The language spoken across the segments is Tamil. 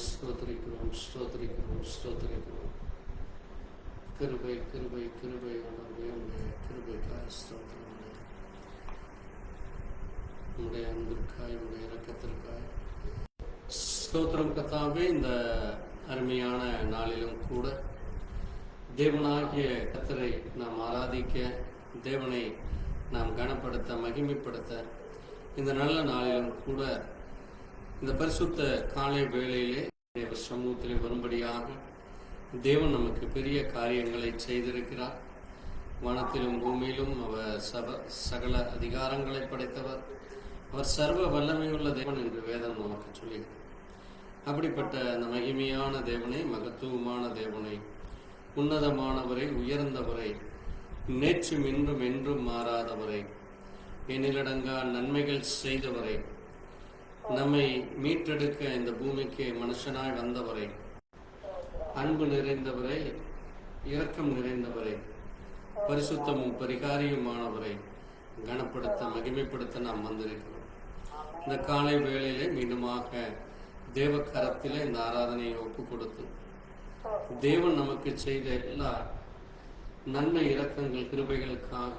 ஸ்தோத்திரிக்கிறோம், ஸ்தோத்திரிக்கிறோம், ஸ்தோத்திரிக்கிறோம். கிருபை கிருபை கிருபை ஆண்டவரே, உடைய கிருபைக்காய் ஸ்தோத்திரம். உடைய அன்பிற்காய், உடைய இரக்கத்திற்காய் ஸ்தோத்திரம் கர்த்தாவே. இந்த அருமையான நாளிலும் கூட தேவனாகிய கர்த்தரை நாம் ஆராதிக்க, தேவனை நாம் கனப்படுத்த, மகிமைப்படுத்த, இந்த நல்ல நாளிலும் கூட இந்த பரிசுத்த காலை வேளையிலே தேவ சமூகத்திலே வரும்படியாக தேவன் நமக்கு பெரிய காரியங்களை செய்திருக்கிறார். வானத்திலும் பூமியிலும் அவர் சகல அதிகாரங்களை படைத்தவர். அவர் சர்வ வல்லமையுள்ள தேவன் என்று வேதம் நமக்கு சொல்லுகிறது. அப்படிப்பட்ட அந்த மகிமையான தேவனை, மகத்துவமான தேவனை, உன்னதமானவரை, உயர்ந்தவரை, நேற்றும் இன்றும் என்றும் மாறாதவரை, எண்ணிலடங்கா நன்மைகள் செய்தவரை, நம்மை மீட்டெடுக்க இந்த பூமிக்கு மனுஷனாய் வந்தவரை, அன்பு நிறைந்தவரை, இரக்கம் நிறைந்தவரை, பரிசுத்தமும் பரிகாரியுமானவரை கனப்படுத்த, மகிமைப்படுத்த நாம் வந்திருக்கிறோம். இந்த காலை வேளையிலே மீண்டுமாக தேவ கரத்திலே இந்த ஆராதனையை ஒப்பு கொடுத்து, தேவன் நமக்கு செய்த எல்லா நன்மை இரக்கங்கள் கிருபைகளுக்காக,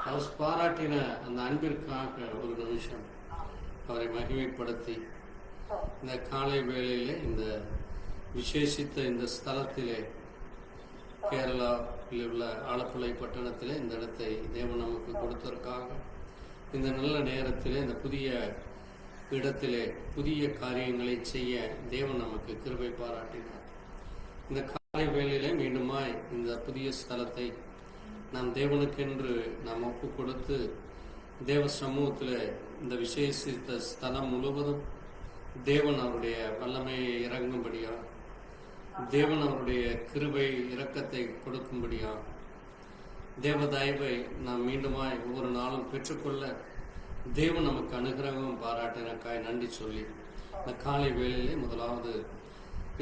அவர் பாராட்டின அந்த அன்பிற்காக ஒரு நிமிஷம் அவரை மகிமைப்படுத்தி, இந்த காலை வேளையிலே இந்த விசேஷித்த இந்த ஸ்தலத்திலே, கேரளாவில் உள்ள ஆலப்புழை பட்டணத்திலே இந்த இடத்தை தேவன் நமக்கு கொடுத்ததற்காக, இந்த நல்ல நேரத்திலே, இந்த புதிய இடத்திலே புதிய காரியங்களை செய்ய தேவன் நமக்கு கிருபை பாராட்டினார். இந்த காலை வேளையிலே மீண்டுமாய் இந்த புதிய ஸ்தலத்தை நாம் தேவனுக்கென்று நாம் ஒப்பு கொடுத்து, தேவ சமூகத்தில் இந்த விசேஷித்த ஸ்தலம் முழுவதும் தேவன் அவருடைய வல்லமையை இறங்கும்படியா, தேவன் அவருடைய கிருபை இரக்கத்தை கொடுக்கும்படியா, தேவ தயவை நாம் மீண்டுமாய் ஒவ்வொரு நாளும் பெற்றுக்கொள்ள தேவன் நமக்கு அனுகிரகம் பாராட்டினக்காய் நன்றி சொல்லி, இந்த காலை வேளையிலே முதலாவது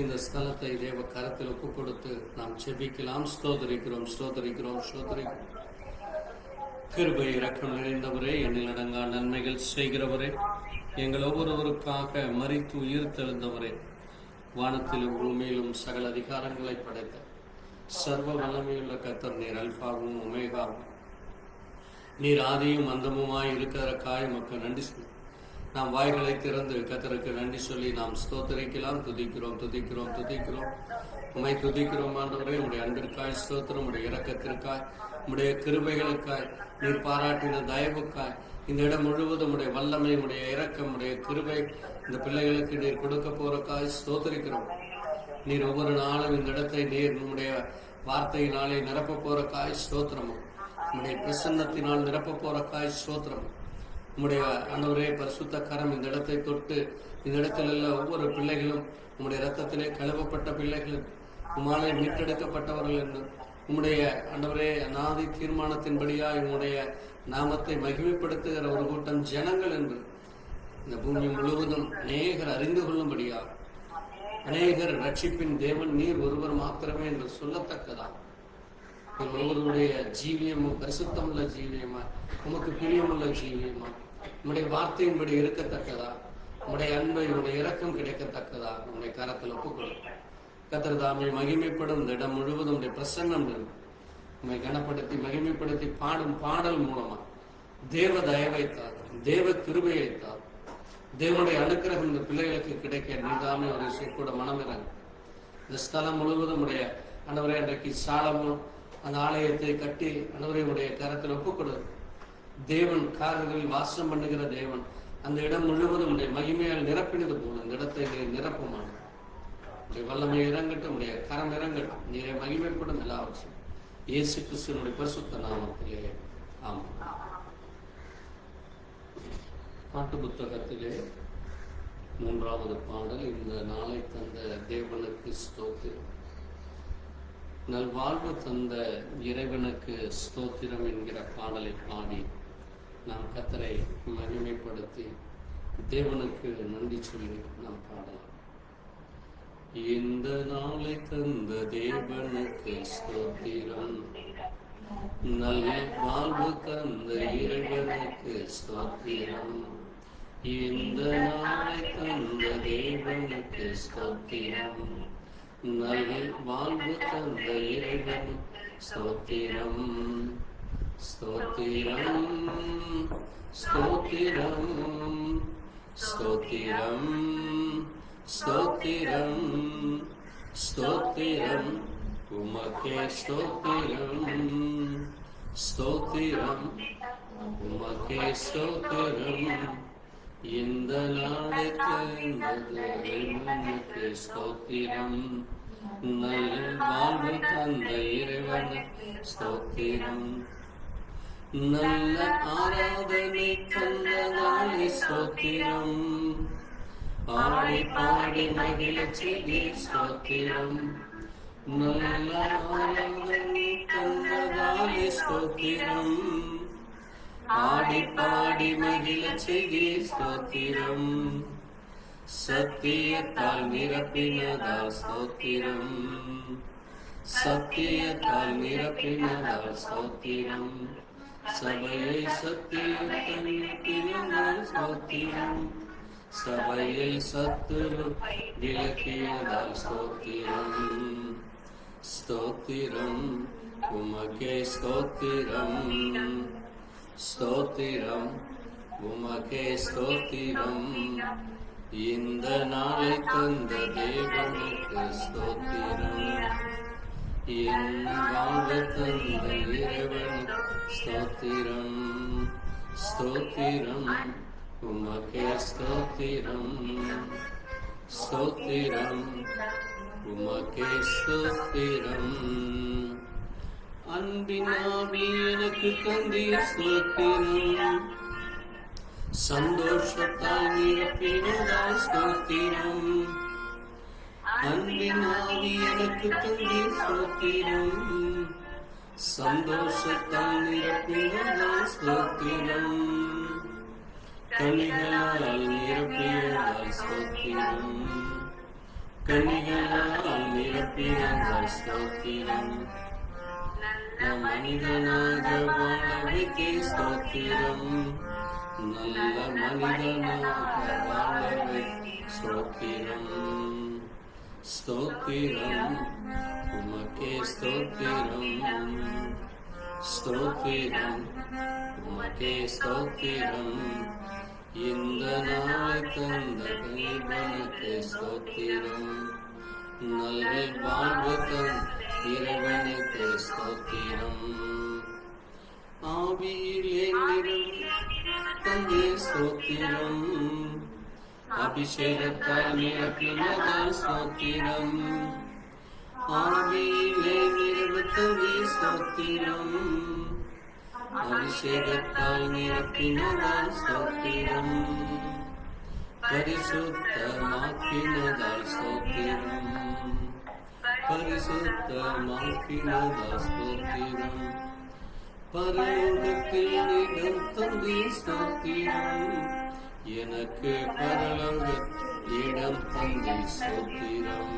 இந்த ஸ்தலத்தை தேவ கரத்தில் ஒப்பு கொடுத்து நாம் செபிக்கலாம். ஸ்தோத்திரிக்கிறோம், ஸ்தோத்திரிக்கிறோம், ஸ்தோத்திரிக்கிறோம். கிருபை இரக்கம் நிறைந்தவரே, எண்ணில் அடங்கா நன்மைகள் செய்கிறவரே, எங்கள் ஒவ்வொருவருக்காக மரித்து உயிர் தெழுந்தவரே, வானத்திலும் பூமியிலும் சகல அதிகாரங்களை படைத்த சர்வ வல்லமையுள்ள கர்த்தர் நீர். அல்பாவும் ஒமேகாவும் நீர், ஆதியும் அந்தமுமாய் இருக்கிறக்காய் மக்கள் நன்றி சொல்லி நாம் வாய்களை திறந்து கர்த்தருக்கு நன்றி சொல்லி நாம் ஸ்தோத்திரிக்கலாம். துதிக்கிறோம், துதிக்கிறோம், துதிக்கிறோம், உம்மை துதிக்கிறோம் ஆண்டவரே. உடைய அன்பிற்காய் ஸ்தோத்திரம், உடைய இரக்கத்திற்காய், உடைய கிருபைகளுக்காய், நீர் பாராட்டின தயவுக்காய், இந்த இடம் முழுவதும் உடைய வல்லமை, உடைய இரக்கம், உடைய கிருபை இந்த பிள்ளைகளுக்கு நீர் கொடுக்க போறக்காய் ஸ்தோத்திரிக்கிறோம். நீர் ஒவ்வொரு நாளும் இந்த இடத்தை நீர் நம்முடைய வார்த்தையினாலே நிரப்ப போறக்காய் ஸ்தோத்திரமும், உடைய பிரசன்னத்தினால் நிரப்ப போறக்காய் ஸ்தோத்திரமும். உம்முடைய ஆண்டவரே பரிசுத்த கரம் இந்த இடத்தை தொட்டு, இந்த இடத்தில் உள்ள ஒவ்வொரு பிள்ளைகளும் உம்முடைய ரத்தத்திலே கழுவப்பட்ட பிள்ளைகளும், உம்மாலே மீட்டெடுக்கப்பட்டவர்கள் என்று உம்முடைய ஆண்டவரே அநாதி தீர்மானத்தின்படியா உம்முடைய நாமத்தை மகிமைப்படுத்துகிற ஒரு கூட்டம் ஜனங்கள் என்று இந்த பூமி முழுவதும் அநேகர் அறிந்து கொள்ளும்படியா, அநேகர் ரட்சிப்பின் தேவன் நீர் ஒருவர் மாத்திரமே என்று சொல்லத்தக்கதா, ஒருவருடைய ஜீவியமும் பரிசுத்தமுள்ள ஜீவியமா, உமக்கு பிரியமுள்ள ஜீவியமா, உம்முடைய வார்த்தையின்படி இருக்கத்தக்கதா, உம்முடைய அன்பை, உம்முடைய இரக்கம் கிடைக்கத்தக்கதா உம்முடைய கரத்தில் ஒப்புக்கொள்ளும். கர்த்தர் தாமே மகிமைப்படும் இந்த இடம் முழுவதும் உடைய பிரசன்னம் உம்மை கனப்படுத்தி மகிமைப்படுத்தி பாடும் பாடல் மூலமா தேவ தயவைத்தார், தேவ கிருபையைத்தார், தேவனுடைய அனுக்கிரகம் இந்த பிள்ளைகளுக்கு கிடைக்க நீதாமே ஒரு கூட மனமிறங்க. இந்த ஸ்தலம் முழுவதும் உடைய ஆண்டவரே, அன்றைக்கு சாலமோன் அந்த ஆலயத்தை கட்டி ஆண்டவரே உடைய கரத்தில் ஒப்புக்கொடு. தேவன் காரர்களில் வாசம் பண்ணுகிற தேவன் அந்த இடம் முழுவதும் உடைய மகிமையால் நிரப்பினது போல இந்த இடத்தை நிரப்புமான உடைய வல்லமை இறங்கட்டும், உடைய கரம் இறங்கட்டும், நீரை மகிமைப்படும் எல்லாவற்றும் இயேசு கிறிஸ்துவினுடைய பரிசுத்த நாமத்திலே ஆமாம். பாட்டு புத்தகத்திலே 3வது பாடல், இந்த நாளை தந்த தேவனுக்கு ஸ்தோத்திரம், நல்வாழ்வு தந்த இறைவனுக்கு ஸ்தோத்திரம் என்கிற பாடலை பாடி நாம் கர்த்தரை மகிமைப்படுத்தி தேவனுக்கு நன்றி சொல்லி நாம் பாடலாம். இந்த நாளை தந்த தேவனுக்கு ஸ்தோத்திரம், நல்வாழ்வு தந்த இறைவனுக்கு ஸ்தோத்திரம், இந்த நாளை தந்த தேவனுக்கு ஸ்தோத்திரம். நல் வாழ்வு தந்த இறைவன் ஸ்தோத்திரம். ஸ்தோத்திரம் ஸ்தோத்திரம் ஸ்தோத்திரம் ஸ்தோத்திரம் ஸ்தோத்திரம் உமக்கே ஸ்தோத்திரம். ஸ்தோத்திரம் உமக்கே ஸ்தோத்திரம். இந்த நாளை தந்த தேவனுக்கு ஸ்தோத்திரம். நல் வாழ்வு தந்த இறைவன் ஸ்தோத்திரம். நல்ல ஆராதனை தந்ததாலே ஸ்தோத்திரம். ஆடி பாடி மகிழ்ச்சி ஸ்தோத்திரம். நல்ல ஆராதனை தந்ததாலே ஸ்தோத்திரம். ஆடி பாடி மகிழ்ச்சி ஸ்தோத்திரம். சத்தியத்தால் நிரப்பினதால் ஸ்தோத்திரம். சத்தியத்தால் நிரப்பினதால் ஸ்தோத்திரம். சபையை சத்தியத்தால் ஸ்தோத்திரம். சபையை சத்துரு விலக்கியதால் ஸ்தோத்திரம். ஸ்தோத்திரம் உமக்கே ஸ்தோத்திரம். ஸ்தோத்திரம் உமக்கே ஸ்தோத்திரம். இந்த நாளை தந்த தேவனுக்கு ஸ்தோத்திரம். என் வாழ்வு தந்த இறைவன் ஸ்தோத்திரம். ஸ்தோத்திரம் உமக்கே ஸ்தோத்திரம். ஸ்தோத்திரம் உமக்கே ஸ்தோத்திரம். அன்பின் ஆவி எனக்கு தந்தீர் ஸ்தோத்திரம். சந்தோஷத்தால் நிரப்பினதால் ஸ்தோத்திரம். அன்பின் ஆவி எனக்கு தந்தீர் ஸ்தோத்திரம். சந்தோஷத்தால் நிரப்பினதால் ஸ்தோத்திரம். கனிகளால் நிரப்பினதால் ஸ்தோத்திரம். கனிகளால் நிரப்பினதால் ஸ்தோத்திரம். மனிதனாக வாழவைக்கே ஸ்தோத்திரம். நல்ல மனிதனாக வாழவை ஸ்தோத்திரம். ஸ்தோத்திரம் உமக்கே ஸ்தோத்திரம். ஸ்தோத்திரம் உமக்கே ஸ்தோத்திரம். இந்த நாளை தந்த தேவனுக்கு ஸ்தோத்திரம். நல்ல வாழ்வு தந்த இறைவனுக்கு ஸ்தோத்திரம். ஆவியிலே தந்தே ஸ்தோத்திரம். அபிஷேகத்தால் நிரப்பினதால் ஸ்தோத்திரம். ஆவியிலே நிரப்பித்ததே ஸ்தோத்திரம். அபிஷேகத்தால் நிரப்பினதால் ஸ்தோத்திரம். பரிசுத்தமாக்கினதால் ஸ்தோத்திரம். பரிசுத்தமாக்கினதால் ஸ்தோத்திரம். பரலோகத்தில் இடம் தந்தே ஸ்தோத்திரம். எனக்கு பரலோக இடம் தந்தே ஸ்தோத்திரம்.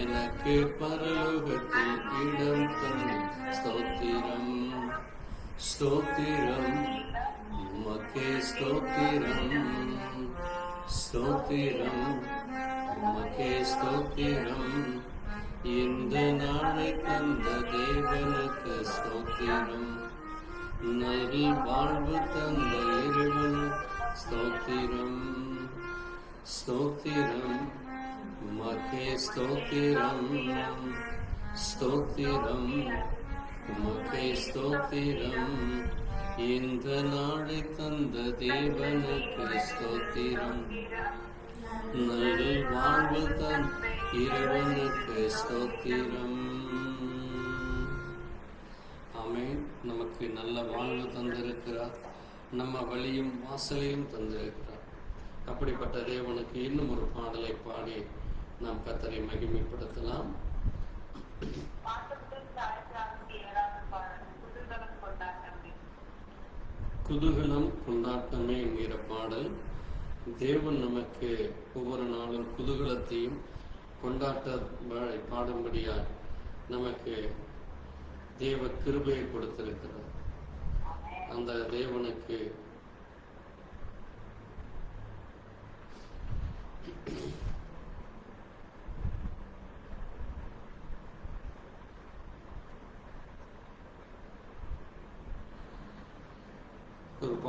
எனக்கு பரலோகத்தில் இடம் தந்தே ஸ்தோத்திரம். ஸ்தோத்திரம் உமக்கே ஸ்தோத்திரம். ஸ்தோத்திரம் உமக்கே ஸ்தோத்திரம். இந்த நாளை தந்த தேவனுக்கு ஸ்தோத்திரம். நல் வாழ்வு தந்த இறைவன் ஸ்தோத்திரம். ஸ்தோத்திரம் உமக்கே ஸ்தோத்திரம். ஸ்தோத்திரம் உமக்கே ஸ்தோத்திரம். இந்த நாளை தந்த தேவனுக்கு ஸ்தோத்திரம். நல் வாழ்வு தந்த இறைவனுக்கு ஸ்தோத்திரம். ஆமென். நமக்கு நல்ல வாழ்வு தந்திருக்கிறார். நம்ம வழியும் வாசலையும் தந்திருக்கிறார். அப்படிப்பட்ட தேவனுக்கு இன்னும் ஒரு பாடலை பாடி நாம் கர்த்தரை மகிமைப்படுத்தலாம். குதூகலம் கொண்டாட்டமே என்கிற பாடல். தேவன் நமக்கு ஒவ்வொரு நாளும் குதூகலத்தையும் கொண்டாட்ட பாடும்படியாய் நமக்கு தேவ கிருபையை கொடுத்திருக்கிறார். அந்த தேவனுக்கு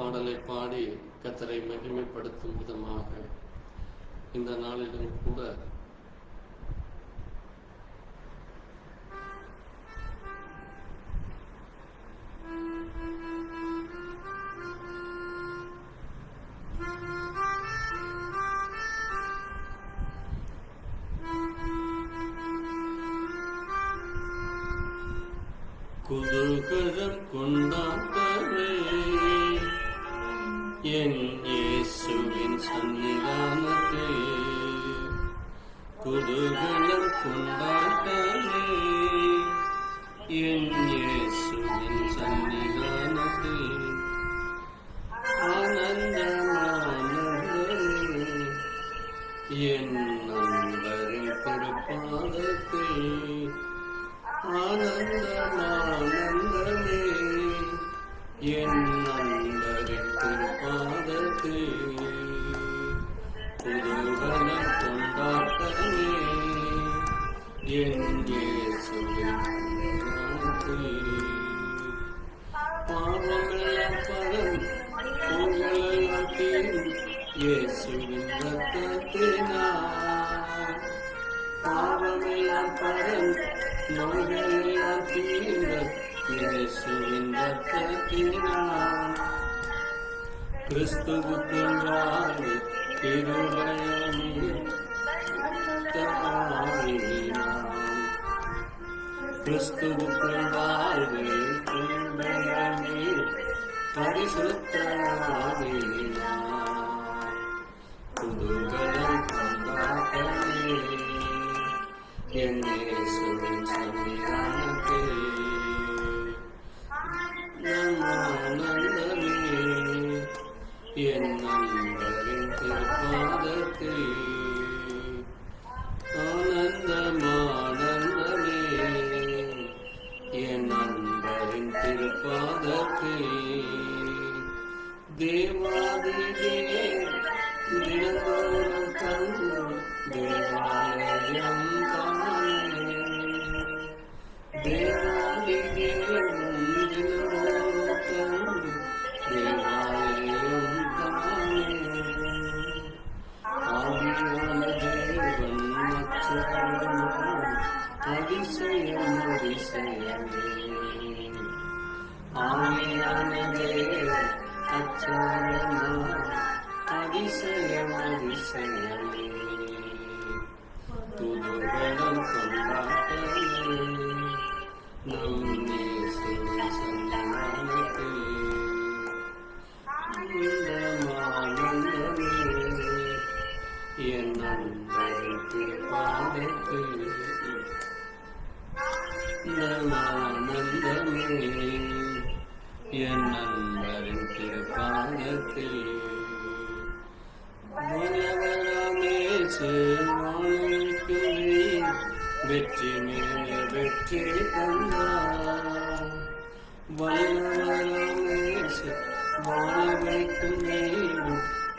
பாடலை பாடி கர்த்தரை மகிமைப்படுத்தும் விதமாக இந்த நாளிலும் கூட குதூகலம் கொண்டாட்டமே என் இயேசுவின் சன்னிதானத்தில், குதூகலம் கொண்டாட்டமே என் இயேசுவின் சன்னிதானத்தில், ஆனந்தமானவரே என் நண்பரின் திருப்பாதத்தில், ஆனந்தமானந்தமே என் நண்பரின் திருப்பாதத்தில், குதூகலம் கொண்டாட்டமே என் இயேசுவின் சன்னிதானத்தில், பாவமெல்லாம் பரம் புகழெல்லாம் தீரும் இயேசுவின் இரத்தத்தினால், பாவமெல்லாம் பரம் நோய்களெல்லாம் தீர இயேசுவின் இரத்தத்தினால், கிறிஸ்துவுக்குள் வாழ்வு கிருபையானீர் கிறிஸ்துவுக்குள் வாழ்வு கிருபையானீர் பரிசுத்தமானீர், குதூகலம் கொண்டாட்டமே என் இயேசுவின் சன்னிதானத்தில், ஆனந்தமே என் நண்பரின் திருப்பாதத்தில், ஆனந்தமானந்தமே என் நண்பரின் திருப்பாதத்தில், தேவாதி தினந்தோறும் தங்கும் தேவாலயம் தானே, தேவாதி தினந்தோறும் தங்கும் தேவாலயம் தானே, ஆவியான தேவன் அச்சாரமாம் அதிசயம் அதிசயமே, ஆவியான தேவன் அச்சாரமாம் அதிசயம் அதிசயமே, குதூகலம் கொண்டாட்டமே நம் இயேசுவின் சன்னிதானத்தில், ஆனந்தமானந்தமே என் நண்பரின் திருப்பாதத்தில், ஆனந்தமே என் நண்பரின் திருப்பாதத்தில், வல்லவராமேசு வானவிக்குமே வெற்றி மேல வெற்றி தந்தார், வல்லவராமேசு வானவிக்குமே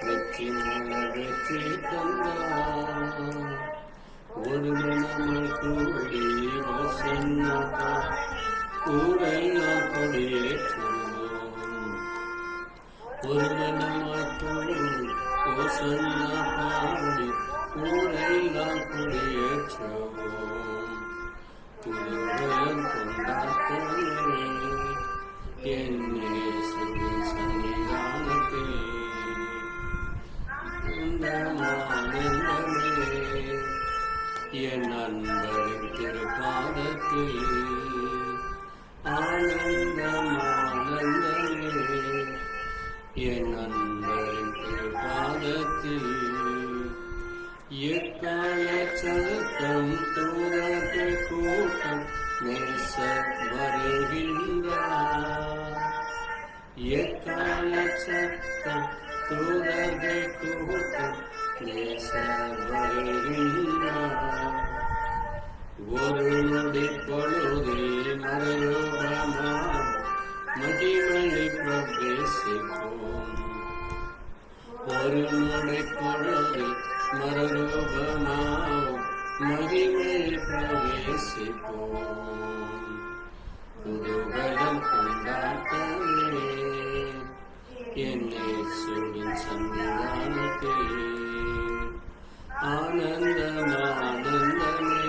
வெற்றி மேல வெற்றி தந்தார், ஒரு மனமாய் கூடி வசன்னதா ஊரெல்லாம் கொடியேற்றுவோம், ஒரு மனமாய் கூடி வசன்னா பாடி ஊரெல்லாம் கொடியேற்றுவோம், குதூகலம் கொண்டாட்டமே என் இயேசுவின் சன்னிதானத்தில், ஆனந்தமே என் நண்பரின் திருப்பாதத்தில், ஆனந்தமானந்தமே என் நண்பரின் திருப்பாதத்தில், எக்கால சத்தம் தூதர்கள் கூட்டம் நேசர் வருகின்றார், எக்கால சத்தம் தூதர்கள் கூட்டம் நேசர் வருகின்றார், ஒரு நொடி பொழுதில் மறுரூபமாம் மகிமையை பிரவேசிப்போம், ஒரு நொடி பொழுதில் மறுரூபமாம் மகிமையை பிரவேசிப்போம், குதூகலம் கொண்டாட்டமே என் இயேசுவின் சன்னிதானத்தில் ஆனந்தம் ஆனந்தமே,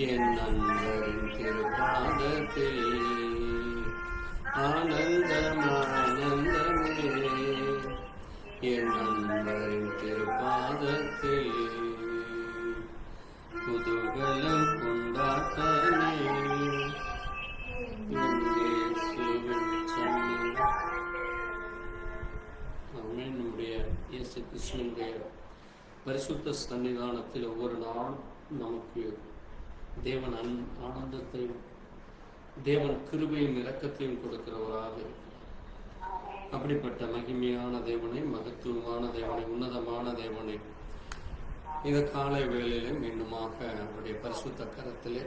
என் நண்பரின் திருப்பாதத்தில் ஆனந்தம் ஆனந்தமே, என் நண்பரின் திருப்பாதத்தில் குதூகலம் கொண்டாட்டமே, என் இயேசுவின் சன்னிதானம். நம்முடைய இயேசு கிருஷ்ணனுடைய பரிசுத்த சன்னிதானத்தில் ஒவ்வொரு நாளும் நமக்கு தேவன் ஆனந்தத்தையும் தேவன் கிருபையும் இரக்கத்தையும் கொடுக்கிறவராக இருக்கிறார். அப்படிப்பட்ட மகிமையான தேவனை, மகத்துவமான தேவனை, உன்னதமான தேவனை இந்த காலை வேளையிலே மீண்டுமாக அவருடைய பரிசுத்த கரத்திலே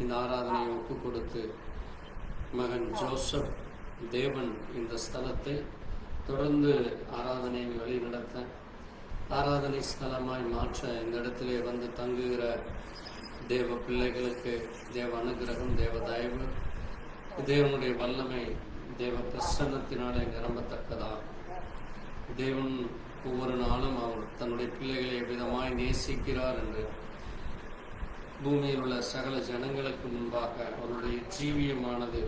இந்த ஆராதனையை ஒப்பு கொடுத்து மகன் ஜோசப் தேவன் இந்த ஸ்தலத்தை தொடர்ந்து ஆராதனையை வழிநடத்த, ஆராதனை ஸ்தலமாய் மாற்ற, இந்த இடத்திலே வந்து தங்குகிற தேவ பிள்ளைகளுக்கு தேவ அனுகிரகம், தேவ தயவு, தேவனுடைய வல்லமை, தேவ பிரசன்னத்தினாலே நிரம்பத்தக்கதாக தேவன் ஒவ்வொரு நாளும் அவர் தன்னுடைய பிள்ளைகளை எவ்விதமாய் நேசிக்கிறார் என்று பூமியில் உள்ள சகல ஜனங்களுக்கு முன்பாக அவருடைய ஜீவியமானது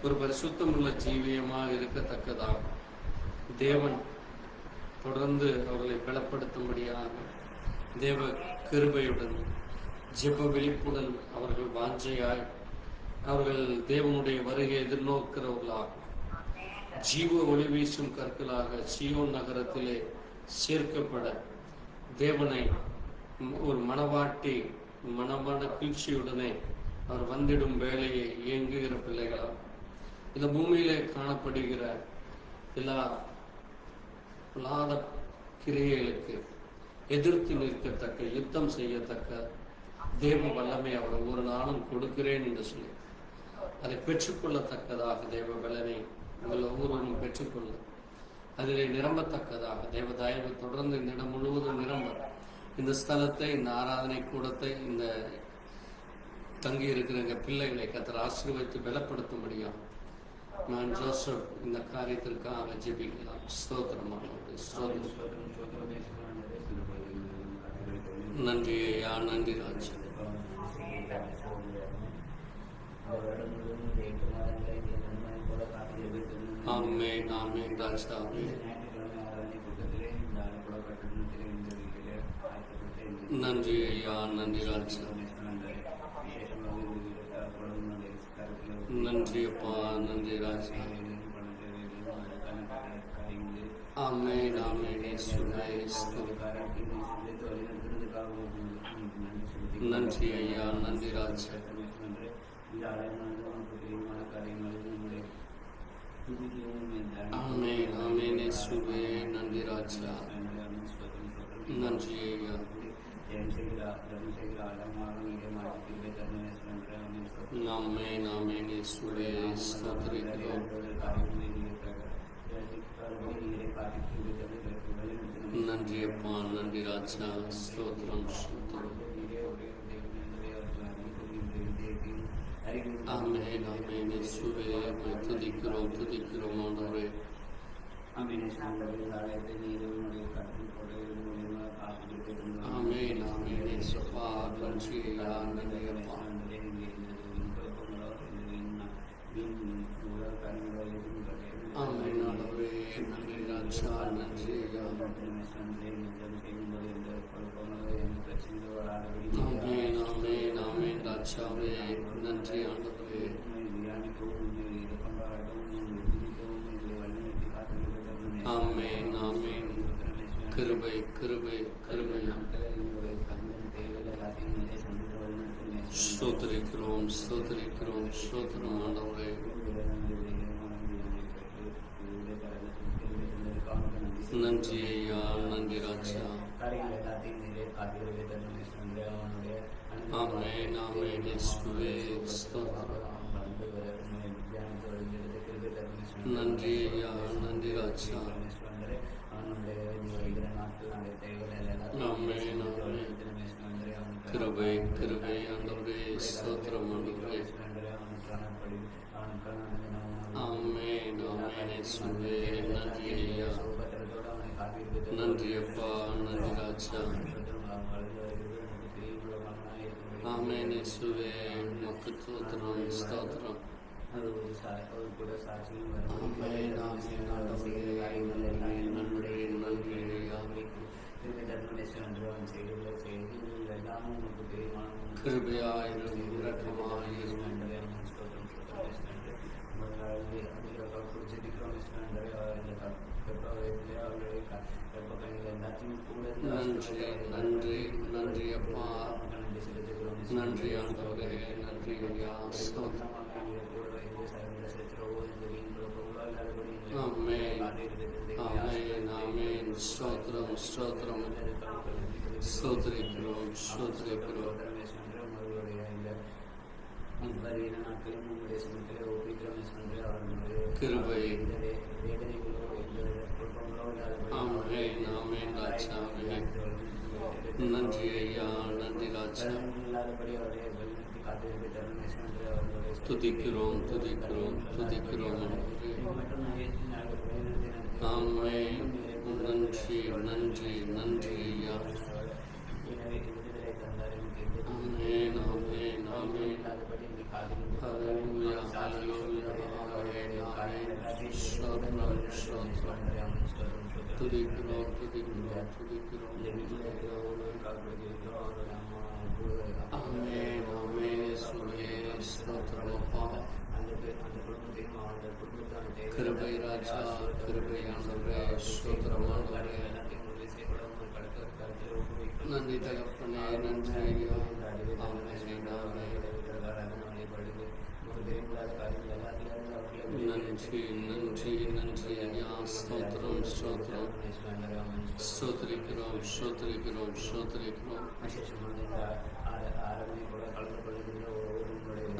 ஒரு பரிசுத்தமுள்ள ஜீவியமாக இருக்கத்தக்கதாக தேவன் தொடர்ந்து அவர்களை பலப்படுத்தும்படியாக தேவ கிருபையுடன் ஜெப விழிப்புடன் அவர்கள் வாஞ்சையாய் அவர்கள் தேவனுடைய வருகை எதிர்நோக்கிறவர்களாக ஜீவ ஒளி வீசும் கற்களாக சீயோன் நகரத்திலே சேர்க்கப்பட தேவனை ஒரு மனவாட்டி மகிழ்ச்சியுடனே அவர் வந்திடும் வேலையை இயங்குகிற பிள்ளைகளாக இந்த பூமியிலே காணப்படுகிற எல்லா பொல்லாத கிரியைகளுக்கு எதிர்த்து நிற்கத்தக்க, யுத்தம் செய்யத்தக்க தேவ வல்லமை அவர் ஒவ்வொரு நாளும் கொடுக்கிறேன் என்று சொல்லி அதை பெற்றுக்கொள்ளத்தக்கதாக தேவ பலனை உங்கள் ஒவ்வொருவரும் பெற்றுக்கொள்ள அதிலே நிரம்பத்தக்கதாக தேவ தயவு தொடர்ந்து இந்த இடம் முழுவதும் நிரம்ப இந்த ஸ்தலத்தை, இந்த ஆராதனை கூடத்தை, இந்த தங்கி இருக்கிற எங்கள் பிள்ளைகளை கர்த்தர் ஆசீர்வதித்து பலப்படுத்தும்படியாக நான் ஜோசப் இந்த காரியத்திற்காக ஜெபிக்கலாம். ஸ்தோத்திரமானவரே, நன்றி ஐயா, நன்றி ராஜா. ஆமென், ஆமென் ராஜாவே. நன்றி ஐயா, நன்றி ராஜா. நன்றி அப்பா, நன்றி ராஜா. ஆமென், ஆமென் இயேசுவே. நன்றி ஐயா, நன்றி ராஜா. ஆமென், ஆமென் இயேசுவே. நன்றி ராஜா. நன்றி ஐயா. ஆமென், ஆமென் இயேசுவே. ஸ்தோத்திரிக்கிறோம். நன்றி அப்பா, நன்றி ராஜா. ஸ்தோத்திரம், ஸ்தோத்திரம். ஆமென், ஆமென் இயேசுவே. துதிக்கிறோம், துதிக்கிறோம் ஆண்டவரே. ஆமென், ஆமென் இயேசுவா. நன்றி ஐயா, நன்றி அப்பா. ஆமென் ஆண்டவரே, நன்றி ராஜா, நன்றி ஐயா. ஆமென், ஆமென், ஆமென் ராஜாவே. நன்றி ஆண்டவரே. ஆமென், ஆமென். கிருபை, கிருபை, கிருபை. ஸ்தோத்திரிக்கிறோம், ஸ்தோத்திரிக்கிறோம், ஸ்தோத்திரம் ஆண்டவரே. நன்றி ஐயா, நன்றி ராஜா. ஆமென், ஆமென் இயேசுவே. ஸ்தோத்திரம். நன்றி ஐயா, நன்றி ராஜா. ஆமென், ஆமென். கிருபை, கிருபை ஆண்டவரே. ஸ்தோத்திரம் ஆண்டவரே. ஆமென், ஆமென். ஆமென் இயேசுவே. நன்றி ஐயா, நன்றி அப்பா, நன்றி ராஜா. ஆமென் இயேசுவே, உமக்கு ஸ்தோத்திரம் ஸ்தோத்திரம். ஆமென் ஆமென் ஆண்டவரே, நன்றி நன்றி ஐயா. கிருபையாயிரும் இரக்கமாயிரும். நன்றி நன்றி நன்றி அப்பா, நன்றி ஆண்டவரே, நன்றி ஐயா. ஆமென் ஆமென் ஆமென். ஸ்தோத்திரம் ஸ்தோத்திரம். ஸ்தோத்திரிக்கிறோம் ஸ்தோத்திரிக்கிறோம். கிருபை. ஆமென் ஆமென் ராஜா. நன்றி ஐயா, நன்றி ராஜா. துதிக்கிறோம் துதிக்கிறோம் துதிக்கிறோம். ஆமென். நன்றி நன்றி நன்றி ஐயா. ஆமென் ஆமென் ஆமென். ஹல்லேலூயா ஹல்லேலூயா ஆமென் ஆமென். ஸ்தோத்திரம் ஸ்தோத்திரம். துதிக்கிறோம் துதிக்கிறோம் துதிக்கிறோம். ஆமென் ஆமென் இயேசுவே. ஸ்தோத்திரம் அப்பா. கிருபை ராஜா, கிருபை ஆண்டவரே. ஸ்தோத்திரம் ஆண்டவரே. நன்றி தகப்பனே, நன்றி ஐயா. ஆமென் ஆமென். நன்றி நன்றி நன்றி ஐயா. ஸ்தோத்திரம் ஸ்தோத்திரம். ஸ்தோத்திரிக்கிறோம் ஸ்தோத்திரிக்கிறோம் ஸ்தோத்திரிக்கிறோம்.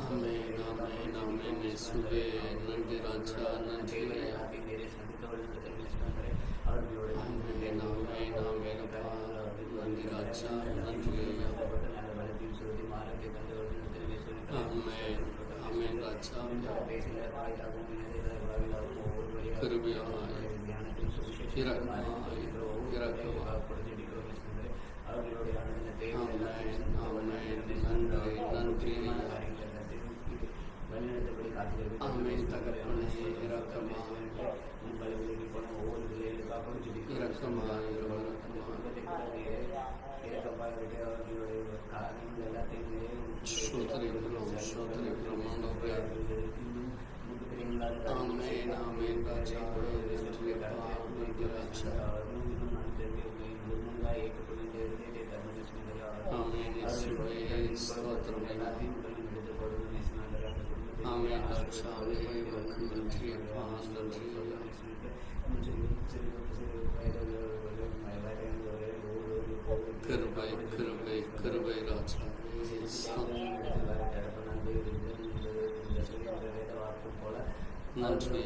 ஆமென் ஆமென் ஆமென் இயேசுவே. நன்றி ராஜா, நன்றி ஐயா. ஆமென் ஆமென் ஆமென் அப்பா. நன்றி ராஜா, நன்றி ஐயா. ஆமென் ஆமென் ராஜா. கிருபையாய் இரக்கமாய் இரக்கமாய். ஆமென் ஆமென். நன்றி நன்றி ஐயா. ஆமென் தகப்பனே, இரக்கமாய் இரக்கமாய் ஸ்தோத்திரிக்கிறோம் ஸ்தோத்திரிக்கிறோம் ஆண்டவரே. ஆமென் ஆமென் ராஜா. நன்றி அப்பா, நன்றி ராஜா. ஆமென் இயேசுவே. ஸ்தோத்திரம் ஐயா. ஆமென் ராஜா. நன்றி அப்பா, நன்றி ஐயா. கிருபை கிருபை கிருபை ராஜா. நன்றி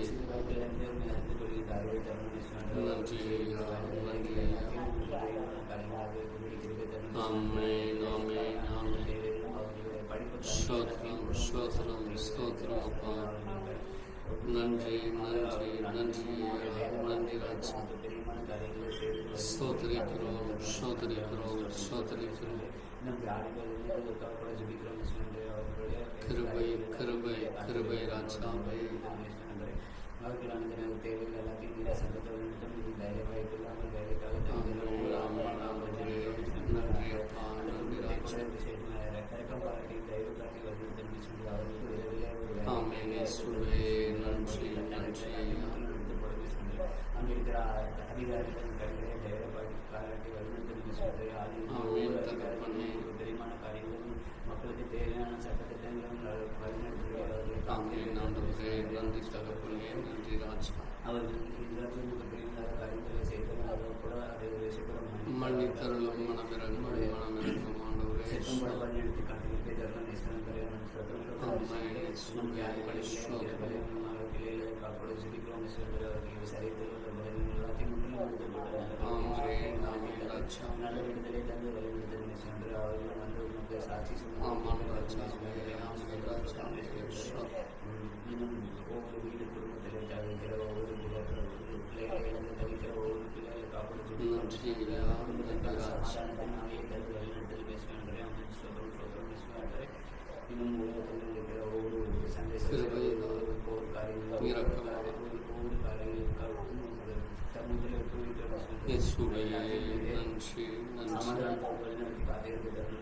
நன்றி ஐயா, நன்றி ஐயா. ஆமென் ஆமென் ஆமென். ஸ்தோத்திரம் ஸ்தோத்திரம் ஸ்தோத்திரம் அப்பா. நன்றி நன்றி நன்றி ஐயா. நன்றி ராஜா. ஸ்தோத்திரிக்கிறோம் ஸ்தோத்திரிக்கிறோம் ஸ்தோத்திரிக்கிறோம். கிருபை கிருபை கிருபை ராஜா. நன்றி அப்பா, நன்றி ராஜா. ஆமென் இயேசுவே. நன்றி நன்றி ஐயா. ஆமென் தகப்பனே. மக்களுக்கு தேவையான சட்டத்திட்டங்கள் ஆமென் ஆண்டவரே. நன்றி தகப்பனே, நன்றி ராஜா. அவர்கள் மன்னித்தருளும் மனமிரங்கும் மனமிரங்கும் ஆண்டவரே. சாட்சி இன்னும் ஒவ்வொரு வீடு குடும்பத்தில் தவிக்கிற ஒவ்வொரு பிள்ளைகளை இழந்து தவிக்கிற ஒவ்வொரு பிள்ளைகளை காப்பாற்றி சமாதானத்தின் ஆணையத்தில் வழிநடத்தல் பேசுவேன் இன்னும் உலகத்தில் இருக்கிற ஒவ்வொரு சந்தேசங்களும் ஒவ்வொரு காரியங்களும் ஒவ்வொரு காரியங்களுக்காகவும் சமூகத்தில் சமாதானத்தை வழிநடத்தி காத்திருக்கிறது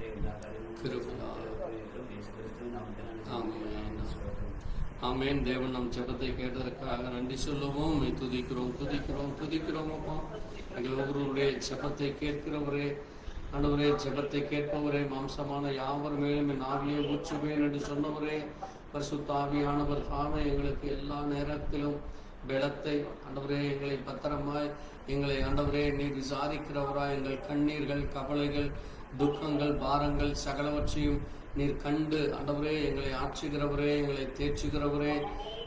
எல்லா ஆமென். தேவன் நம் ஜெபத்தை கேட்டதற்காக நன்றி சொல்லுவோம். துதிக்கிறோம் துதிக்கிறோம் துதிக்கிறோம். அப்பா, எங்கள் ஒவ்வொருவருடைய ஜெபத்தை கேட்கிறவரே, ஆண்டவரே, ஜெபத்தை கேட்பவரே, மாம்சமான யாவர் மேலும் என் ஆவியை ஊற்றுவேன் என்று சொன்னவரே, பரிசுத்த ஆவியானவர் தாமே எங்களுக்கு எல்லா நேரத்திலும் பலத்தை, ஆண்டவரே, எங்களை பத்திரமாய் எங்களை, ஆண்டவரே, நீர் விசாரிக்கிறவராய் எங்கள் கண்ணீர்கள், கவலைகள், துக்கங்கள், பாரங்கள் சகலவற்றையும் நீர் கண்டு, ஆண்டவரே, எங்களை ஆற்றுகிறவரே, எங்களை தேற்றுகிறவரே,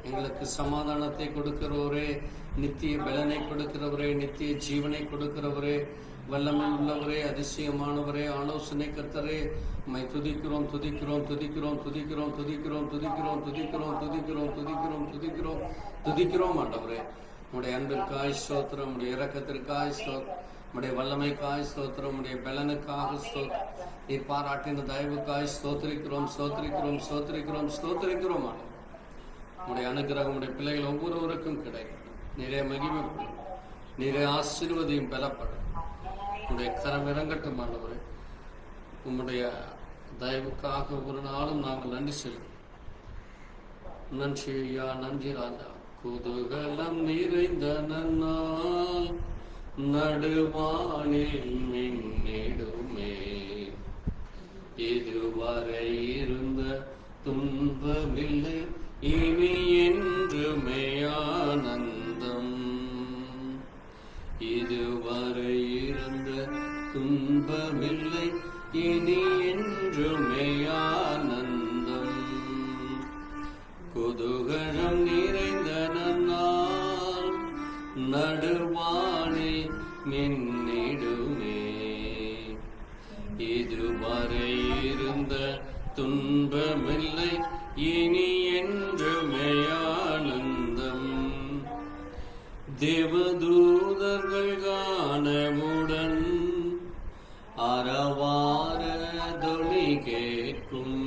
எங்களுக்கு சமாதானத்தை கொடுக்கிறவரே, நித்திய பலனை கொடுக்கிறவரே, நித்திய ஜீவனை கொடுக்கிறவரே, வல்லமை உள்ளவரே, அதிசயமானவரே, ஆலோசனை கர்த்தரே, உம்மை துதிக்கிறோம் துதிக்கிறோம் துதிக்கிறோம் துதிக்கிறோம் துதிக்கிறோம் துதிக்கிறோம் துதிக்கிறோம் துதிக்கிறோம் துதிக்கிறோம் துதிக்கிறோம் துதிக்கிறோம். ஆண்டவரே, உம்முடைய அன்பிற்காய் ஸ்தோத்திரம், உம்முடைய இரக்கத்திற்காய் ஸ்தோத்திரம், உம்முடைய வல்லமைக்காய் ஸ்தோத்திரம், உம்முடைய பலனுக்காக ஸ்தோத்திரம், நீர் பாராட்டின தயவுக்காய் ஸ்தோத்திரிக்கிறோம் ஸ்தோத்திரிக்கிறோம் ஸ்தோத்திரிக்கிறோம் ஸ்தோத்திரிக்கிறோம். உம்முடைய அனுகிரகம் உடைய பிள்ளைகள் ஒவ்வொருவருக்கும் கிடைக்கும். நிறைய மகிமைப்படும், நிறைய ஆசீர்வதியும் பலப்படும். உம்முடைய கரம் இறங்கட்டும் ஆண்டவரே. உம்முடைய தயவுக்காக ஒரு நாளும் நாங்கள் நன்றி செலுத்தும். நன்றி ஐயா, நன்றி ராஜா. குதூகலம் நிறைந்த நன்னாள் நடுவானில் மின்னிடுமே, இதுவரை இருந்த துன்பமில்லை இனி என்றுமே ஆனந்தம், இதுவரை இருந்த துன்பமில்லை இனி என்றுமே ஆனந்தம், குதூகலம் நிறைந்த நன்னாள் நடுவானில் மின்னிடுமே, இதுவரை இருந்த துன்பமில்லை இனி என்றுமே ஆனந்தம், தேவதூதர்கள் கானமுடன் அரவார தொனி கேட்கும்,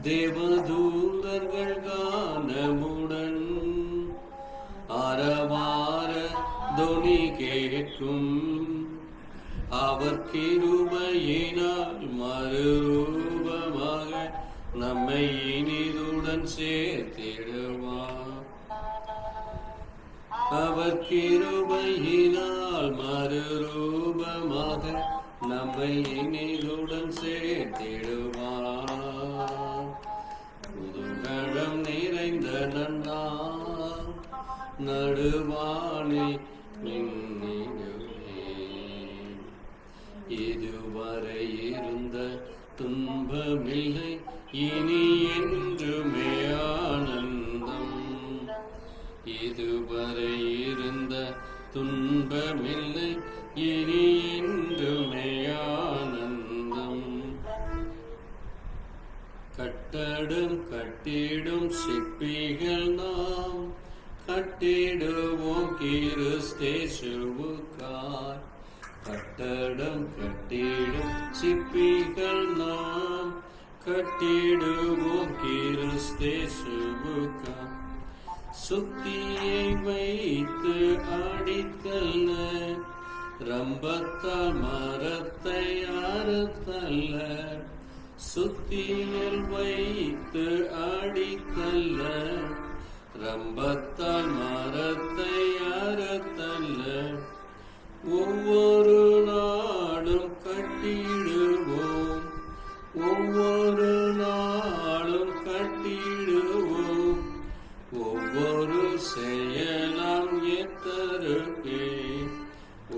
தேவதூதர்கள் கானமுடன் அரவார தொனி கேட்கும், அவர் கிருபையினால் மறுரூபமாக நம்மை இனிதுடன் சேர்த்திடுவார், அவர் கிருபையினால் மறுரூபமாக நம்மை இனிதுடன் சேர்த்திடுவார், புதுகழம் நிறைந்த நன்னாள் நடுவானில் மின்னிடுமே, இதுவரை இருந்த துன்பமில்லை இனி என்றுமே ஆனந்தம், இதுவரை இருந்த துன்பமில்லை இனி என்றுமே ஆனந்தம், கட்டடம் கட்டிடும் சிற்பிகள் நாம் கட்டிடுவோம் கிறிஸ்தேசுவுக்காய், கட்டடம் கட்டிடும் சிற்பிகள் நாம் கட்டிடுவோம் கிறிஸ்தேசுவுக்காய், சுத்தியை வைத்து அடித்தல்ல, ரம்பத்தால் மரத்தை அறுத்தல்ல, சுத்தியில் வைத்து அடித்தல்ல, ரம்பத்தால் மரத்தை அறுத்தல்ல, ஒவ்வொரு நாளும் கட்டிடுவோம், ஒவ்வொரு நாளும் கட்டிடுவோம், ஒவ்வொரு செயலாம் எத்தருக்கே,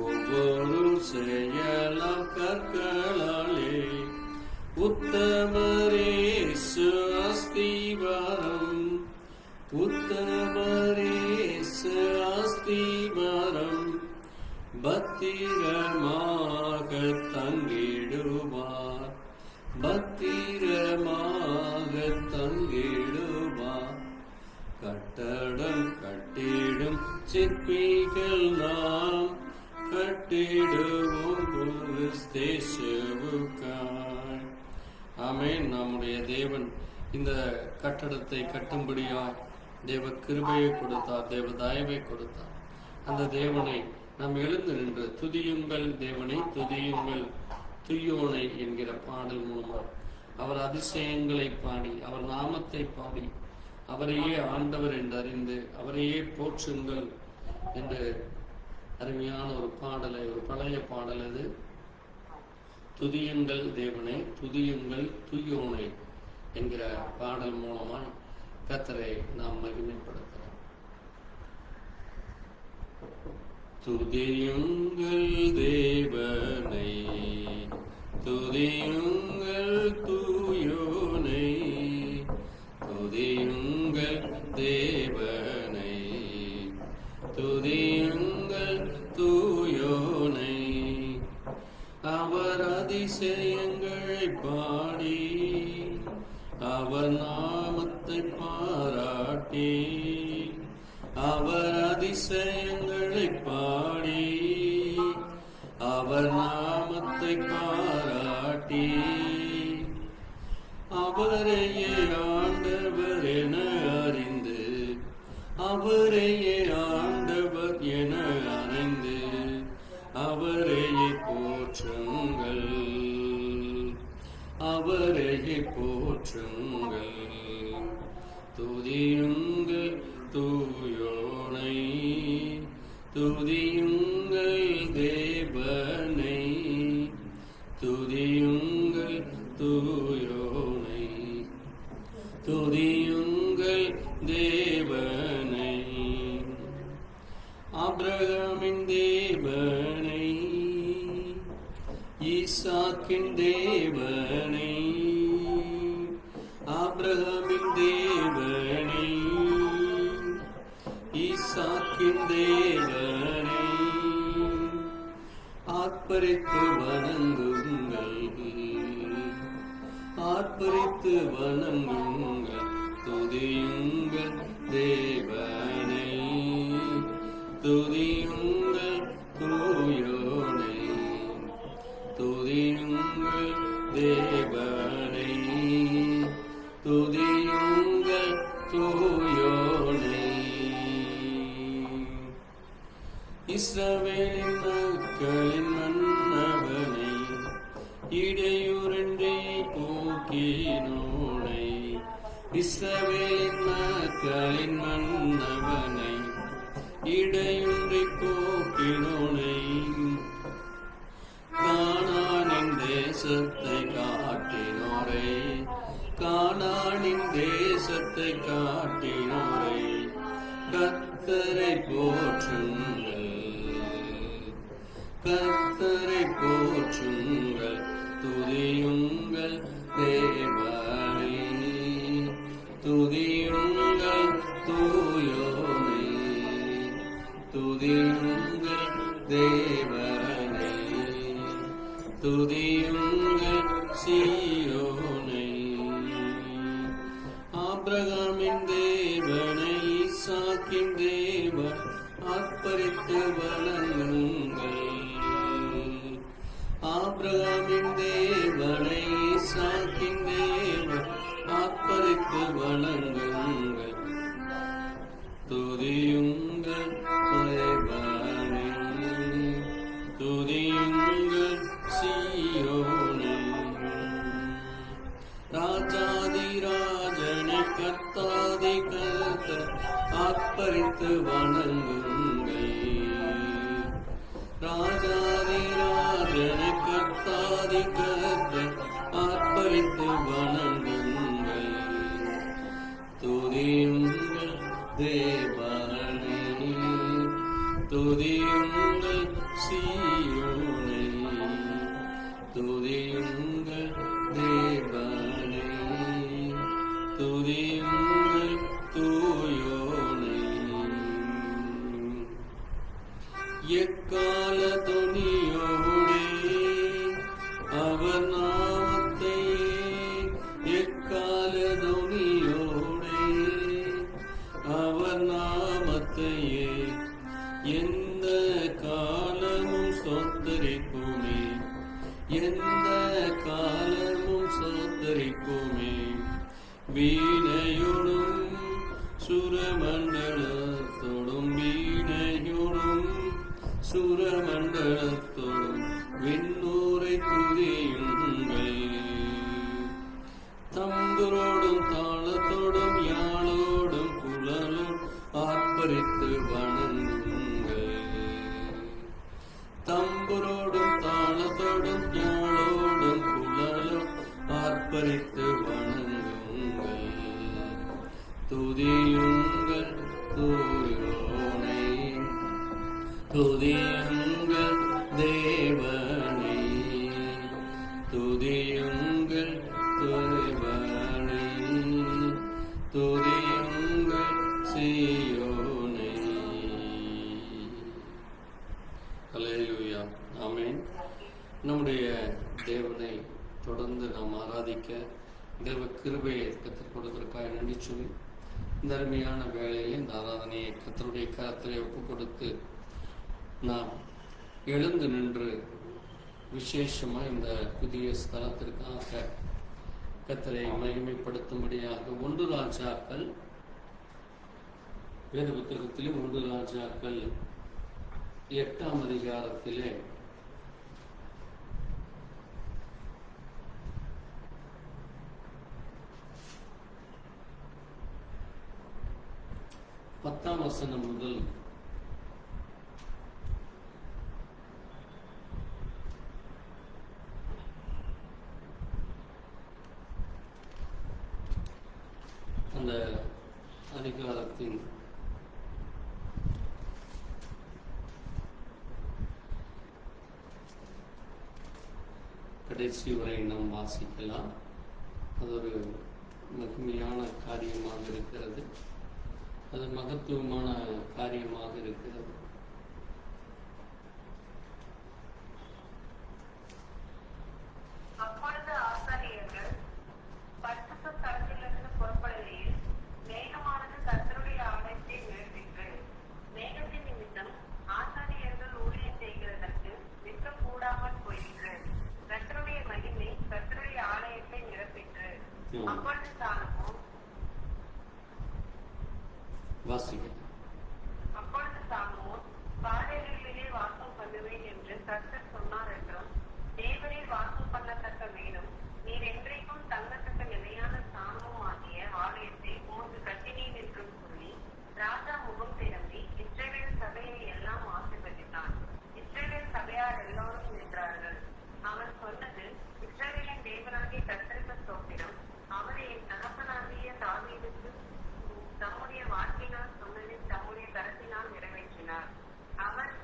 ஒவ்வொரு செயலாம் கற்களாலே, உத்தமரேசு அஸ்திவாரம், உத்தமரேசு அஸ்திவாரம், பத்திரமாக தங்கிடுவார், பாடுவோம் கிறிஸ்தேசுவுக்காய். ஆமென். நம்முடைய தேவன் இந்த கட்டடத்தை கட்டும்படியாய் தேவ கிருபையை கொடுத்தார், தேவ தயவை கொடுத்தார். அந்த தேவனை நாம் எழுந்து நின்று துதியுங்கள் தேவனை, துதியுங்கள் துய்யோனை என்கிற பாடல் மூலமாக அவர் அதிசயங்களை பாடி, அவர் நாமத்தை பாடி, அவரையே ஆண்டவர் என்று அறிந்து அவரையே போற்றுங்கள் என்று அருமையான ஒரு பாடலை, ஒரு பழைய பாடல் அது. துதியுங்கள் தேவனை, துதியுங்கள் துய்யோனை என்கிற பாடல் மூலமாய் கர்த்தரை நாம் மகிமைப்படுத்துகிறோம். துதியுங்கள் தேவனை, துதியுங்கள் தூயோனை, துதியுங்கள் தேவனை, துதியுங்கள் தூயோனை. அவர் அதிசயங்களை பாடி, அவர் நாமத்தை பாராட்டி, அவர் அதிசயங்களை பாடி, அவர் நாமத்தை பாராட்டி, அவரையே ஆண்டவர் என அறிந்து, அவரையே ஆண்டவர் என அறிந்து, அவரையே போற்றுங்கள், அவரையே போற்றுங்கள். துதியுங்கள் தூயோனை, துதியுங்கள் தேவனை, துதியுங்கள் தூயோனை, துதியுங்கள் தேவனை. ஆபிரகாமின் தேவனை, ஈசாக்கின் தேவனை, ஆபிரகாமின் தேவனை, ஈசாக்கின் தேவனை ஆர்ப்பரித்து வணங்குங்கள், ஆர்ப்பரித்து வணங்குங்கள். துதியுங்கள் தேவனை, துதியுங்கள் தூயோனை, துதியுங்கள் தேவனை, துதியுங்கள் தூயோனை. இஸ்ரவேலின் மக்களின் மன்னவனை, இடையூறின்றி போக்கினோனை, இஸ்ரவேலின் மக்களின் மன்னவனை, இடையூறி போக்கினோனை. கானானின் தேசத்தை காட்டினோரை, கானானின் தேசத்தை காட்டினோரை, கர்த்தரை போற்றுங்கள், கர்த்தரை போற்றுங்கள். துதியுங்கள் தேவனை, துதியுங்கள் தூயோனை, துதியுங்கள் தேவனை, துதியுங்கள் சீயோனை. ஆபிரகாமின் தேவனை, ஈசாக்கின் தேவன் ஆர்ப்பரித்து வணங்குங்கள், ஆபிரகாமின் தேவனை, ஈசாக்கின் தேவன் ஆர்ப்பரித்து வணங்குங்கள். துதியுங்கள் தேவனை, துதியுங்கள் சீயோனை. ராஜாதி ராஜனை, கர்த்தாதி கர்த்தர் ஆர்ப்பரித்து வணங்குங்கள், ராஜாதி ராஜனை, கர்த்தாதி கர்த்தர் ஆர்ப்பரித்து வணங்குங்கள். துதியுங்கள் தேவனை, துதியுங்கள் சீயோனை, துதியுங்கள் தேவனை, துதியுங்கள் தூயோனை. எக்கால துணியோடே அவர் நாமத்தை, எக்கால துணியோடே அவர் நாமத்தையே எந்த காலமும் சொந்தரித்து சோத்தரிப்போமே, எந்த காலமும் சோத்தரிப்போமே. வீணையோடும் சுரமண்டலத்தோடும், வீணையோடும் சுரமண்டலத்தோடும் விண்ணூரை துதியுங்கள். தம்புரோடும் தாளத்தோடும் யாழோடும் குழலோடும் ஆர்ப்பரித்து வணங்குங்கள். தம்புரோடும் தாளத்தோடும் யாழோடும் குழலோடும் ஆர்ப்பரித்து வணங்குங்கள். துதியுங்கள் தூயோனை, துதியுங்கள் தேவனை, துதியுங்கள் தேவனை, துதியுங்கள் சீயோனை. அல்லேலூயா, ஆமென். நம்முடைய தேவனை தொடர்ந்து நாம் ஆராதிக்க தேவ கிருபையை கற்றுக் கொடுப்பதற்காக நன்றி சொல்லி, இந்த அருமையான வேளையில் இந்த ஆராதனையை கர்த்தருடைய கரத்திலே ஒப்புக் கொடுத்து நாம் எழுந்து நின்று விசேஷமாக இந்த புதிய ஸ்தலத்திற்காக கர்த்தரை மகிமைப்படுத்தும்படியாக 1 ராஜாக்கள் வேத புத்தகத்திலே 1 ராஜாக்கள் 8ஆம் அதிகாரத்திலே 10ஆம் வசனம் முதல் 'அந்த அதிகாரத்தின் கடைசி வரை நாம் வாசிக்கலாம். அது ஒரு மகிமையான காரியமாக இருக்கிறது, அது மகத்துவமான காரியமாக இருக்கிறது. அப்பொழுது ஆசாரியர்கள் பரிசுத்த ஸ்தலத்திலிருந்து புறப்படுகையில் மேகமானது கர்த்தருடைய ஆலயத்தை நிரப்பிற்று. மேகத்தின் நிமித்தம் ஆசாரியர்கள் ஊழியம் செய்கிறதற்கு நிற்கக்கூடாமல் போயிற்று. கர்த்தருடைய மகிமை கர்த்தருடைய ஆலயத்தை நிரப்பிற்று. அப்பொழுது சாலமோன் பாடல்களிலே வாசம் பண்ணுவேன் என்று கர்த்தர் சொன்னார் என்றும், தேவனில் வாசம் பண்ணத்தக்க வீடும் நீர் என்றைக்கும் தங்கத்தக்க நிலையான ஸ்தானமும் ஆகிய ஆலயத்தை உமக்கு கட்டினேன் என்றும் சொல்லி ராஜா முகம் திரும்பி இஸ்ரவேல் சபையை எல்லாம் ஆசீர்வதித்தான். இஸ்ரவேல் சபையார் எல்லோரும் நின்றார்கள். அவன் சொன்னது, இஸ்ரவேலின் தேவனாகிய கர்த்தருக்கு ஸ்தோத்திரம். அவர் என் தகப்பனாகிய தாவீதுக்கு தம்முடைய வாக்கினால் சொன்னதை தம்முடைய கரத்தினால் நிறைவேற்றினார். அவர்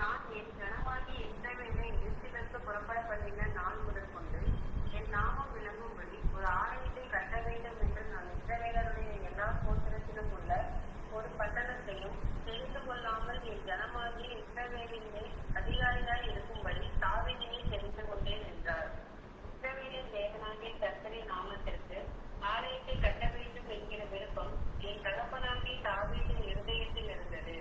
நான் என் ஜனமாகிய இஸ்ரவேலை எகிப்திலிருந்து புறப்பட பண்ணின நாள் முதல் கொண்டு என் நாமம் விளங்கும்படி ஒரு ஆலயத்தை கட்ட வேண்டும் என்று நான் இஸ்ரவேலருடைய எல்லா கோத்திரத்திலும் உள்ள ஒரு பட்டணத்தையும் தெரிந்து கொள்ளாமல் என் ஜனமாகிய இஸ்ரவேலின் மேல் அதிகாரியாய் இருக்கும்படி தாவீதினை தெரிந்து கொண்டேன் என்றார். இஸ்ரவேலின் தேவனாகிய கர்த்தரின் நாமத்திற்கு ஆலயத்தை கட்ட வேண்டும் என்கிற விருப்பம் என் தகப்பனாகிய தாவீதின் இருதயத்தில் இருந்தது.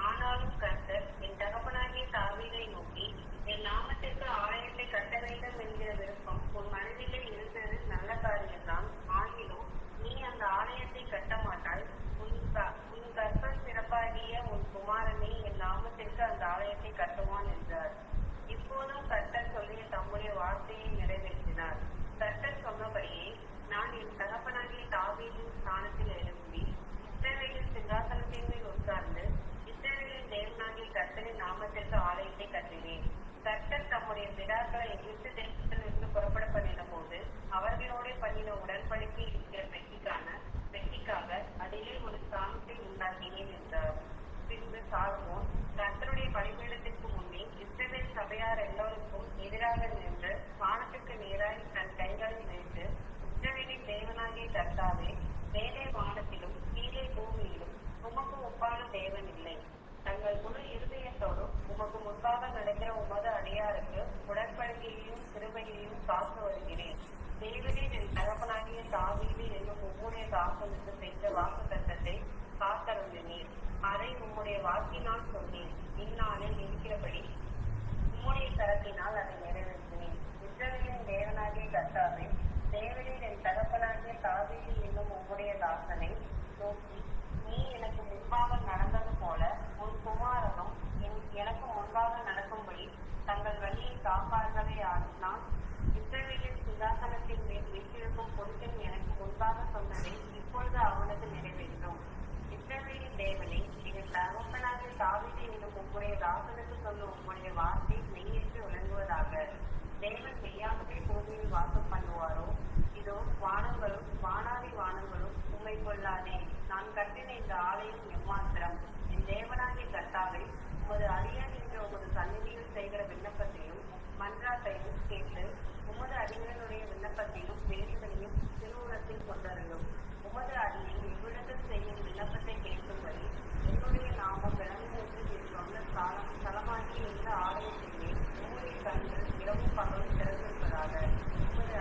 ஆனாலும் கர்த்தர் என் தகப்பனாகிய தாவீதை நோக்கி, என் நாமத்திற்கு ஆலயத்தை கட்ட வேண்டும் என்கிற விருப்பம் உன் மனதிலே இருந்தது நல்ல காரியம்தான். ஆகிலும் நீ அந்த ஆலயத்தை கட்ட மாட்டாய். உன் கர்ப்ப சிறப்பாகிய உன் குமாரனே என் நாமத்திற்கு அந்த ஆலயத்தை கட்டுவான் என்றார். இப்போதும் கர்த்தர் சொல்லிய தம்முடைய வார்த்தையை நிறைவேற்றினார். கர்த்தர் சொன்னபடியே நான் என் தகப்பனாகிய தாவீதின் ஸ்தானத்தில் எழும்பி இஸ்ரவேலின் சிங்காசனத்தின் மேல் உட்கார்ந்து இஸ்ரவேலின் தேவனாகிய கர்த்தரின் நாமத்திற்கு ஆலயத்தை கட்டினேன். கர்த்தர் தம்முடைய பிதாக்களை எகிப்து தேசத்திலிருந்து புறப்பட பண்ணின போது அவர்களோட பண்ணின உடன்படிக்கை இருக்கிற பெட்டிக்காக அதிலே ஒரு ஸ்தானத்தை உண்டாக்கினேன் என்றார். பின்பு சாலமோன் கர்த்தருடைய பலிபீடத்திற்கு முன்னே இஸ்ரவேல் சபையார் எல்லோருக்கும் எதிராக நின்று வானத்திற்கு நேராய் தன் கைகளை வைத்து, இஸ்ரவேலின் தேவனாகிய கர்த்தாவே, மேலே வானத்திலும் கீழே பூமியிலும் உமக்கு ஒப்பான தேவன் இல்லை. தங்கள் முழு இருதயத்தோடும் உமக்கு முன்பாக நடக்கிற உமது அடியாருக்கு உடன்படிக்கையையும் கிருபையையும் காத்து வருகிறேன். தேவனின் என் தகப்பனாகிய தாவீது என்னும் உம்முடைய தாசனுக்கு சென்ற வாக்கு தத்தத்தை காத்தருளினீர். அதை உம்முடைய வாக்கினால் சொன்னீர். இந்நாளில் இருக்கிறபடி உம்முடைய கர்த்தாவே, தேவரீர் என் தகப்பனாகிய தாவீது என்னும் உம்முடைய தாசனை நோக்கி, நீ எனக்கு முன்பாக நடந்தது போல உன் குமாரனும் எனக்கு முன்பாக நடக்கும்படி தங்கள் வழியை காப்பார்களே ஆகினால், இஸ்ரவேலின் சிங்காசனத்தின் மேல் வீற்றிருக்கும் புருஷன் எனக்கு முன்பாக சொன்னதை இப்பொழுது அவனுக்கு நிறைவேற்றும். இஸ்ரவேலின் தேவனே, எங்கள் தகப்பனாகிய தாவீது என்னும் உம்முடைய தாசனுக்கு சொல்லும் உம்முடைய வார்த்தை மெய்யென்று விளங்குவதாக. தேவன் மெய்யாகவே பூமியில் வாசம் பண்ணுவாரோ? இதோ வானங்களும் வானாதி வானங்களும் உம்மை கொள்ளாதே. நான் கட்டின இந்த ஆலயம் எம்மாத்திரம். என் தேவனாகிய கர்த்தாவே, உமது அடியான் என்ற உமது சந்நிதியில் செய்கிற விண்ணப்பத்தையும் மன்றாட்டையும் கேட்டு, உமது அடியானுடைய விண்ணப்பத்தையும் வேண்டுதலையும் திருவுரத்தில் கொண்டருளும். உமது அடியை இவ்விடத்தில் செய்யும் விண்ணப்பத்தை கேட்கும்படி என்னுடைய நாமம் விளங்கும் என்று நீர் சொன்ன ஸ்தலமாகிய இந்த ஆலயத்திலே உம்முடைய கண்கள் இரவும் பகலும் திறந்திருப்பதாக. உமது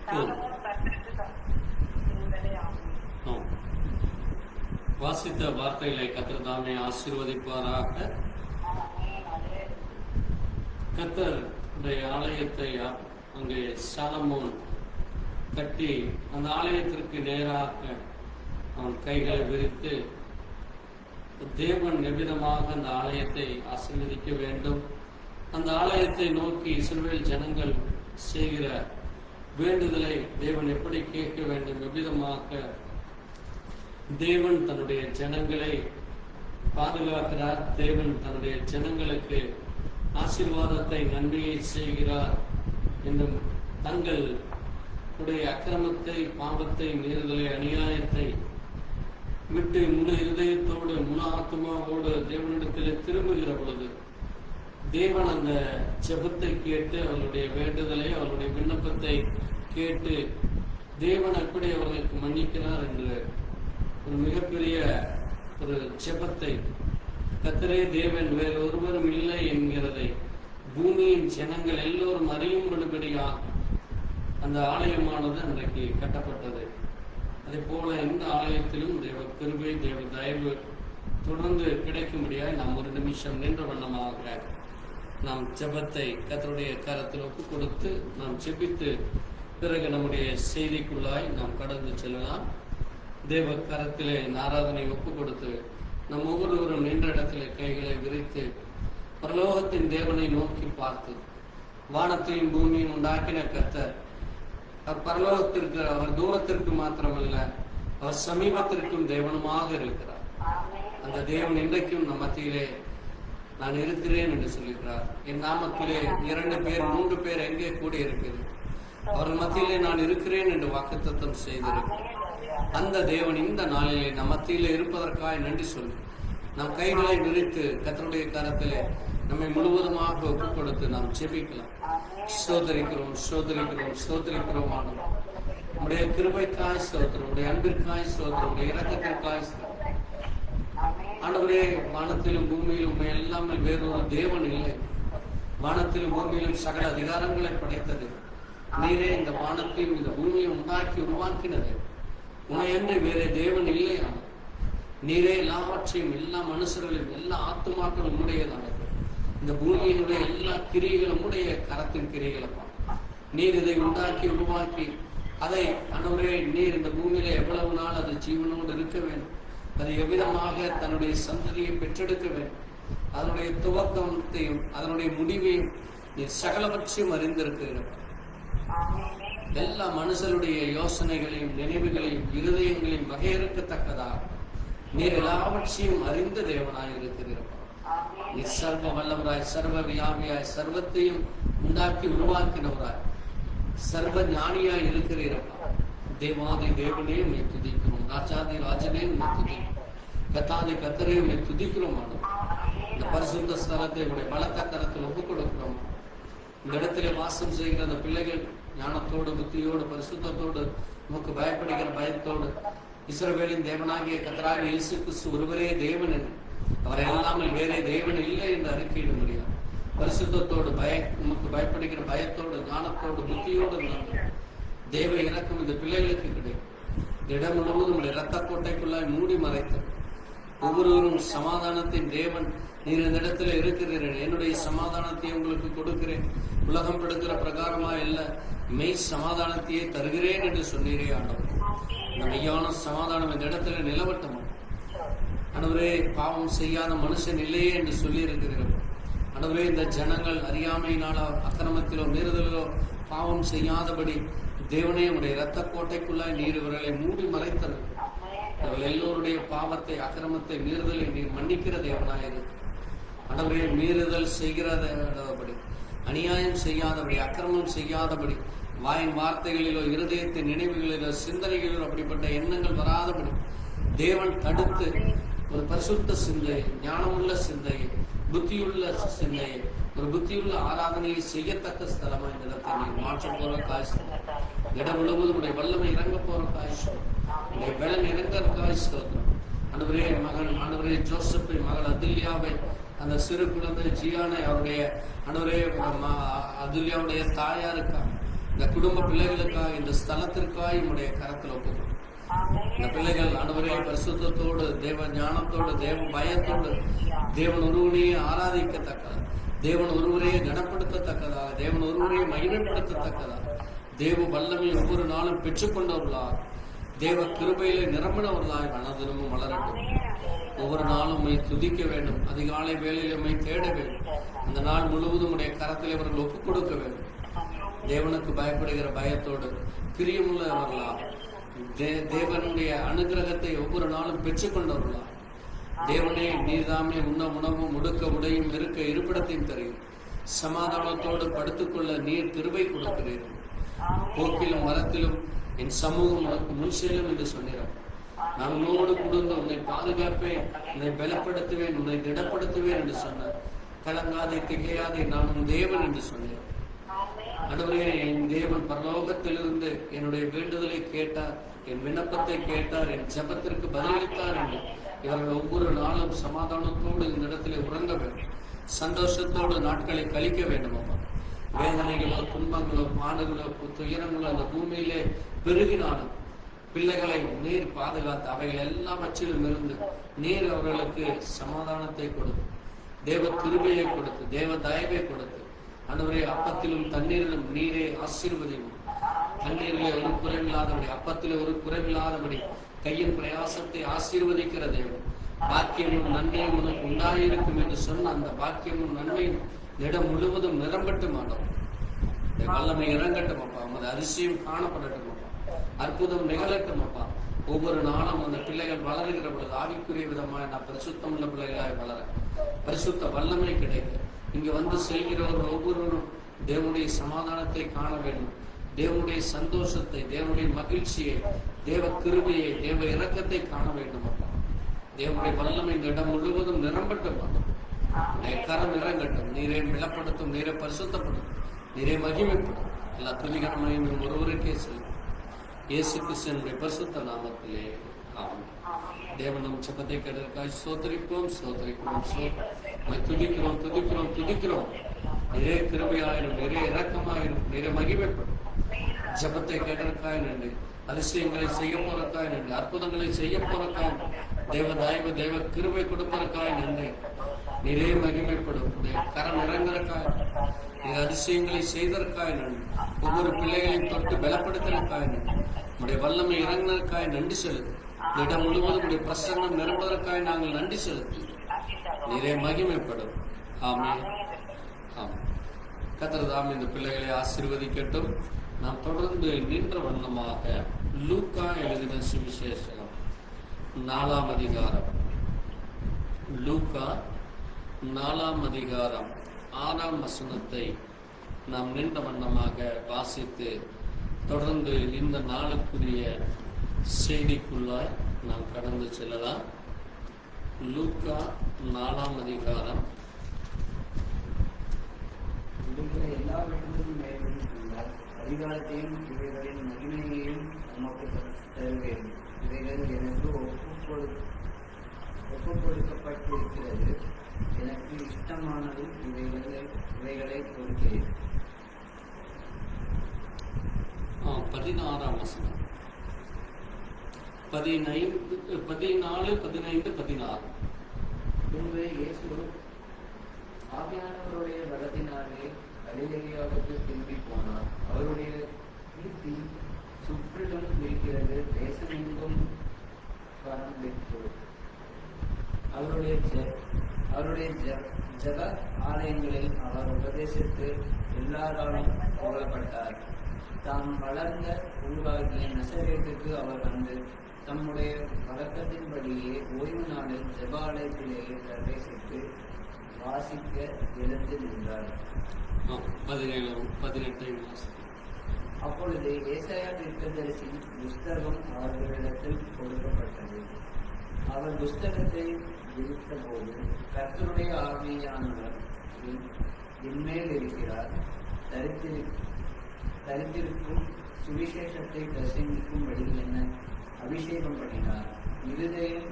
சாலமோன் கர்த்தருக்கு என்பதே ஆகும். வாசித்த வார்த்தைகளை கர்த்தர் தாமே ஆசீர்வதிப்பாராக. கர்த்தருடைய ஆலயத்தை அங்கே சாலமோன் கட்டி அந்த ஆலயத்திற்கு நேராக அவன் கைகளை விரித்து தேவன் எவ்விதமாக அந்த ஆலயத்தை ஆசீர்வதிக்க வேண்டும், அந்த ஆலயத்தை நோக்கி இஸ்ரவேல் ஜனங்கள் செய்கிற வேண்டுதலை தேவன் எப்படி கேட்க வேண்டும், எவ்விதமாக தேவன் தன்னுடைய ஜனங்களை பாதுகாக்கிறார், தேவன் தன்னுடைய ஜனங்களுக்கு ஆசீர்வாதத்தை நன்மையை செய்கிறார் என்றும் தங்களுடைய அக்கிரமத்தை, பாவத்தை, மீறுதலை, அநியாயத்தை விட்டு முழு இருதயத்தோடு முழு ஆத்மாவோடு தேவனிடத்தில் திரும்புகிற பொழுது தேவன் அந்த ஜெபத்தை கேட்டு அவர்களுடைய வேண்டுதலை, அவர்களுடைய விண்ணப்பத்தை கேட்டு தேவன் எப்படி அவர்களுக்கு மன்னிக்கிறார் என்று ஒரு மிகப்பெரிய ஒரு ஜெபத்தை, கர்த்தரே தேவன் வேறு ஒருவரும் இல்லை என்கிறதை பூமியின் ஜனங்கள் எல்லோரும் அறியும்படியாக அந்த ஆலயமானது அன்றைக்கு கட்டப்பட்டது. அதே போல இந்த ஆலயத்திலும் தேவ கிருபை, தேவ தயவு தொடர்ந்து கிடைக்கும்படியாக நாம் ஒரு நிமிஷம் நின்ற வண்ணமாக நாம் ஜெபத்தை கர்த்தருடைய கரத்தில் ஒப்பு கொடுத்து நாம் ஜெபித்து பிறகு நம்முடைய செய்திக்குள்ளாய் நாம் கடந்து செல்லலாம். தேவ கரத்திலே ஆராதனை ஒப்பு கொடுத்து நம் ஒவ்வொருவரும் நின்ற இடத்திலே கைகளை விரித்து பரலோகத்தின் தேவனை நோக்கி பார்த்து, வானத்தையும் பூமியும் உண்டாக்கின கர்த்தர் அவர் பரலோகத்திற்கு, அவர் தூரத்திற்கு மாத்திரமல்ல, அவர் சமீபத்திற்கும் தேவனுமாக இருக்கிறார். அந்த தேவன் இன்றைக்கும் நம் மத்தியிலே நான் இருக்கிறேன் என்று சொல்லுகிறார். என் நாமத்திலே 2 பேர் 3 பேர் எங்கே கூடி இருக்கிறது, அவர் மத்தியிலே நான் இருக்கிறேன் என்று வாக்குத்தத்தம் செய்திருக்கிறார். அந்த தேவன் இந்த நாளிலே நம் மத்தியிலே இருப்பதற்காக நன்றி சொல்லி நம் கைகளை விரித்து கர்த்தருடைய கரத்திலே நம்மை முழுவதுமாக ஒப்புக் கொடுத்து நாம் ஜெபிக்கலாம். ஸ்தோத்திரிக்கிறோம், ஸ்தோத்திரிக்கிறோம், ஸ்தோத்திரிக்கிறோம். உடைய கிருபைக்காய் ஸ்தோத்திரம், உடைய அன்பிற்காய் ஸ்தோத்திரம், உடைய இரக்கத்திற்காய் ஸ்தோத்திரம். ஆண்டவரே, வானத்திலும் பூமியிலும் எல்லாமே வேறொரு தேவன் இல்லை. வானத்திலும் பூமியிலும் சகல அதிகாரங்களை படைத்தது நீரே. இந்த வானத்தையும் இந்த பூமியை உருவாக்கினது உனையன்றி வேற தேவன் இல்லையா? நீரே எல்லாவற்றையும், எல்லா மனுஷர்களையும், எல்லா ஆத்துமாக்களும் உடையதானது. இந்த பூமியினுடைய எல்லா கிரியைகளும் உடைய கரத்தின் கிரியைகளப்பா. நீர் இதை உண்டாக்கி உருவாக்கி அதை ஆண்டவரே, நீர் இந்த பூமியில எவ்வளவு நாள் அது ஜீவனோடு இருக்க வேண்டும், அது எவ்விதமாக தன்னுடைய சந்ததியை பெற்றெடுக்க வேண்டும், அதனுடைய துவக்கத்தையும் அதனுடைய முடிவையும் நீர் சகலவற்றையும் அறிந்திருக்கிறீர்கள். எல்லா மனுஷருடைய யோசனைகளையும் நினைவுகளையும் இருதயங்களையும் வகையறுக்கத்தக்கதாக நீர் எல்லாவற்றையும் அறிந்த தேவனாய் இருக்கிறீர்கள். நீர் சர்வ வல்லவராய், சர்வ வியாபியாய், சர்வத்தையும் உண்டாக்கி உருவாக்கினவராய், சர்வ ஞானியாய் இருக்கிறீர்கள். தேவாதி தேவனே உம்மை துதிக்கிறோம், ராஜாதி ராஜனே உம்மை துதிக்கிறோம், கத்தாதி கர்த்தரே உம்மை துதிக்கிறோம். இந்த பரிசுத்த ஸ்தலத்தை உடைய பலத்த கரத்தில் ஒப்புக் கொடுக்கிறோம். இந்த இடத்திலே வாசம் செய்கிற அந்த பிள்ளைகள் ஞானத்தோடு, புத்தியோடு, பரிசுத்தத்தோடு, நமக்கு பயப்படுகிற பயத்தோடு, இஸ்ரவேலின் தேவனாகிய கர்த்தராகிய இயேசு கிறிஸ்து ஒருவரே தேவன் என்று, அவரை இல்லாமல் வேறே தேவன் இல்லை என்று அறிக்கையிட முடியாது. பரிசுத்தத்தோடு, நமக்கு பயப்படுகிற பயத்தோடு, ஞானத்தோடு, புத்தியோடு தேவ இறக்கம் இந்த பிள்ளைகளுக்கு கிடைக்கும். இடம் முழுவதும் இரத்த கோட்டைக்குள்ளாய் மூடி மறைத்து ஒவ்வொருவரும் சமாதானத்தின் தேவன் நீர் இந்த இடத்துல இருக்கிறீர்கள், என்னுடைய சமாதானத்தை உங்களுக்கு கொடுக்கிறேன், உலகம் படுக்கிற பிரகாரமா இல்ல, மெய் சமாதானத்தையே தருகிறேன் என்று சொன்னீரே ஆண்டவர். இந்த மெய்யான சமாதானம் இந்த இடத்துல நிலவட்டும் ஆண்டவரே. பாவம் செய்யாத மனுஷன் இல்லையே என்று சொல்லி இருக்கிறீர்கள் ஆண்டவரே. இந்த ஜனங்கள் அறியாமையினாலோ அக்கிரமத்திலோ மீறுதலோ பாவம் செய்யாதபடி தேவனே உடைய இரத்த கோட்டைக்குள்ளாய் நீர் இவர்களை மூடி மறைத்தது. இவர்கள் எல்லோருடைய பாவத்தை, அக்கிரமத்தை, மீறுதலை நீர் மன்னிக்கிற தேவனாயிரு ஆண்டவரே. மீறுதல் செய்கிறபடி, அநியாயம் செய்யாதபடி, அக்கிரமம் செய்யாதபடி, வாயின் வார்த்தைகளிலோ இருதயத்தின் நினைவுகளிலோ சிந்தனைகளிலோ அப்படிப்பட்ட எண்ணங்கள் வராதபடி தேவன் தடுத்து ஒரு பரிசுத்த சிந்தையை, ஞானமுள்ள சிந்தையை, புத்தியுள்ள சிந்தையை, ஒரு புத்தியுள்ள ஆராதனையை செய்யத்தக்க ஸ்தலமா இந்த இடத்தை நீர் மாற்ற போற காய்ச்சி, இடம் முழுவதும் உடைய வல்லமை இறங்க போற காய்ச்சி, உடைய பலன் இறங்குற காய்ச்சி. ஆண்டவரே, மகன் ஆண்டவரே ஜோசப்பை, மகள் அதுல்யாவை, அந்த சிறு குழந்தை ஜியானை, அவருடைய ஆண்டவரே அதுல்யாவுடைய தாயாருக்கா இந்த குடும்ப பிள்ளைகளுக்காக, இந்த ஸ்தலத்திற்காக உம்முடைய கரத்தில் ஒப்புக்கொள்கிறோம். இந்த பிள்ளைகள் ஆண்டவரே பரிசுத்தத்தோடு, தேவ ஞானத்தோடு, தேவ பயத்தோடு, தேவன் ஒருவனையே ஆராதிக்கத்தக்கதாக, தேவன் ஒருவரையே கனப்படுத்தத்தக்கதாக, தேவன் ஒருவரையே மகிமைப்படுத்தத்தக்கதாக, தேவ வல்லமை ஒவ்வொரு நாளும் பெற்றுக்கொண்டவர்களாக, தேவ கிருபையிலே நிரம்பினவர்களாய் மனதினமும் வளரட்டும். ஒவ்வொரு நாளும் உம்மை துதிக்க வேண்டும். அதிகாலை வேளையில் உம்மை தேட வேண்டும். அந்த நாள் முழுவதும் உடைய கரத்தில் அவர்கள் ஒப்புக் கொடுக்க வேண்டும். தேவனுக்கு பயப்படுகிற பயத்தோடு பிரியமுள்ளவர்களாக, தேவனுடைய அனுகிரகத்தை ஒவ்வொரு நாளும் பெற்றுக்கொண்டவர்களா, தேவனே நீர்தாமே உண்ண உணவும் உடுக்க உடையும் இருக்க இருப்பிடத்தையும் தருகிறேன். சமாதானத்தோடு படுத்துக்கொள்ள நீர் கிருபை கொடுக்கிறீர்கள். போக்கிலும் மரத்திலும் என் சமூகம் உனக்கு முன் செல்லும் என்று சொன்னார். நான் உன்னோடு கொடுந்து உன்னை பாதுகாப்பேன், உன்னை பலப்படுத்துவேன், உன்னை திடப்படுத்துவேன் என்று சொன்னார். கலங்காதே திகையாதே, நான் உன் தேவன் என்று சொன்னேன். ஆண்டவரே, என் தேவன் பரலோகத்திலிருந்து என்னுடைய வேண்டுதலை கேட்டார், என் விண்ணப்பத்தை கேட்டார், என் ஜெபத்திற்கு பதிலளித்தார் என்று இவர்கள் ஒவ்வொரு நாளும் சமாதானத்தோடு இந்த இடத்திலே உறங்க வேண்டும். சந்தோஷத்தோடு நாட்களை கழிக்க வேண்டும். அப்பா, வேதனைகளோ துன்பங்களோ பாடுகளோ துயரங்களோ அந்த பூமியிலே பெருகினாலும் பிள்ளைகளை நீர் பாதுகாத்து அவைகள் எல்லாவற்றிலும் இருந்து நீர் அவர்களுக்கு சமாதானத்தை கொடுத்து, தேவ கிருபையை கொடுத்து, தேவ தயவை கொடுத்து, ஆண்டவரே அப்பத்திலும் தண்ணீரிலும் நீரே ஆசீர்வதியும். தண்ணீரிலே ஒரு குறைவில்லாதபடி, அப்பத்திலே ஒரு குறைவில்லாதபடி கையின் பிரயாசத்தை ஆசீர்வதிக்கிற தேவன். பாக்கியமும் நன்மையும் உனக்கு உண்டாயிருக்கும் என்று சொன்ன அந்த பாக்கியமும் நன்மையும் இடம் முழுவதும் நிரம்பட்டு மாட்டோம். வல்லமை இறங்கட்டும் அப்பா, உமது அதிசயம் காணப்படட்டும் அப்பா, அற்புதம் நிகழட்டும் அப்பா. ஒவ்வொரு நாளும் அந்த பிள்ளைகள் வளருகிற பொழுது ஆவிக்குரிய விதமாக நான் பரிசுத்தம் உள்ள பிள்ளைகளாய் வளர, பரிசுத்த வல்லமை கிடைக்க, இங்க வந்து செல்கிறவர்கள் ஒவ்வொருவரும் தேவனுடைய சமாதானத்தை காண வேண்டும், தேவனுடைய சந்தோஷத்தை, தேவனுடைய மகிழ்ச்சியை, தேவ கிருபையை, தேவ இரக்கத்தை காண வேண்டும் அப்பா. தேவனுடைய வல்லமை இந்த இடம் முழுவதும் நிரம்பட்டும் அப்பா. கரம் இறங்கட்டும். நீரை மிளப்படுத்தும், நீரை பரிசுத்தப்படும், நீரை மகிமைப்படும். எல்லா துதிகரமையும் ஒருவருக்கே செல்லும். இயேசு கிறிஸ்துவினுடைய பரிசுத்த நாமத்திலே ஆமென். தேவனும் ஜெபத்தை கேட்டதற்காக ஸ்தோத்திரிப்போம், ஸ்தோத்திரிக்கிறோம், துதிக்கிறோம், துதிக்கிறோம், துதிக்கிறோம். நிறைய கிருபையாயிரும், நிறைய இரக்கமாயிரும், நிறைய மகிமைப்படும். ஜெபத்தை கேட்டதற்காக நன்றி. அதிசயங்களை செய்ய போறதுக்காக நன்றி. அற்புதங்களை செய்ய போறதுக்காக, தேவ தயவு, தேவ கிருபை கொடுப்பதற்காக நன்றி. நிறைய மகிமைப்படும். கரம் இறங்குறதுக்காக, அதிசயங்களை செய்ததற்காக நன்றி. ஒவ்வொரு பிள்ளைகளையும் தொட்டு பலப்படுத்துறதுக்காக நன்றி. உடைய வல்லமை இறங்கினதற்காக நன்றி செலுத்து. இடம் முழுவதும் உடைய பிரசன்னம் நிரம்புவதற்காக நாங்கள் நன்றி செலுத்தி நிறைய மகிமைப்படும். ஆமென், ஆமென். கர்த்தர் தாமே இந்த பிள்ளைகளை ஆசீர்வதிக்கட்டும். நாம் தொடர்ந்து நின்ற வண்ணமாக லூக்கா எழுதின சுவிசேஷம் 4ஆம் அதிகாரம், லூக்கா 4ஆம் அதிகாரம் 6ஆம் வசனத்தை நாம் நின்ற வண்ணமாக வாசித்து தொடர்ந்து இந்த நாளுக்குரிய செய்திக்குள்ளாய் நாம் கடந்து செல்லலாம். லூக்கா 4ஆம் அதிகாரம். எல்லாவற்றிலும் மேலும் அதிகாரத்தையும் இவைகளின் மகிமையையும் நமக்கு தருவேன். இவைகள் எனக்கு ஒப்புக் கொடுக்கப்பட்டிருக்கிறது. எனக்கு இஷ்டமானது இவைகளை கொடுக்கிறேன். 16ஆம் வசனம், 14, 15, 16. பின்பு இயேசு ஆவியானவருடைய பலத்தினாலே கலிலேயாவுக்கு திரும்பி போனார். அவருடைய கீர்த்தி சுற்றிலும் இருக்கிறது, தேசமெங்கும் பரந்திற்று. அவருடைய ஜப ஆலயங்களில் அவர் உபதேசித்து எல்லாராலும் புகழப்பட்டார். தாம் வளர்ந்த ஊராகிய நசரேத்துக்கு அவர் வந்து தம்முடைய வழக்கத்தின்படியே ஓய்வு நாளில் ஜபாலயத்திலேயே பிரவேசித்து வாசிக்க எழுந்து நின்றார். 17-18. அப்பொழுது ஏசாயா தீர்க்கதரிசியின் புஸ்தகம் அவர்களிடத்தில் கொடுக்கப்பட்டது. அவர் புஸ்தகத்தை விரித்தபோது, கர்த்தருடைய ஆவியானவர் என்மேல் இருக்கிறார், தரித்திருக்கும் சுவிசேஷத்தை பிரசங்கிக்கும்படி என அபிஷேகம் பண்ணினார். இருதயம்